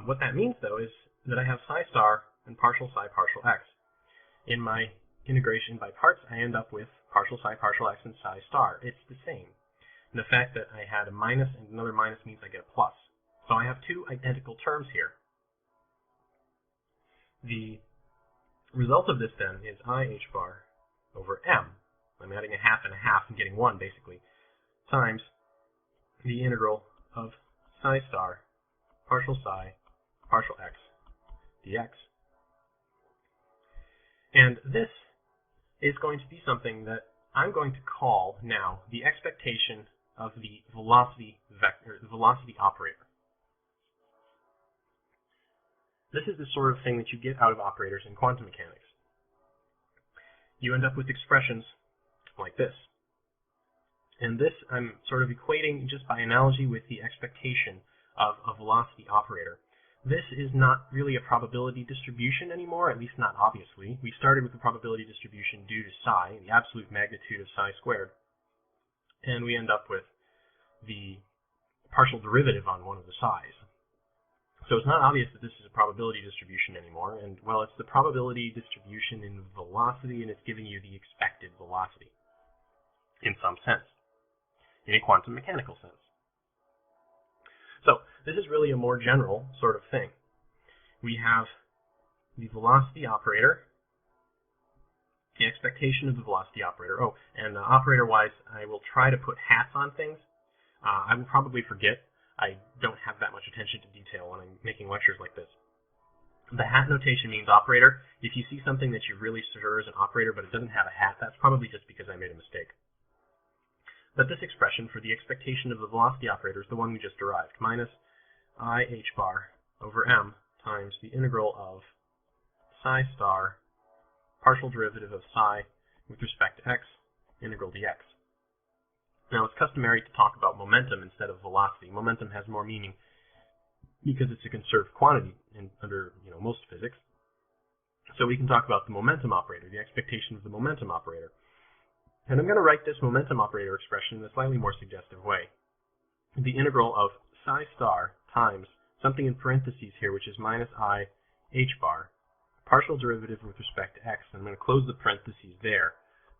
Speaker 4: What that means, though, is that I have psi star and partial psi partial x. In my integration by parts, I end up with partial psi partial x and psi star. It's the same. And the fact that I had a minus and another minus means I get a plus. So I have two identical terms here. The result of this, then, is I h bar over m. I'm adding a half and a half and getting 1, basically, times the integral of psi star partial psi partial x dx. And this is going to be something that I'm going to call now the expectation of the velocity vector, the velocity operator. This is the sort of thing that you get out of operators in quantum mechanics. You end up with expressions like this. And this I'm sort of equating just by analogy with the expectation of a velocity operator. This is not really a probability distribution anymore, at least not obviously. We started with a probability distribution due to psi, the absolute magnitude of psi squared, and we end up with the partial derivative on one of the psi's. So it's not obvious that this is a probability distribution anymore, and well, it's the probability distribution in velocity, and it's giving you the expected velocity, in some sense, in a quantum mechanical sense. So this is really a more general sort of thing. We have the velocity operator, the expectation of the velocity operator. Oh, and operator-wise, I will try to put hats on things. I will probably forget. I don't have that much attention to detail when I'm making lectures like this. The hat notation means operator. If you see something that you really sure is an operator but it doesn't have a hat, that's probably just because I made a mistake. But this expression for the expectation of the velocity operator is the one we just derived, minus I h bar over m times the integral of psi star partial derivative of psi with respect to x integral dx. Now, it's customary to talk about momentum instead of velocity. Momentum has more meaning because it's a conserved quantity under most physics. So we can talk about the momentum operator, the expectation of the momentum operator. And I'm going to write this momentum operator expression in a slightly more suggestive way. The integral of psi star times something in parentheses here, which is minus I h bar, partial derivative with respect to x. And I'm going to close the parentheses there,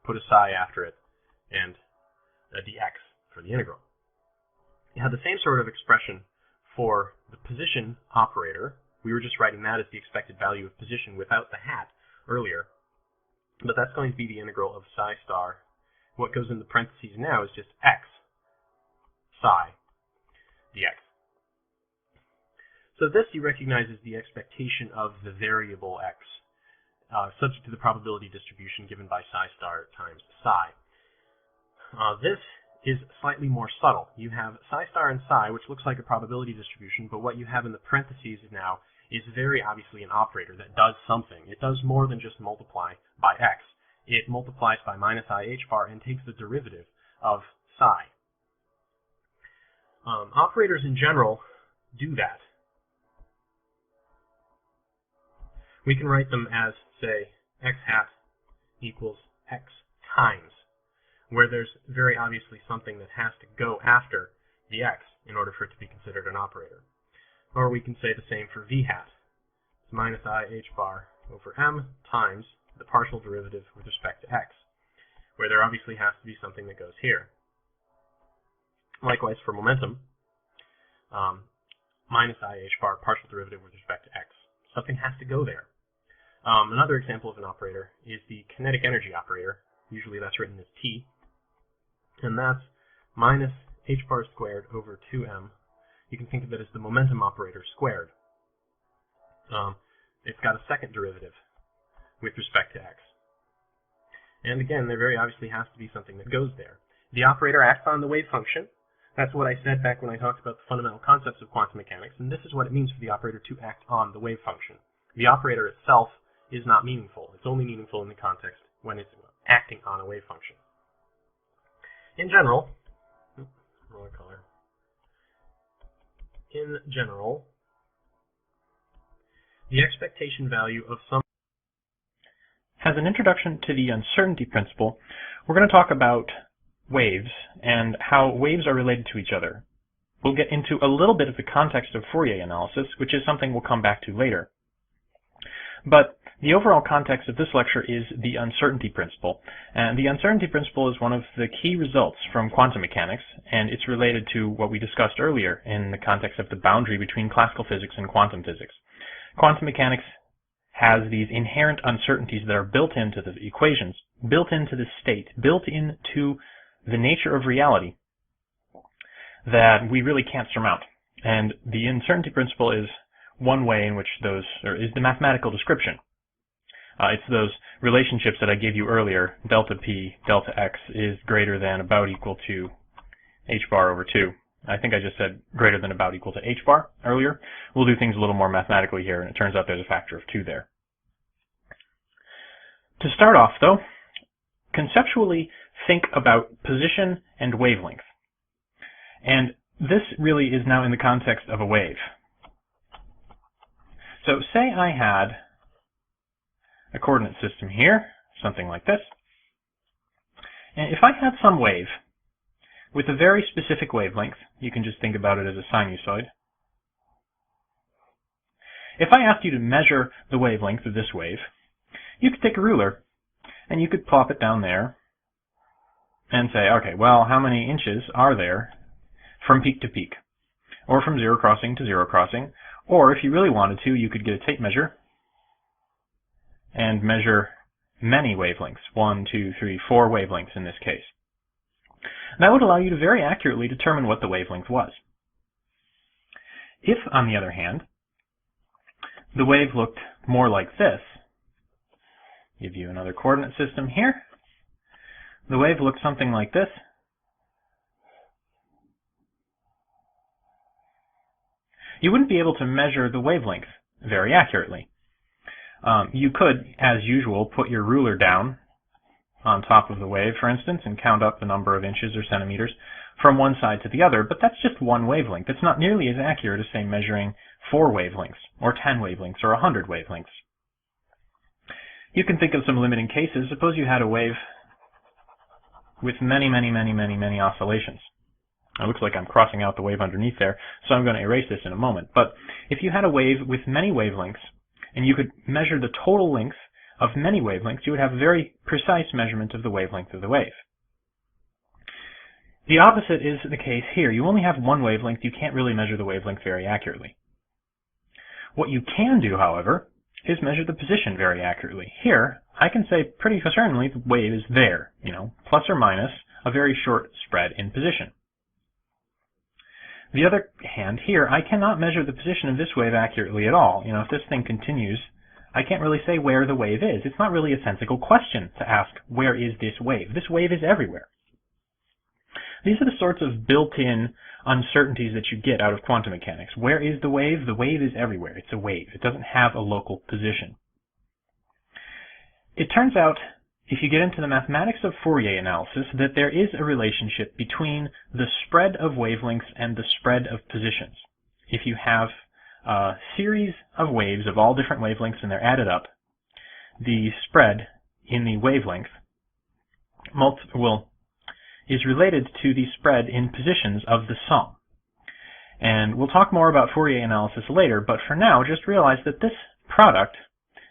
Speaker 4: put a psi after it, and a dx for the integral. You have the same sort of expression for the position operator. We were just writing that as the expected value of position without the hat earlier. But that's going to be the integral of psi star. What goes in the parentheses now is just x psi dx. So this you recognize as the expectation of the variable x, subject to the probability distribution given by psi star times psi. This is slightly more subtle. You have psi star and psi, which looks like a probability distribution, but what you have in the parentheses now is very obviously an operator that does something. It does more than just multiply by x. It multiplies by minus I h bar and takes the derivative of psi. Operators in general do that. we can write them as, say, x hat equals x times, where there's very obviously something that has to go after the x in order for it to be considered an operator. Or we can say the same for v hat. It's minus I h bar over m times the partial derivative with respect to x, where there obviously has to be something that goes here. Likewise for momentum, minus I h bar partial derivative with respect to x. Something has to go there. Another example of an operator is the kinetic energy operator. Usually that's written as T, and that's minus h bar squared over 2m. You can think of it as the momentum operator squared. It's got a second derivative with respect to x. And again, there very obviously has to be something that goes there. The operator acts on the wave function. That's what I said back when I talked about the fundamental concepts of quantum mechanics, and this is what it means for the operator to act on the wave function. The operator itself is not meaningful. It's only meaningful in the context when it's acting on a wave function. In general, wrong color. In general, the expectation value of some
Speaker 2: As an introduction to the uncertainty principle, we're going to talk about waves and how waves are related to each other. We'll get into a little bit of the context of Fourier analysis, which is something we'll come back to later. But the overall context of this lecture is the uncertainty principle. And the uncertainty principle is one of the key results from quantum mechanics, and it's related to what we discussed earlier in the context of the boundary between classical physics and quantum physics. Quantum mechanics has these inherent uncertainties that are built into the equations, built into the state, built into the nature of reality that we really can't surmount. And the uncertainty principle is one way in which those, or is the mathematical description. It's those relationships that I gave you earlier. Delta P, delta X is greater than about equal to h bar over 2. I think I just said greater than about equal to h bar earlier. We'll do things a little more mathematically here, and it turns out there's a factor of 2 there. To start off, though, conceptually think about position and wavelength. And this really is now in the context of a wave. So say I had a coordinate system here, something like this. And if I had some wave with a very specific wavelength, you can just think about it as a sinusoid. If I asked you to measure the wavelength of this wave, you could take a ruler and you could plop it down there and say, okay, well, how many inches are there from peak to peak? Or from zero crossing to zero crossing? Or if you really wanted to, you could get a tape measure and measure many wavelengths, 1, 2, 3, 4 wavelengths in this case. That would allow you to very accurately determine what the wavelength was. If, on the other hand, the wave looked more like this, give you another coordinate system here, the wave looked something like this, you wouldn't be able to measure the wavelength very accurately. You could, as usual, put your ruler down on top of the wave, for instance, and count up the number of inches or centimeters from one side to the other, but that's just one wavelength. It's not nearly as accurate as, say, measuring 4 wavelengths, or 10 wavelengths, or 100 wavelengths. You can think of some limiting cases. Suppose you had a wave with many oscillations. It looks like I'm crossing out the wave underneath there, so I'm going to erase this in a moment. But if you had a wave with many wavelengths, and you could measure the total length of many wavelengths, you would have a very precise measurement of the wavelength of the wave. The opposite is the case here. You only have one wavelength. You can't really measure the wavelength very accurately. What you can do, however, is measure the position very accurately. Here, I can say pretty certainly the wave is there, plus or minus a very short spread in position. The other hand, here, I cannot measure the position of this wave accurately at all. If this thing continues, I can't really say where the wave is. It's not really a sensical question to ask, where is this wave? This wave is everywhere. These are the sorts of built-in uncertainties that you get out of quantum mechanics. Where is the wave? The wave is everywhere. It's a wave. It doesn't have a local position. It turns out, if you get into the mathematics of Fourier analysis, that there is a relationship between the spread of wavelengths and the spread of positions. If you have a series of waves of all different wavelengths and they're added up, the spread in the wavelength is related to the spread in positions of the sum. And we'll talk more about Fourier analysis later, but for now, just realize that this product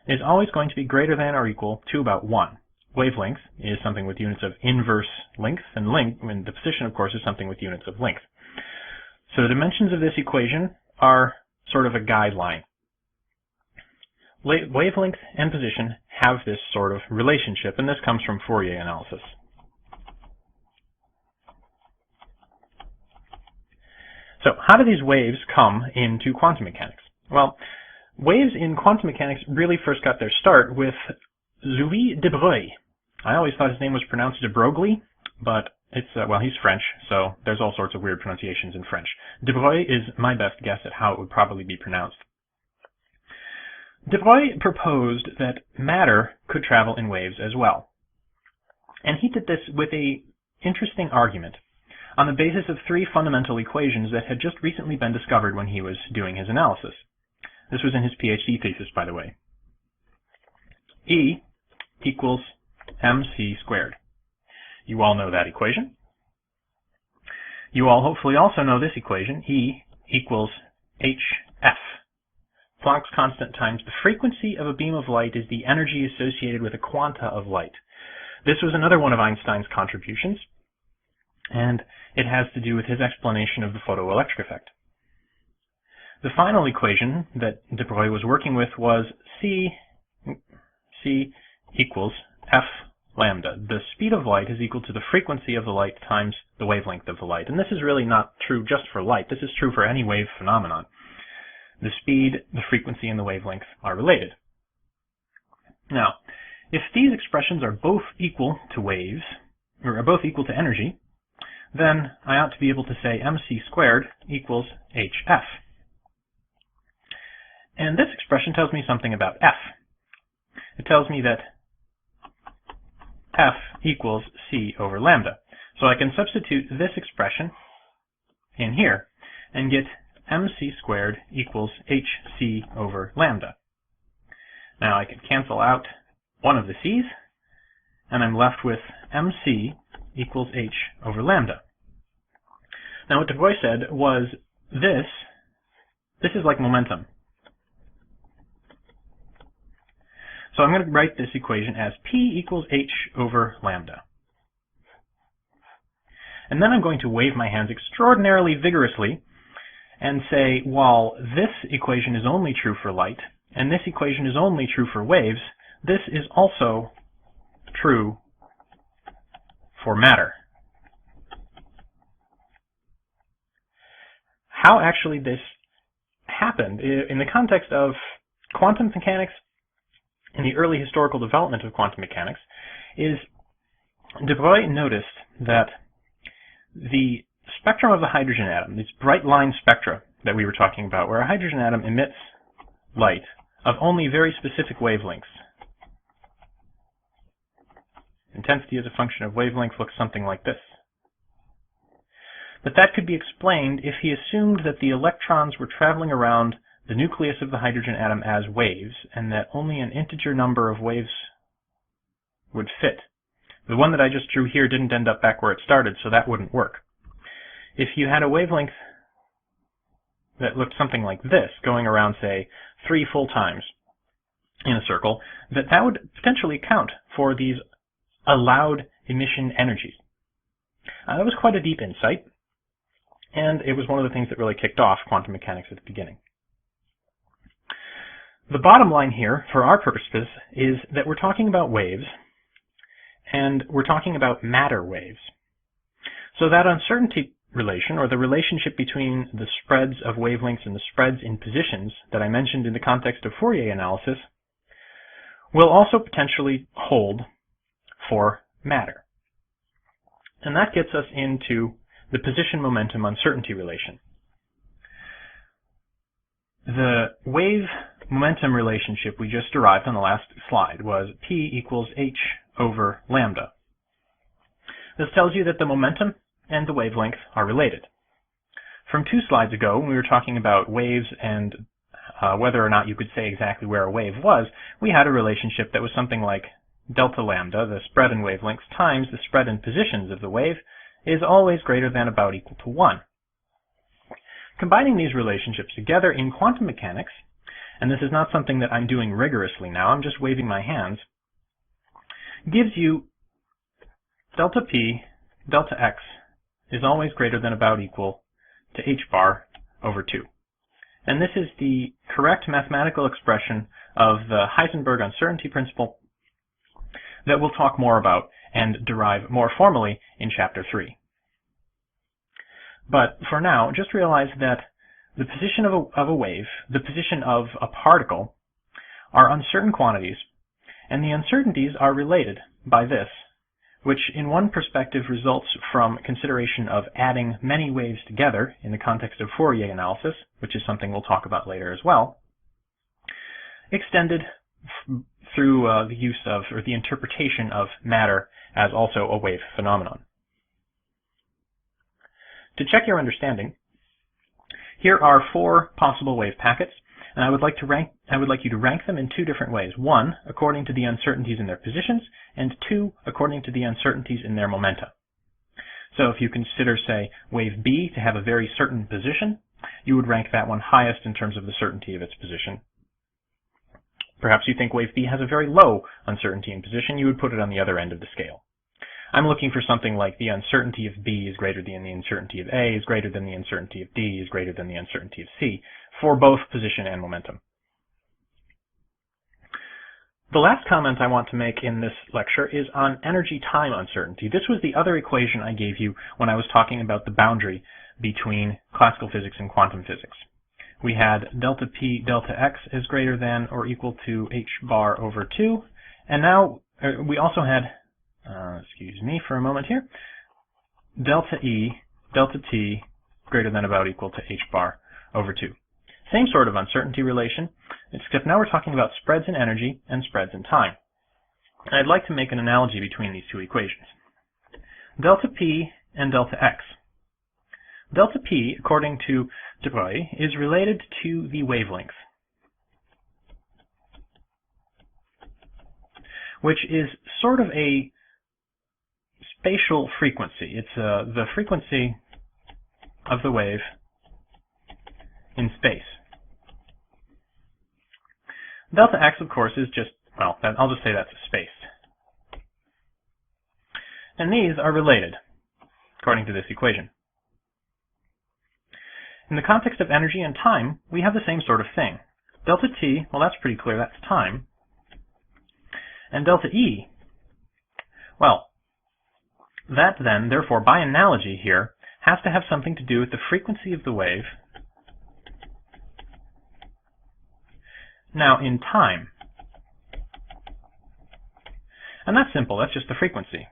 Speaker 2: is always going to be greater than or equal to about 1. Wavelength is something with units of inverse length, and the position, of course, is something with units of length. So the dimensions of this equation are sort of a guideline. Wavelength and position have this sort of relationship, and this comes from Fourier analysis. So how do these waves come into quantum mechanics? Well, waves in quantum mechanics really first got their start with Louis de Broglie. I always thought his name was pronounced de Broglie, but it's, well, he's French, so there's all sorts of weird pronunciations in French. De Broglie is my best guess at how it would probably be pronounced. De Broglie proposed that matter could travel in waves as well. And he did this with an interesting argument on the basis of 3 fundamental equations that had just recently been discovered when he was doing his analysis. This was in his PhD thesis, by the way. E equals mc squared. You all know that equation. You all hopefully also know this equation, E equals hf. Planck's constant times the frequency of a beam of light is the energy associated with a quanta of light. This was another one of Einstein's contributions, and it has to do with his explanation of the photoelectric effect. The final equation that de Broglie was working with was C equals f lambda. The speed of light is equal to the frequency of the light times the wavelength of the light. And this is really not true just for light. This is true for any wave phenomenon. The speed, the frequency, and the wavelength are related. Now, if these expressions are both equal to waves, or are both equal to energy, then I ought to be able to say mc squared equals hf. And this expression tells me something about f. It tells me that f equals c over lambda. So I can substitute this expression in here and get mc squared equals hc over lambda. Now I can cancel out one of the c's, and I'm left with mc equals h over lambda. Now what de Broglie said was this is like momentum. So I'm going to write this equation as p equals h over lambda. And then I'm going to wave my hands extraordinarily vigorously and say, while this equation is only true for light, and this equation is only true for waves, this is also true for matter. How actually this happened in the context of quantum mechanics, in the early historical development of quantum mechanics, is de Broglie noticed that the spectrum of the hydrogen atom, these bright line spectra that we were talking about, where a hydrogen atom emits light of only very specific wavelengths. Intensity as a function of wavelength looks something like this. But that could be explained if he assumed that the electrons were traveling around the nucleus of the hydrogen atom as waves, and that only an integer number of waves would fit. The one that I just drew here didn't end up back where it started, so that wouldn't work. If you had a wavelength that looked something like this, going around, say, 3 full times in a circle, that would potentially account for these allowed emission energies. That was quite a deep insight, and it was one of the things that really kicked off quantum mechanics at the beginning. The bottom line here, for our purposes, is that we're talking about waves, and we're talking about matter waves. So that uncertainty relation, or the relationship between the spreads of wavelengths and the spreads in positions that I mentioned in the context of Fourier analysis, will also potentially hold for matter. And that gets us into the position-momentum uncertainty relation. The wave-momentum relationship we just derived on the last slide was p equals h over lambda. This tells you that the momentum and the wavelength are related. From 2 slides ago, when we were talking about waves and whether or not you could say exactly where a wave was, we had a relationship that was something like delta lambda, the spread in wavelengths, times the spread in positions of the wave, is always greater than about equal to 1. Combining these relationships together in quantum mechanics, and this is not something that I'm doing rigorously now, I'm just waving my hands, gives you delta p, delta x is always greater than about equal to h bar over 2. And this is the correct mathematical expression of the Heisenberg uncertainty principle that we'll talk more about and derive more formally in Chapter 3. But for now, just realize that the position of a wave, the position of a particle, are uncertain quantities, and the uncertainties are related by this, which in one perspective results from consideration of adding many waves together in the context of Fourier analysis, which is something we'll talk about later as well, extended through the use of, or the interpretation of matter as also a wave phenomenon. To check your understanding, here are 4 possible wave packets, and I would like you to rank them in 2 different ways. 1, according to the uncertainties in their positions, and 2, according to the uncertainties in their momenta. So if you consider, say, wave B to have a very certain position, you would rank that one highest in terms of the certainty of its position. Perhaps you think wave B has a very low uncertainty in position, you would put it on the other end of the scale. I'm looking for something like the uncertainty of B is greater than the uncertainty of A is greater than the uncertainty of D is greater than the uncertainty of C for both position and momentum. The last comment I want to make in this lecture is on energy-time uncertainty. This was the other equation I gave you when I was talking about the boundary between classical physics and quantum physics. We had delta P delta X is greater than or equal to h bar over 2, and now we also had excuse me for a moment here, delta E, delta T greater than about equal to h bar over 2. Same sort of uncertainty relation, except now we're talking about spreads in energy and spreads in time. And I'd like to make an analogy between these 2 equations. Delta P and delta X. Delta P, according to de Broglie, is related to the wavelength, which is sort of a spatial frequency. It's the frequency of the wave in space. Delta X, of course, is just, well, I'll just say that's a space. And these are related, according to this equation. In the context of energy and time, we have the same sort of thing. Delta T, well, that's pretty clear, that's time. And delta E, well, that then, therefore, by analogy here, has to have something to do with the frequency of the wave now in time. And that's simple, that's just the frequency.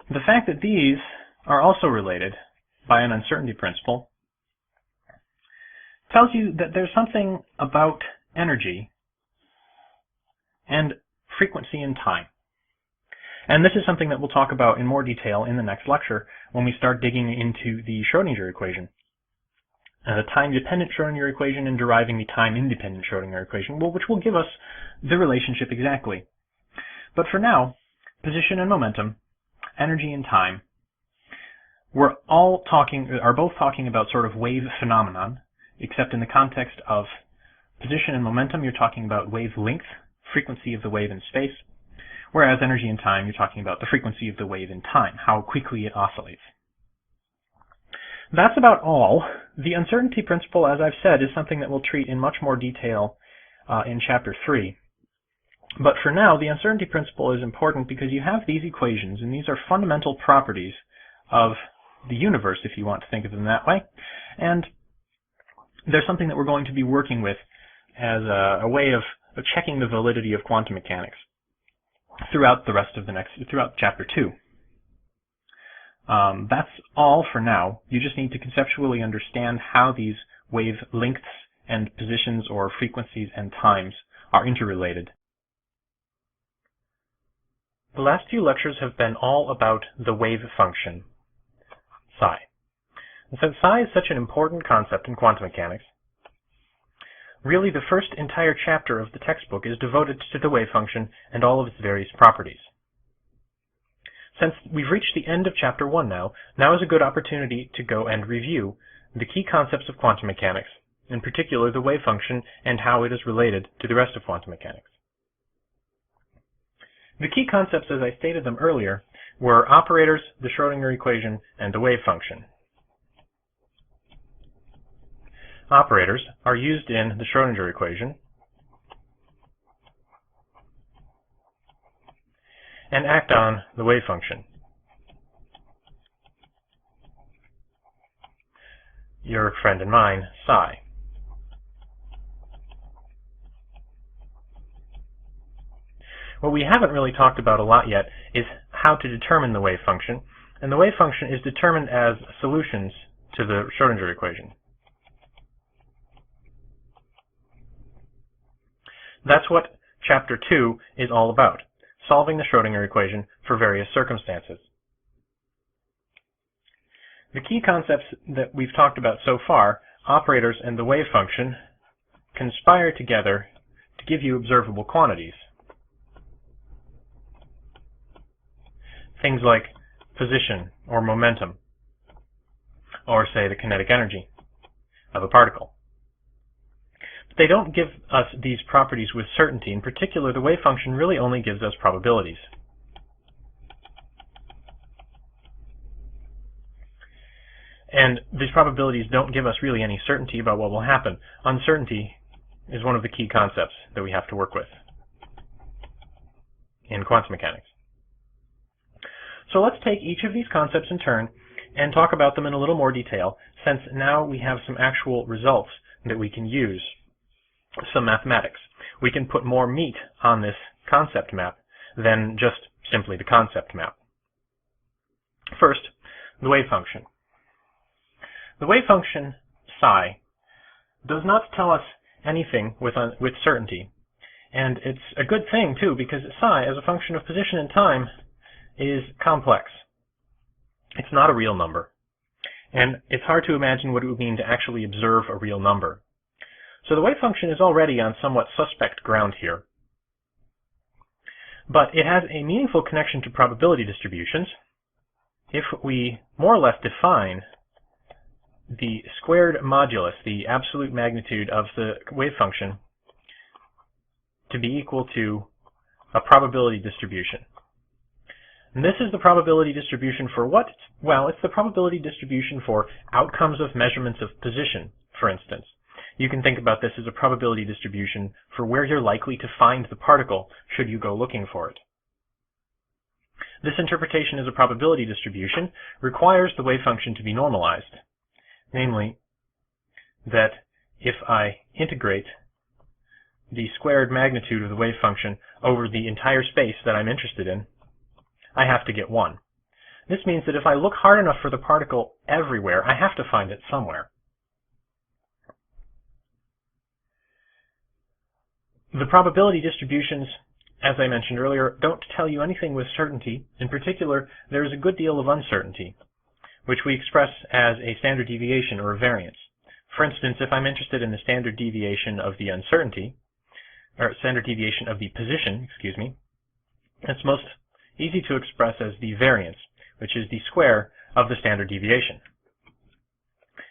Speaker 2: The fact that these are also related by an uncertainty principle tells you that there's something about energy and frequency in time. And this is something that we'll talk about in more detail in the next lecture when we start digging into the Schrödinger equation. The time-dependent Schrödinger equation and deriving the time-independent Schrödinger equation, which will give us the relationship exactly. But for now, position and momentum, energy and time, are both talking about sort of wave phenomenon, except in the context of position and momentum, you're talking about wave length, frequency of the wave in space, whereas energy and time, you're talking about the frequency of the wave in time, how quickly it oscillates. That's about all. The uncertainty principle, as I've said, is something that we'll treat in much more detail in Chapter 3. But for now, the uncertainty principle is important because you have these equations, and these are fundamental properties of the universe, if you want to think of them that way. And there's something that we're going to be working with as a way of checking the validity of quantum mechanics throughout the rest of throughout Chapter 2. That's all for now. You just need to conceptually understand how these wave lengths and positions or frequencies and times are interrelated. The last few lectures have been all about the wave function, psi. And since psi is such an important concept in quantum mechanics, really the first entire chapter of the textbook is devoted to the wave function and all of its various properties. Since we've reached the end of Chapter 1 now is a good opportunity to go and review the key concepts of quantum mechanics, in particular the wave function and how it is related to the rest of quantum mechanics. The key concepts, as I stated them earlier, were operators, the Schrödinger equation, and the wave function. Operators are used in the Schrödinger equation and act on the wave function. Your friend and mine, psi. What we haven't really talked about a lot yet is how to determine the wave function, and the wave function is determined as solutions to the Schrödinger equation. That's what Chapter 2 is all about, solving the Schrödinger equation for various circumstances. The key concepts that we've talked about so far, operators and the wave function, conspire together to give you observable quantities. Things like position or momentum, or say the kinetic energy of a particle. But they don't give us these properties with certainty. In particular, the wave function really only gives us probabilities. And these probabilities don't give us really any certainty about what will happen. Uncertainty is one of the key concepts that we have to work with in quantum mechanics. So let's take each of these concepts in turn and talk about them in a little more detail, since now we have some actual results that we can use, some mathematics. We can put more meat on this concept map than just simply the concept map. First, the wave function. The wave function, psi, does not tell us anything with certainty. And it's a good thing, too, because psi, as a function of position and time, is complex. It's not a real number. And it's hard to imagine what it would mean to actually observe a real number. So the wave function is already on somewhat suspect ground here. But it has a meaningful connection to probability distributions. If we more or less define the squared modulus, the absolute magnitude of the wave function, to be equal to a probability distribution. And this is the probability distribution for what? Well, it's the probability distribution for outcomes of measurements of position, for instance. You can think about this as a probability distribution for where you're likely to find the particle should you go looking for it. This interpretation as a probability distribution requires the wave function to be normalized. Namely, that if I integrate the squared magnitude of the wave function over the entire space that I'm interested in, I have to get 1. This means that if I look hard enough for the particle everywhere, I have to find it somewhere. The probability distributions, as I mentioned earlier, don't tell you anything with certainty. In particular, there is a good deal of uncertainty, which we express as a standard deviation or a variance. For instance, if I'm interested in the standard deviation of the uncertainty, or standard deviation of the position, it's most easy to express as the variance, which is the square of the standard deviation.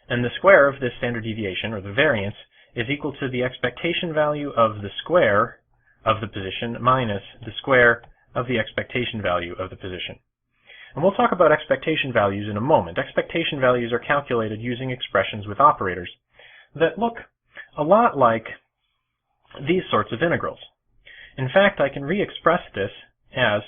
Speaker 2: And the square of this standard deviation, or the variance, is equal to the expectation value of the square of the position minus the square of the expectation value of the position. And we'll talk about expectation values in a moment. Expectation values are calculated using expressions with operators that look a lot like these sorts of integrals. In fact, I can re-express this as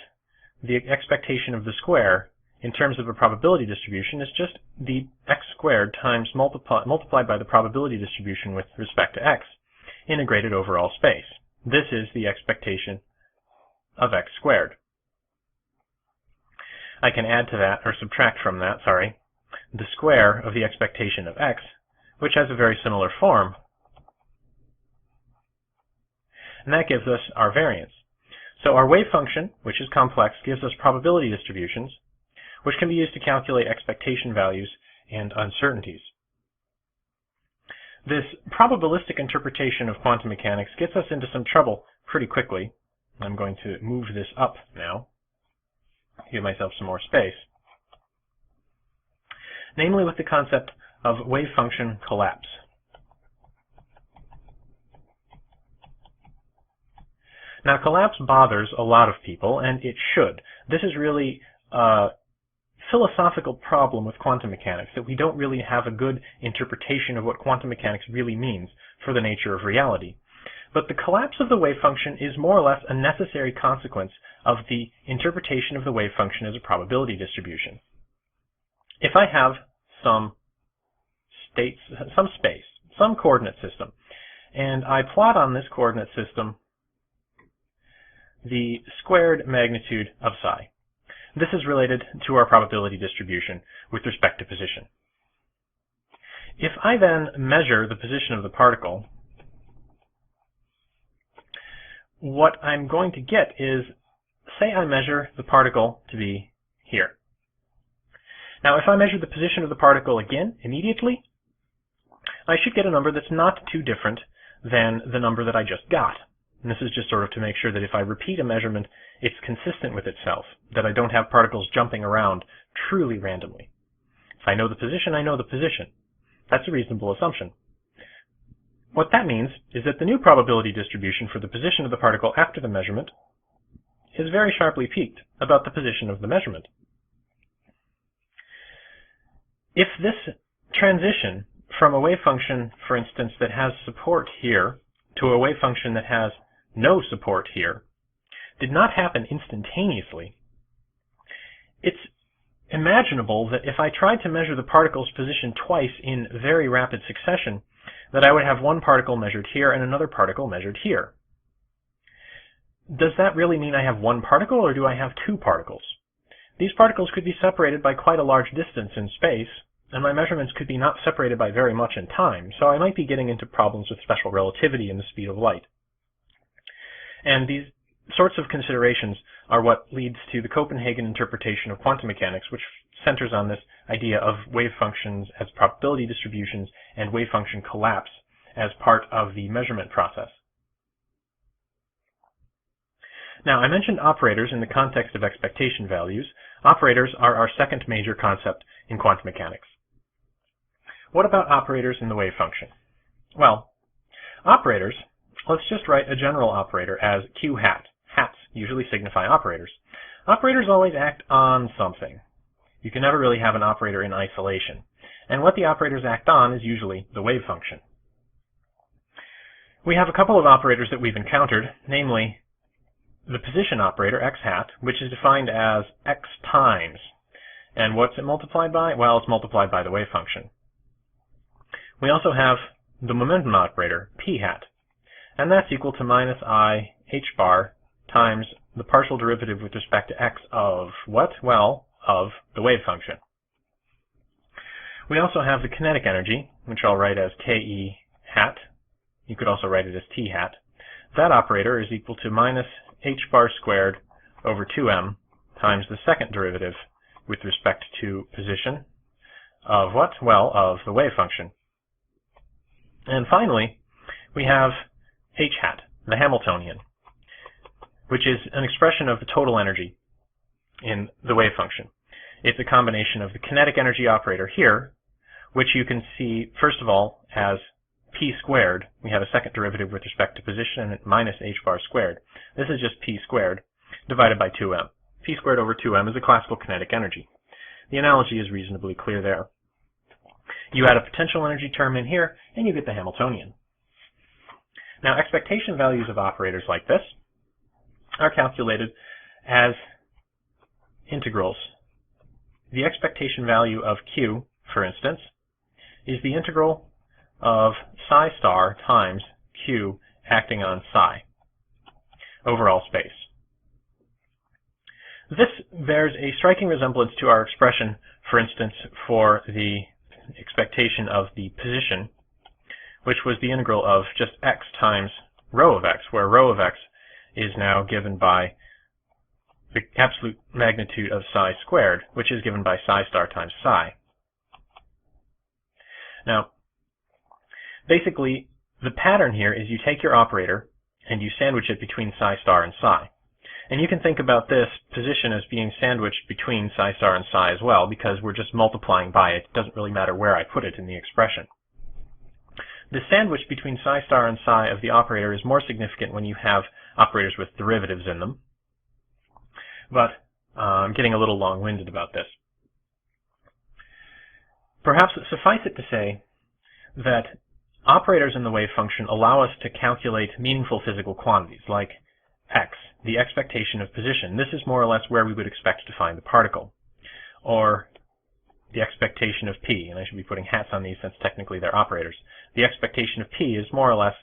Speaker 2: the expectation of the square in terms of a probability distribution is just the x squared times multiplied by the probability distribution with respect to x, integrated over all space. This is the expectation of x squared. I can add to that, or subtract from that, the square of the expectation of x, which has a very similar form. And that gives us our variance. So our wave function, which is complex, gives us probability distributions, which can be used to calculate expectation values and uncertainties. This probabilistic interpretation of quantum mechanics gets us into some trouble pretty quickly. I'm going to move this up now, give myself some more space. Namely with the concept of wave function collapse. Now, collapse bothers a lot of people, and it should. This is really a philosophical problem with quantum mechanics, that we don't really have a good interpretation of what quantum mechanics really means for the nature of reality. But the collapse of the wave function is more or less a necessary consequence of the interpretation of the wave function as a probability distribution. If I have some space, some coordinate system, and I plot on this coordinate system the squared magnitude of psi. This is related to our probability distribution with respect to position. If I then measure the position of the particle, what I'm going to get is, say I measure the particle to be here. Now, if I measure the position of the particle again immediately, I should get a number that's not too different than the number that I just got. And this is just sort of to make sure that if I repeat a measurement, it's consistent with itself, that I don't have particles jumping around truly randomly. If I know the position, I know the position. That's a reasonable assumption. What that means is that the new probability distribution for the position of the particle after the measurement is very sharply peaked about the position of the measurement. If this transition from a wave function, for instance, that has support here to a wave function that has no support here did not happen instantaneously, it's imaginable that if I tried to measure the particle's position twice in very rapid succession, that I would have one particle measured here and another particle measured here. Does that really mean I have one particle, or do I have two particles? These particles could be separated by quite a large distance in space, and my measurements could be not separated by very much in time, so I might be getting into problems with special relativity and the speed of light. And these sorts of considerations are what leads to the Copenhagen interpretation of quantum mechanics, which centers on this idea of wave functions as probability distributions and wave function collapse as part of the measurement process. Now, I mentioned operators in the context of expectation values. Operators are our second major concept in quantum mechanics. What about operators in the wave function? Well, operators, let's just write a general operator as Q hat. Hats usually signify operators. Operators always act on something. You can never really have an operator in isolation. And what the operators act on is usually the wave function. We have a couple of operators that we've encountered, namely the position operator, x hat, which is defined as x times. And what's it multiplied by? Well, it's multiplied by the wave function. We also have the momentum operator, p hat, and that's equal to minus I h bar times the partial derivative with respect to x of what? Well, of the wave function. We also have the kinetic energy, which I'll write as ke hat. You could also write it as t hat. That operator is equal to minus h bar squared over 2m times the second derivative with respect to position of what? Well, of the wave function. And finally, we have h hat, the Hamiltonian, which is an expression of the total energy in the wave function. It's a combination of the kinetic energy operator here, which you can see, first of all, as p squared. We have a second derivative with respect to position, and minus h bar squared. This is just p squared divided by 2m. P squared over 2m is a classical kinetic energy. The analogy is reasonably clear there. You add a potential energy term in here, and you get the Hamiltonian. Now, expectation values of operators like this are calculated as integrals. The expectation value of Q, for instance, is the integral of psi star times Q acting on psi over all space. This bears a striking resemblance to our expression, for instance, for the expectation of the position, which was the integral of just x times rho of x, where rho of x is now given by the absolute magnitude of psi squared, which is given by psi star times psi. Now, basically, the pattern here is you take your operator and you sandwich it between psi star and psi. And you can think about this position as being sandwiched between psi star and psi as well, because we're just multiplying by it. It doesn't really matter where I put it in the expression. The sandwich between psi star and psi of the operator is more significant when you have operators with derivatives in them. But I'm getting a little long-winded about this. Perhaps suffice it to say that operators in the wave function allow us to calculate meaningful physical quantities, like x, the expectation of position. This is more or less where we would expect to find the particle. Or the expectation of p, and I should be putting hats on these since technically they're operators. The expectation of p is more or less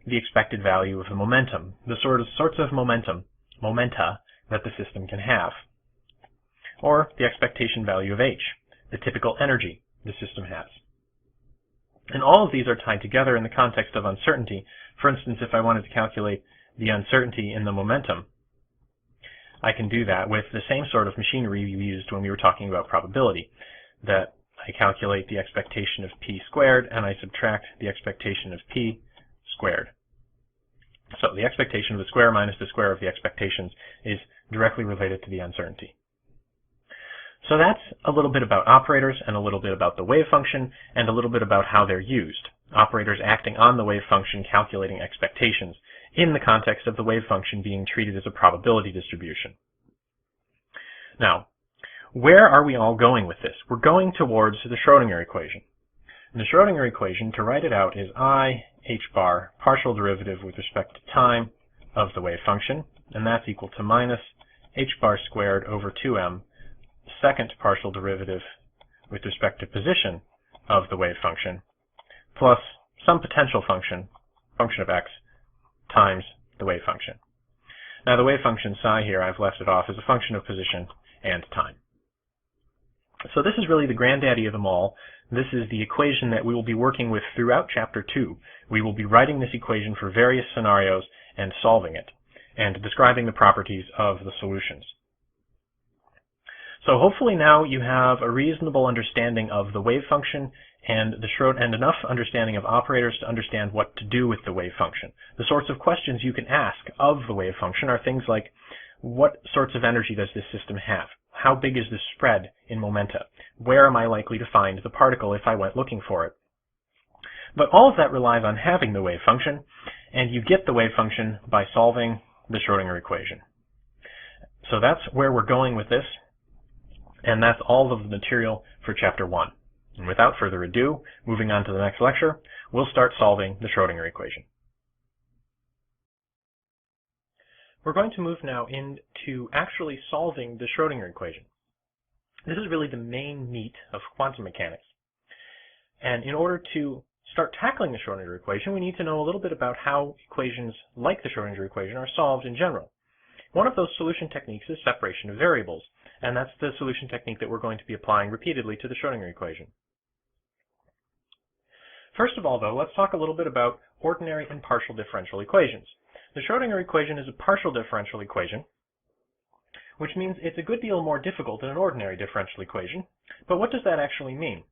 Speaker 2: the expected value of the momentum, the sorts of momenta that the system can have. Or the expectation value of h, the typical energy the system has. And all of these are tied together in the context of uncertainty. For instance, if I wanted to calculate the uncertainty in the momentum, I can do that with the same sort of machinery we used when we were talking about probability, that I calculate the expectation of p squared and I subtract the expectation of p squared. So the expectation of the square minus the square of the expectations is directly related to the uncertainty. So that's a little bit about operators and a little bit about the wave function and a little bit about how they're used. Operators acting on the wave function calculating expectations in the context of the wave function being treated as a probability distribution. Now, where are we all going with this? We're going towards the Schrodinger equation. And the Schrodinger equation, to write it out, is I h bar partial derivative with respect to time of the wave function, and that's equal to minus h bar squared over 2m second partial derivative with respect to position of the wave function, plus some potential function of x, times the wave function. Now the wave function psi here, I've left it off as a function of position and time. So this is really the granddaddy of them all. This is the equation that we will be working with throughout Chapter 2. We will be writing this equation for various scenarios and solving it, and describing the properties of the solutions. So hopefully now you have a reasonable understanding of the wave function and enough understanding of operators to understand what to do with the wave function. The sorts of questions you can ask of the wave function are things like, what sorts of energy does this system have? How big is the spread in momenta? Where am I likely to find the particle if I went looking for it? But all of that relies on having the wave function, and you get the wave function by solving the Schrodinger equation. So that's where we're going with this, and that's all of the material for Chapter 1. And without further ado, moving on to the next lecture, we'll start solving the Schrodinger equation. We're going to move now into actually solving the Schrodinger equation. This is really the main meat of quantum mechanics. And in order to start tackling the Schrodinger equation, we need to know a little bit about how equations like the Schrodinger equation are solved in general. One of those solution techniques is separation of variables, and that's the solution technique that we're going to be applying repeatedly to the Schrodinger equation. First of all, though, let's talk a little bit about ordinary and partial differential equations. The Schrodinger equation is a partial differential equation, which means it's a good deal more difficult than an ordinary differential equation. But what does that actually mean?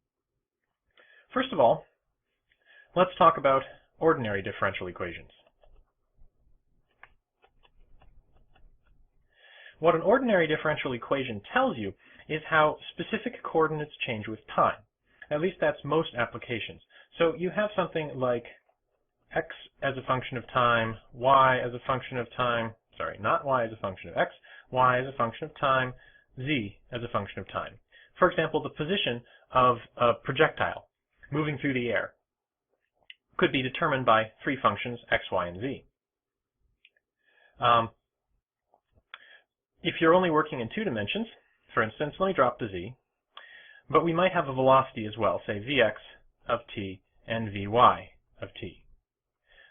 Speaker 2: First of all, let's talk about ordinary differential equations. What an ordinary differential equation tells you is how specific coordinates change with time. At least that's most applications. So you have something like x as a function of time, y as a function of time, sorry, not y as a function of x, y as a function of time, z as a function of time. For example, the position of a projectile moving through the air could be determined by three functions, x, y, and z. If you're only working in 2 dimensions, for instance, let me drop the z, but we might have a velocity as well, say vx of t and vy of t.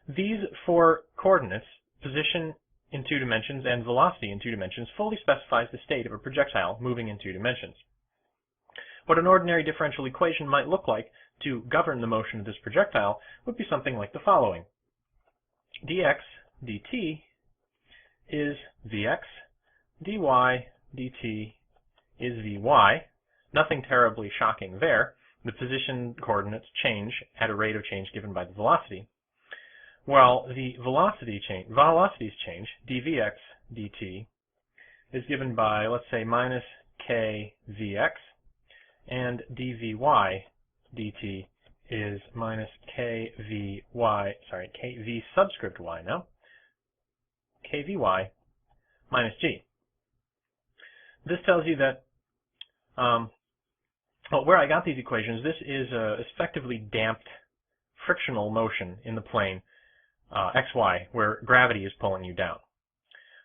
Speaker 2: These four coordinates, position in 2 dimensions and velocity in 2 dimensions, fully specifies the state of a projectile moving in 2 dimensions. What an ordinary differential equation might look like to govern the motion of this projectile would be something like the following. dx dt is vx, dy dt is vy. Nothing terribly shocking there.
Speaker 1: the position coordinates change at a rate of change given by the velocity, while the velocities change, dvx dt, is given by, let's say, minus kvx, and dvy dt is minus kv subscript y now, kvy minus g. This tells you that, well, where I got these equations, this is effectively damped frictional motion in the plane xy, where gravity is pulling you down.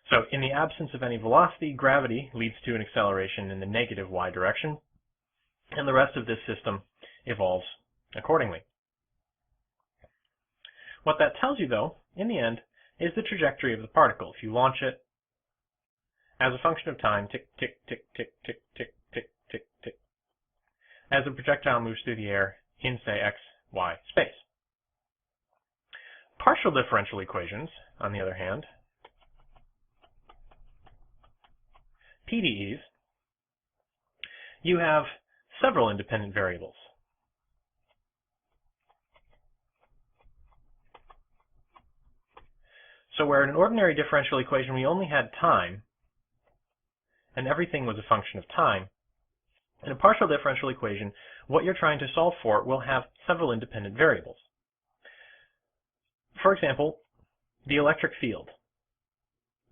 Speaker 1: So in the absence of any velocity, gravity leads to an acceleration in the negative y direction, and the rest of this system evolves accordingly. What that tells you, though, in the end, is the trajectory of the particle. If you launch it as a function of time, tick, tick, tick, tick, tick, tick, tick, tick, tick, as the projectile moves through the air in, say, x, y space. Partial differential equations, on the other hand, PDEs, you have several independent variables. So where in an ordinary differential equation we only had time, and everything was a function of time, in a partial differential equation, what you're trying to solve for will have several independent variables. For example, the electric field,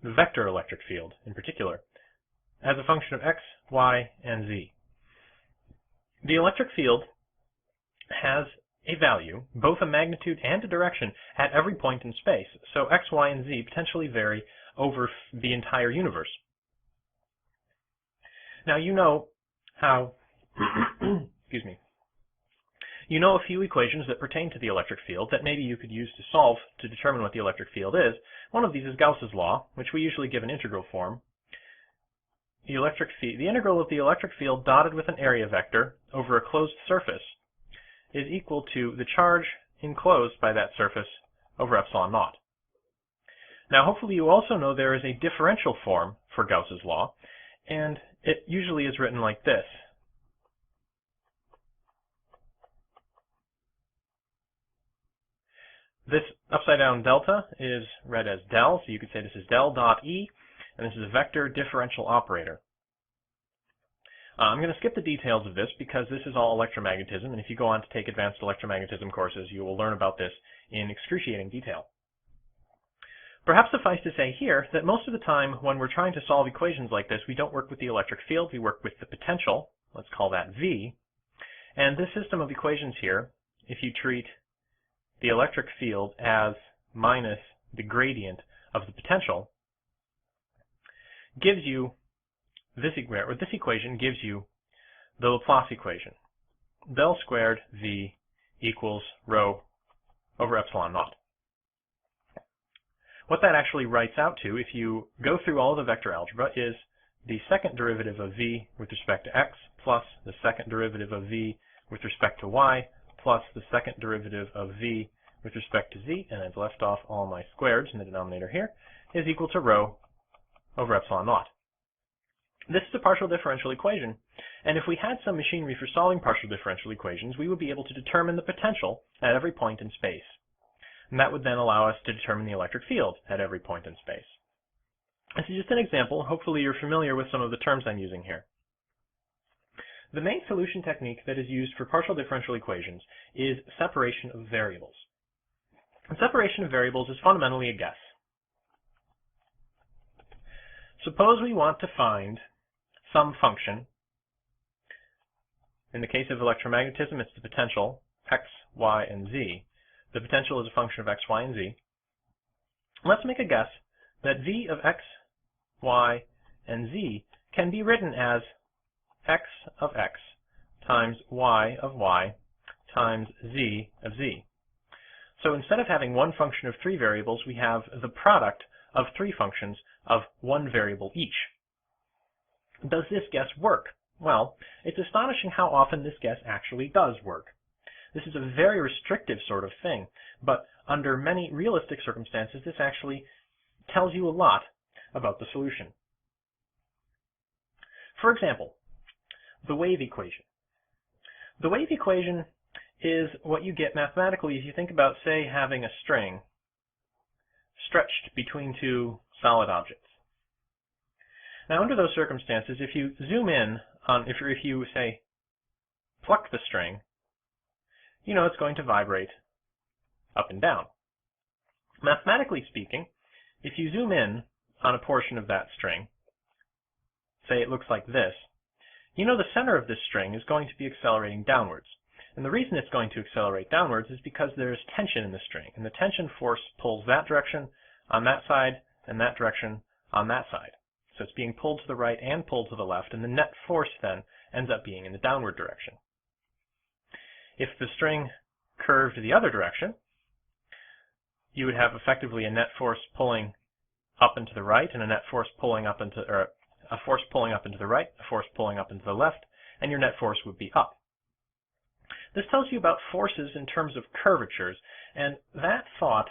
Speaker 1: the vector electric field in particular, as a function of x, y, and z. The electric field has a value, both a magnitude and a direction, at every point in space, so x, y, and z potentially vary over the entire universe. Now you know how, excuse me, you know a few equations that pertain to the electric field that maybe you could use to solve to determine what the electric field is. One of these is Gauss's law, which we usually give an integral form. The integral of the electric field dotted with an area vector over a closed surface is equal to the charge enclosed by that surface over epsilon naught. Now hopefully you also know there is a differential form for Gauss's law, and it usually is written like this. This upside down delta is read as del, so you could say this is del dot E, and this is a vector differential operator. I'm going to skip the details of this because this is all electromagnetism, and if you go on to take advanced electromagnetism courses, you will learn about this in excruciating detail. Perhaps suffice to say here that most of the time when we're trying to solve equations like this, we don't work with the electric field, we work with the potential, let's call that V, and this system of equations here, if you treat the electric field as minus the gradient of the potential, gives you this equation gives you the Laplace equation. Del squared V equals rho over epsilon naught. What that actually writes out to, if you go through all of the vector algebra, is the second derivative of V with respect to x plus the second derivative of V with respect to y plus the second derivative of V with respect to z, and I've left off all my squareds in the denominator here, is equal to rho over epsilon naught. This is a partial differential equation, and if we had some machinery for solving partial differential equations, we would be able to determine the potential at every point in space. And that would then allow us to determine the electric field at every point in space. This is just an example. Hopefully you're familiar with some of the terms I'm using here. The main solution technique that is used for partial differential equations is separation of variables. And separation of variables is fundamentally a guess. Suppose we want to find some function. In the case of electromagnetism, it's the potential, x, y, and z. The potential is a function of x, y, and z. Let's make a guess that v of x, y, and z can be written as x of x times y of y times z of z. So instead of having one function of three variables, we have the product of three functions of one variable each. Does this guess work? Well, it's astonishing how often this guess actually does work. This is a very restrictive sort of thing, but under many realistic circumstances, this actually tells you a lot about the solution. For example, the wave equation. the wave equation is what you get mathematically if you think about, say, having a string stretched between two solid objects. Now, under those circumstances, if you zoom in on, if you say, pluck the string, you know it's going to vibrate up and down. Mathematically speaking, if you zoom in on a portion of that string, say it looks like this, you know the center of this string is going to be accelerating downwards. And the reason it's going to accelerate downwards is because there is tension in the string, and the tension force pulls that direction on that side and that direction on that side. So it's being pulled to the right and pulled to the left, and the net force then ends up being in the downward direction. If the string curved the other direction, you would have effectively a net force pulling up and to the right, and a net force pulling up into, or a force pulling up into the right, a force pulling up into the left, and your net force would be up. This tells you about forces in terms of curvatures, and that thought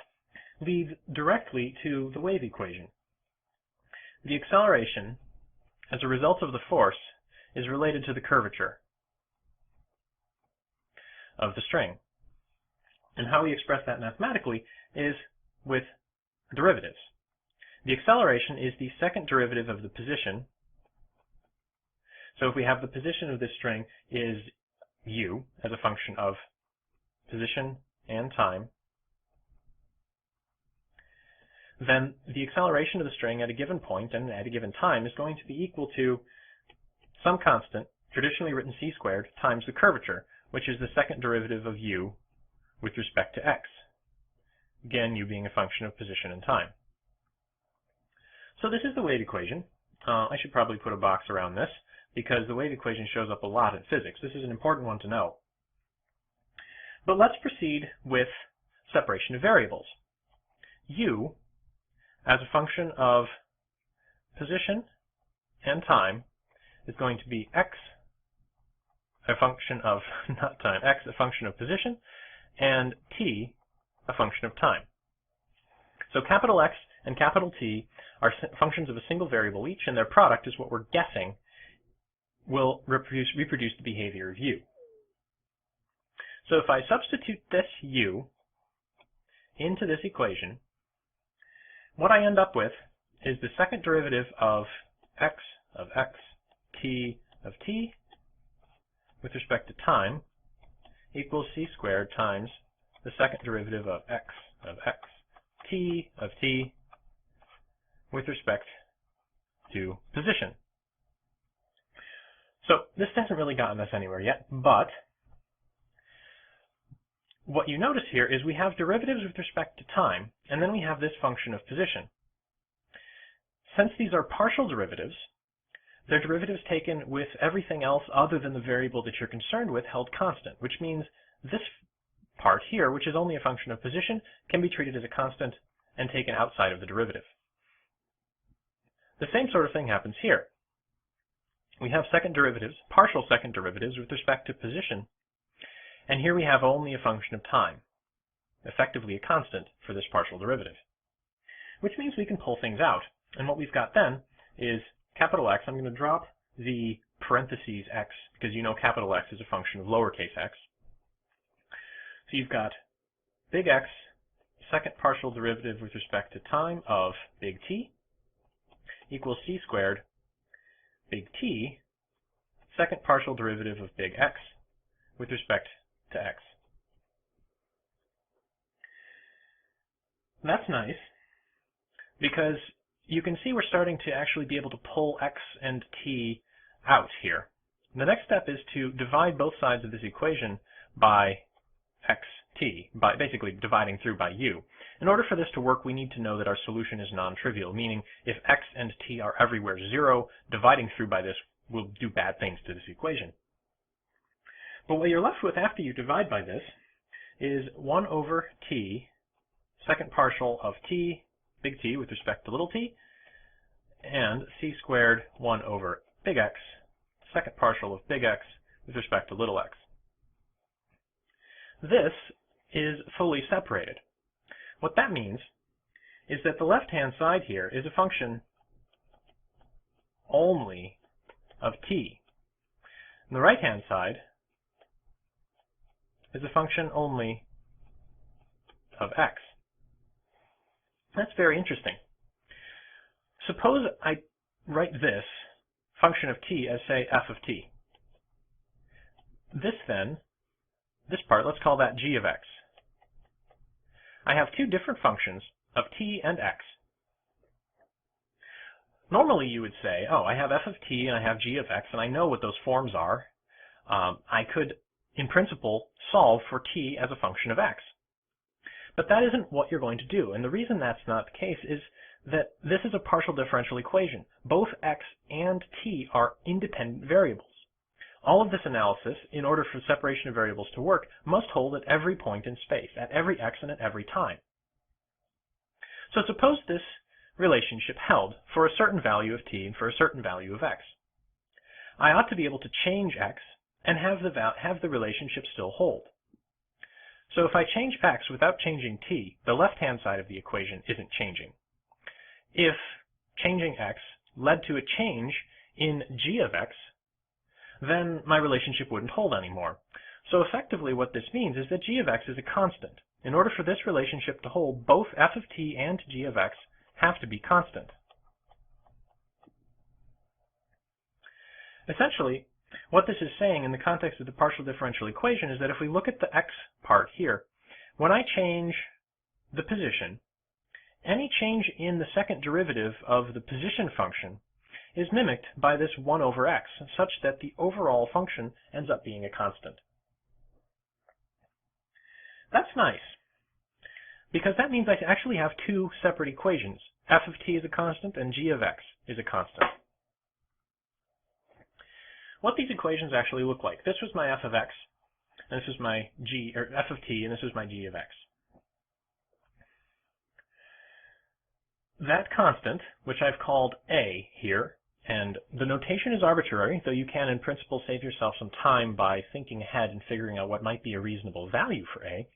Speaker 1: leads directly to the wave equation. The acceleration, as a result of the force, is related to the curvature of the string. And how we express that mathematically is with derivatives. The acceleration is the second derivative of the position. So if we have the position of this string is u as a function of position and time, then the acceleration of the string at a given point and at a given time is going to be equal to some constant, traditionally written c squared, times the curvature, which is the second derivative of u with respect to x. Again, u being a function of position and time. So this is the wave equation. I should probably put a box around this because the wave equation shows up a lot in physics. This is an important one to know. But let's proceed with separation of variables. U, as a function of position and time, is going to be x, a function of, not time, x, a function of position, and t, a function of time. So capital X and capital T are functions of a single variable each, and their product is what we're guessing will reproduce the behavior of u. So if I substitute this u into this equation, what I end up with is the second derivative of x, t of t, with respect to time, equals c squared times the second derivative of x, t of t, with respect to position. So this hasn't really gotten us anywhere yet, but what you notice here is we have derivatives with respect to time, and then we have this function of position. Since these are partial derivatives, they're derivatives taken with everything else other than the variable that you're concerned with held constant, which means this part here, which is only a function of position, can be treated as a constant and taken outside of the derivative. The same sort of thing happens here. We have second derivatives, partial second derivatives with respect to position, and here we have only a function of time, effectively a constant for this partial derivative, which means we can pull things out. And what we've got then is capital X. I'm going to drop the parentheses x because you know capital X is a function of lowercase x. So you've got big X, second partial derivative with respect to time of big T, equals c squared, big T, second partial derivative of big X with respect to x. That's nice because you can see we're starting to actually be able to pull x and t out here. The next step is to divide both sides of this equation by xt, by basically dividing through by u. In order for this to work, we need to know that our solution is non-trivial, meaning if x and t are everywhere 0, dividing through by this will do bad things to this equation. But what you're left with after you divide by this is 1 over t, second partial of t, big T with respect to little t, and c squared 1 over big X, second partial of big X with respect to little x. This is fully separated. What that means is that the left-hand side here is a function only of t. And the right-hand side is a function only of x. That's very interesting. Suppose I write this function of t as, say, f of t. This part, let's call that g of x. I have two different functions of t and x. Normally you would say, oh, I have f of t and I have g of x, and I know what those forms are. I could, in principle, solve for t as a function of x. But that isn't what you're going to do, and the reason that's not the case is that this is a partial differential equation. Both x and t are independent variables. All of this analysis, in order for separation of variables to work, must hold at every point in space, at every x and at every time. So suppose this relationship held for a certain value of t and for a certain value of x. I ought to be able to change x and have the relationship still hold. So if I change x without changing t, the left-hand side of the equation isn't changing. If changing x led to a change in g of x, then my relationship wouldn't hold anymore. So effectively what this means is that g of x is a constant. In order for this relationship to hold, both f of t and g of x have to be constant. Essentially, what this is saying in the context of the partial differential equation is that if we look at the x part here, when I change the position, any change in the second derivative of the position function is mimicked by this 1 over x, such that the overall function ends up being a constant. That's nice, because that means I actually have two separate equations. F of t is a constant and g of x is a constant. What these equations actually look like. This was my f of x, and this was my f of t, and this was my g of x. That constant, which I've called a here, and the notation is arbitrary, though you can in principle save yourself some time by thinking ahead and figuring out what might be a reasonable value for a.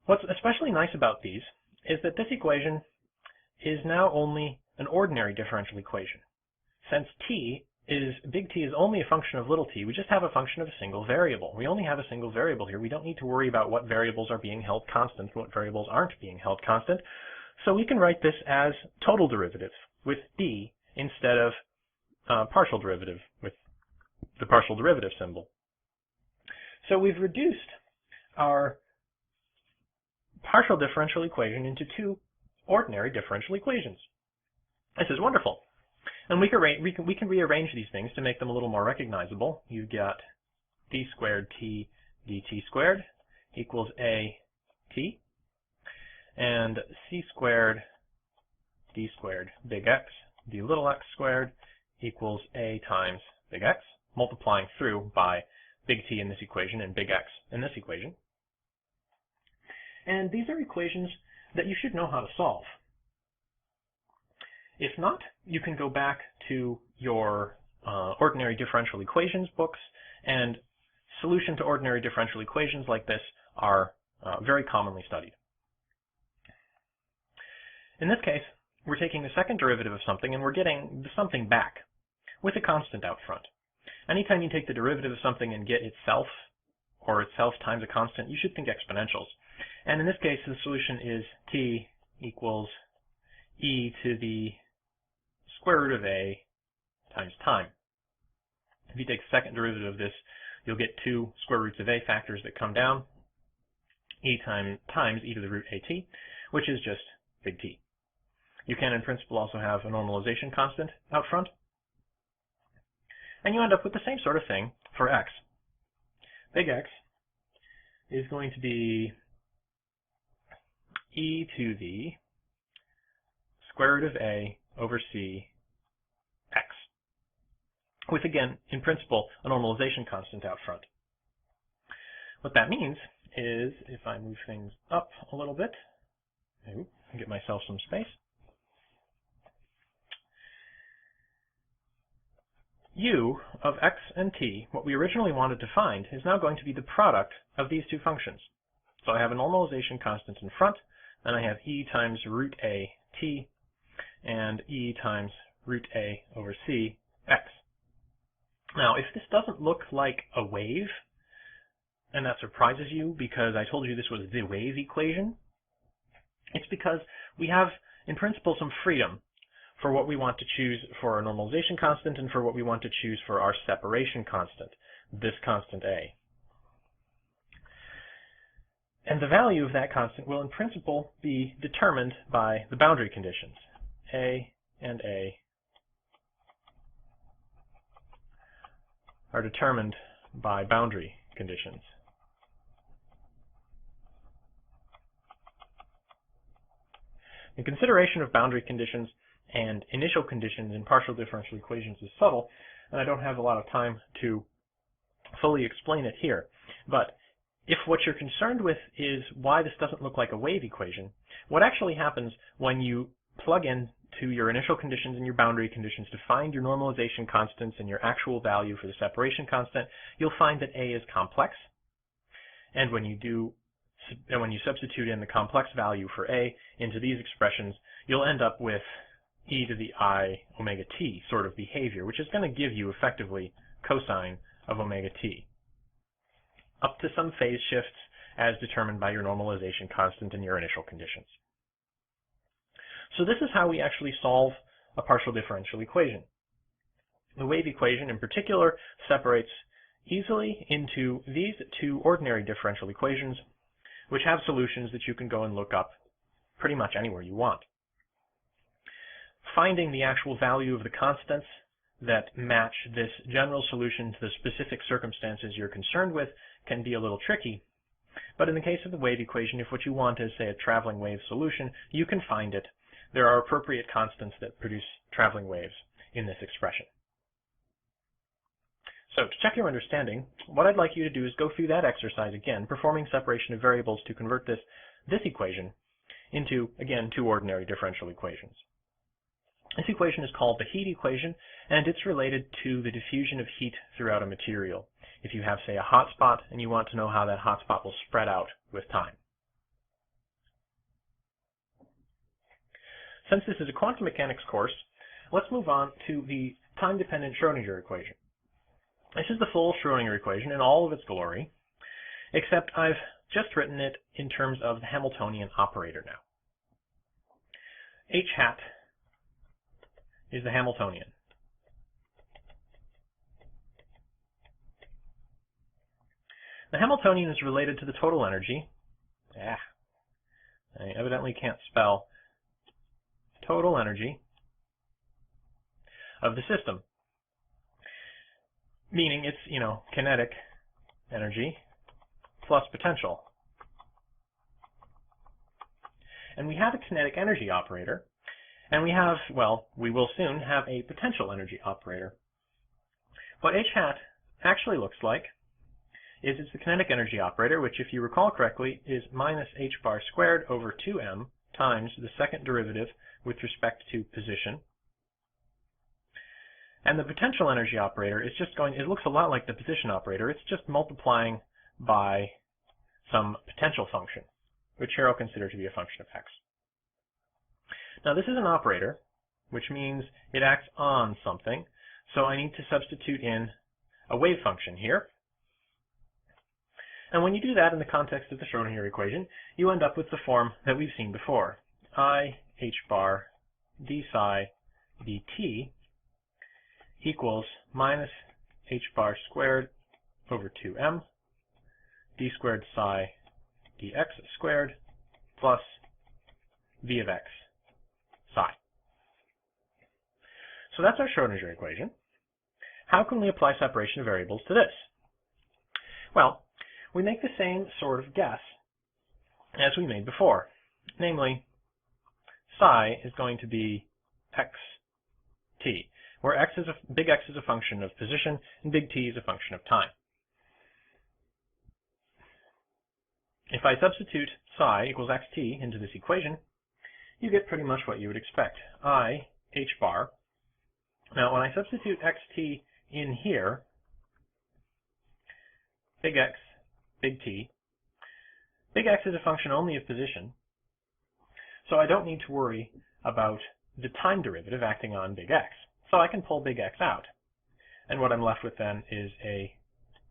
Speaker 1: What's especially nice about these is that this equation is now only an ordinary differential equation. Since big T is only a function of little t, we just have a function of a single variable. We only have a single variable here. We don't need to worry about what variables are being held constant and what variables aren't being held constant. So we can write this as total derivative with d instead of partial derivative with the partial derivative symbol. So we've reduced our partial differential equation into two ordinary differential equations. This is wonderful. And we can rearrange these things to make them a little more recognizable. You got d squared t dt squared equals a t, and c squared d squared big X d little x squared equals a times big X, multiplying through by big T in this equation and big X in this equation. And these are equations that you should know how to solve. If not, you can go back to your ordinary differential equations books, and solution to ordinary differential equations like this are very commonly studied. In this case, we're taking the second derivative of something and we're getting something back with a constant out front. Anytime you take the derivative of something and get itself or itself times a constant, you should think exponentials. And in this case, the solution is t equals e to the square root of a times time. If you take the second derivative of this, you'll get two square roots of a factors that come down, e times e to the root at, which is just big T. You can, in principle, also have a normalization constant out front, and you end up with the same sort of thing for x. Big X is going to be e to the square root of a over c x, with, again, in principle, a normalization constant out front. What that means is, if I move things up a little bit, get myself some space, u of x and t, what we originally wanted to find, is now going to be the product of these two functions. So I have a normalization constant in front, and I have e times root a t and e times root a over c x. Now, if this doesn't look like a wave, and that surprises you because I told you this was the wave equation, it's because we have, in principle, some freedom for what we want to choose for our normalization constant and for what we want to choose for our separation constant, this constant A. And the value of that constant will, in principle, be determined by the boundary conditions. A and A are determined by boundary conditions. The consideration of boundary conditions and initial conditions in partial differential equations is subtle, and I don't have a lot of time to fully explain it here. But if what you're concerned with is why this doesn't look like a wave equation, what actually happens when you plug in to your initial conditions and your boundary conditions to find your normalization constants and your actual value for the separation constant, you'll find that A is complex. And when you substitute in the complex value for A into these expressions, you'll end up with e to the I omega t sort of behavior, which is going to give you effectively cosine of omega t, up to some phase shifts as determined by your normalization constant and your initial conditions. So this is how we actually solve a partial differential equation. The wave equation in particular separates easily into these two ordinary differential equations, which have solutions that you can go and look up pretty much anywhere you want. Finding the actual value of the constants that match this general solution to the specific circumstances you're concerned with can be a little tricky. But in the case of the wave equation, if what you want is, say, a traveling wave solution, you can find it. There are appropriate constants that produce traveling waves in this expression. So to check your understanding, what I'd like you to do is go through that exercise again, performing separation of variables to convert this equation into, again, two ordinary differential equations. This equation is called the heat equation, and it's related to the diffusion of heat throughout a material. If you have, say, a hot spot and you want to know how that hot spot will spread out with time. Since this is a quantum mechanics course, let's move on to the time-dependent Schrodinger equation. This is the full Schrodinger equation in all of its glory, except I've just written it in terms of the Hamiltonian operator now. H hat is the Hamiltonian. The Hamiltonian is related to the total energy. I evidently can't spell total energy of the system, meaning it's, kinetic energy plus potential. And we have a kinetic energy operator, and we have, well, we will soon have a potential energy operator. What H hat actually looks like is it's the kinetic energy operator, which, if you recall correctly, is minus h bar squared over 2m times the second derivative with respect to position. And the potential energy operator is just it looks a lot like the position operator. It's just multiplying by some potential function, which here I'll consider to be a function of x. Now this is an operator, which means it acts on something, so I need to substitute in a wave function here. And when you do that in the context of the Schrodinger equation, you end up with the form that we've seen before. I h bar d psi dt equals minus h bar squared over 2m d squared psi dx squared plus v of x psi. So that's our Schrodinger equation. How can we apply separation of variables to this? Well, we make the same sort of guess as we made before. Namely, psi is going to be xt, where big X is a function of position and big T is a function of time. If I substitute psi equals xt into this equation, you get pretty much what you would expect. I h bar. Now, when I substitute xt in here, big X, big T, big X is a function only of position, so I don't need to worry about the time derivative acting on big X. So I can pull big X out, and what I'm left with then is a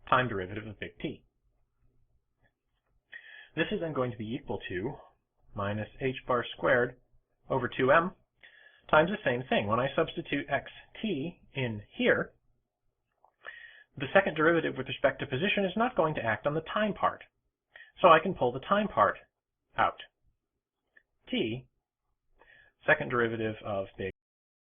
Speaker 1: time derivative of big T.
Speaker 2: This is then going to be equal to minus h bar squared over 2m times the same thing. When I substitute xt in here, the second derivative with respect to position is not going to act on the time part. So I can pull the time part out. T, second derivative of big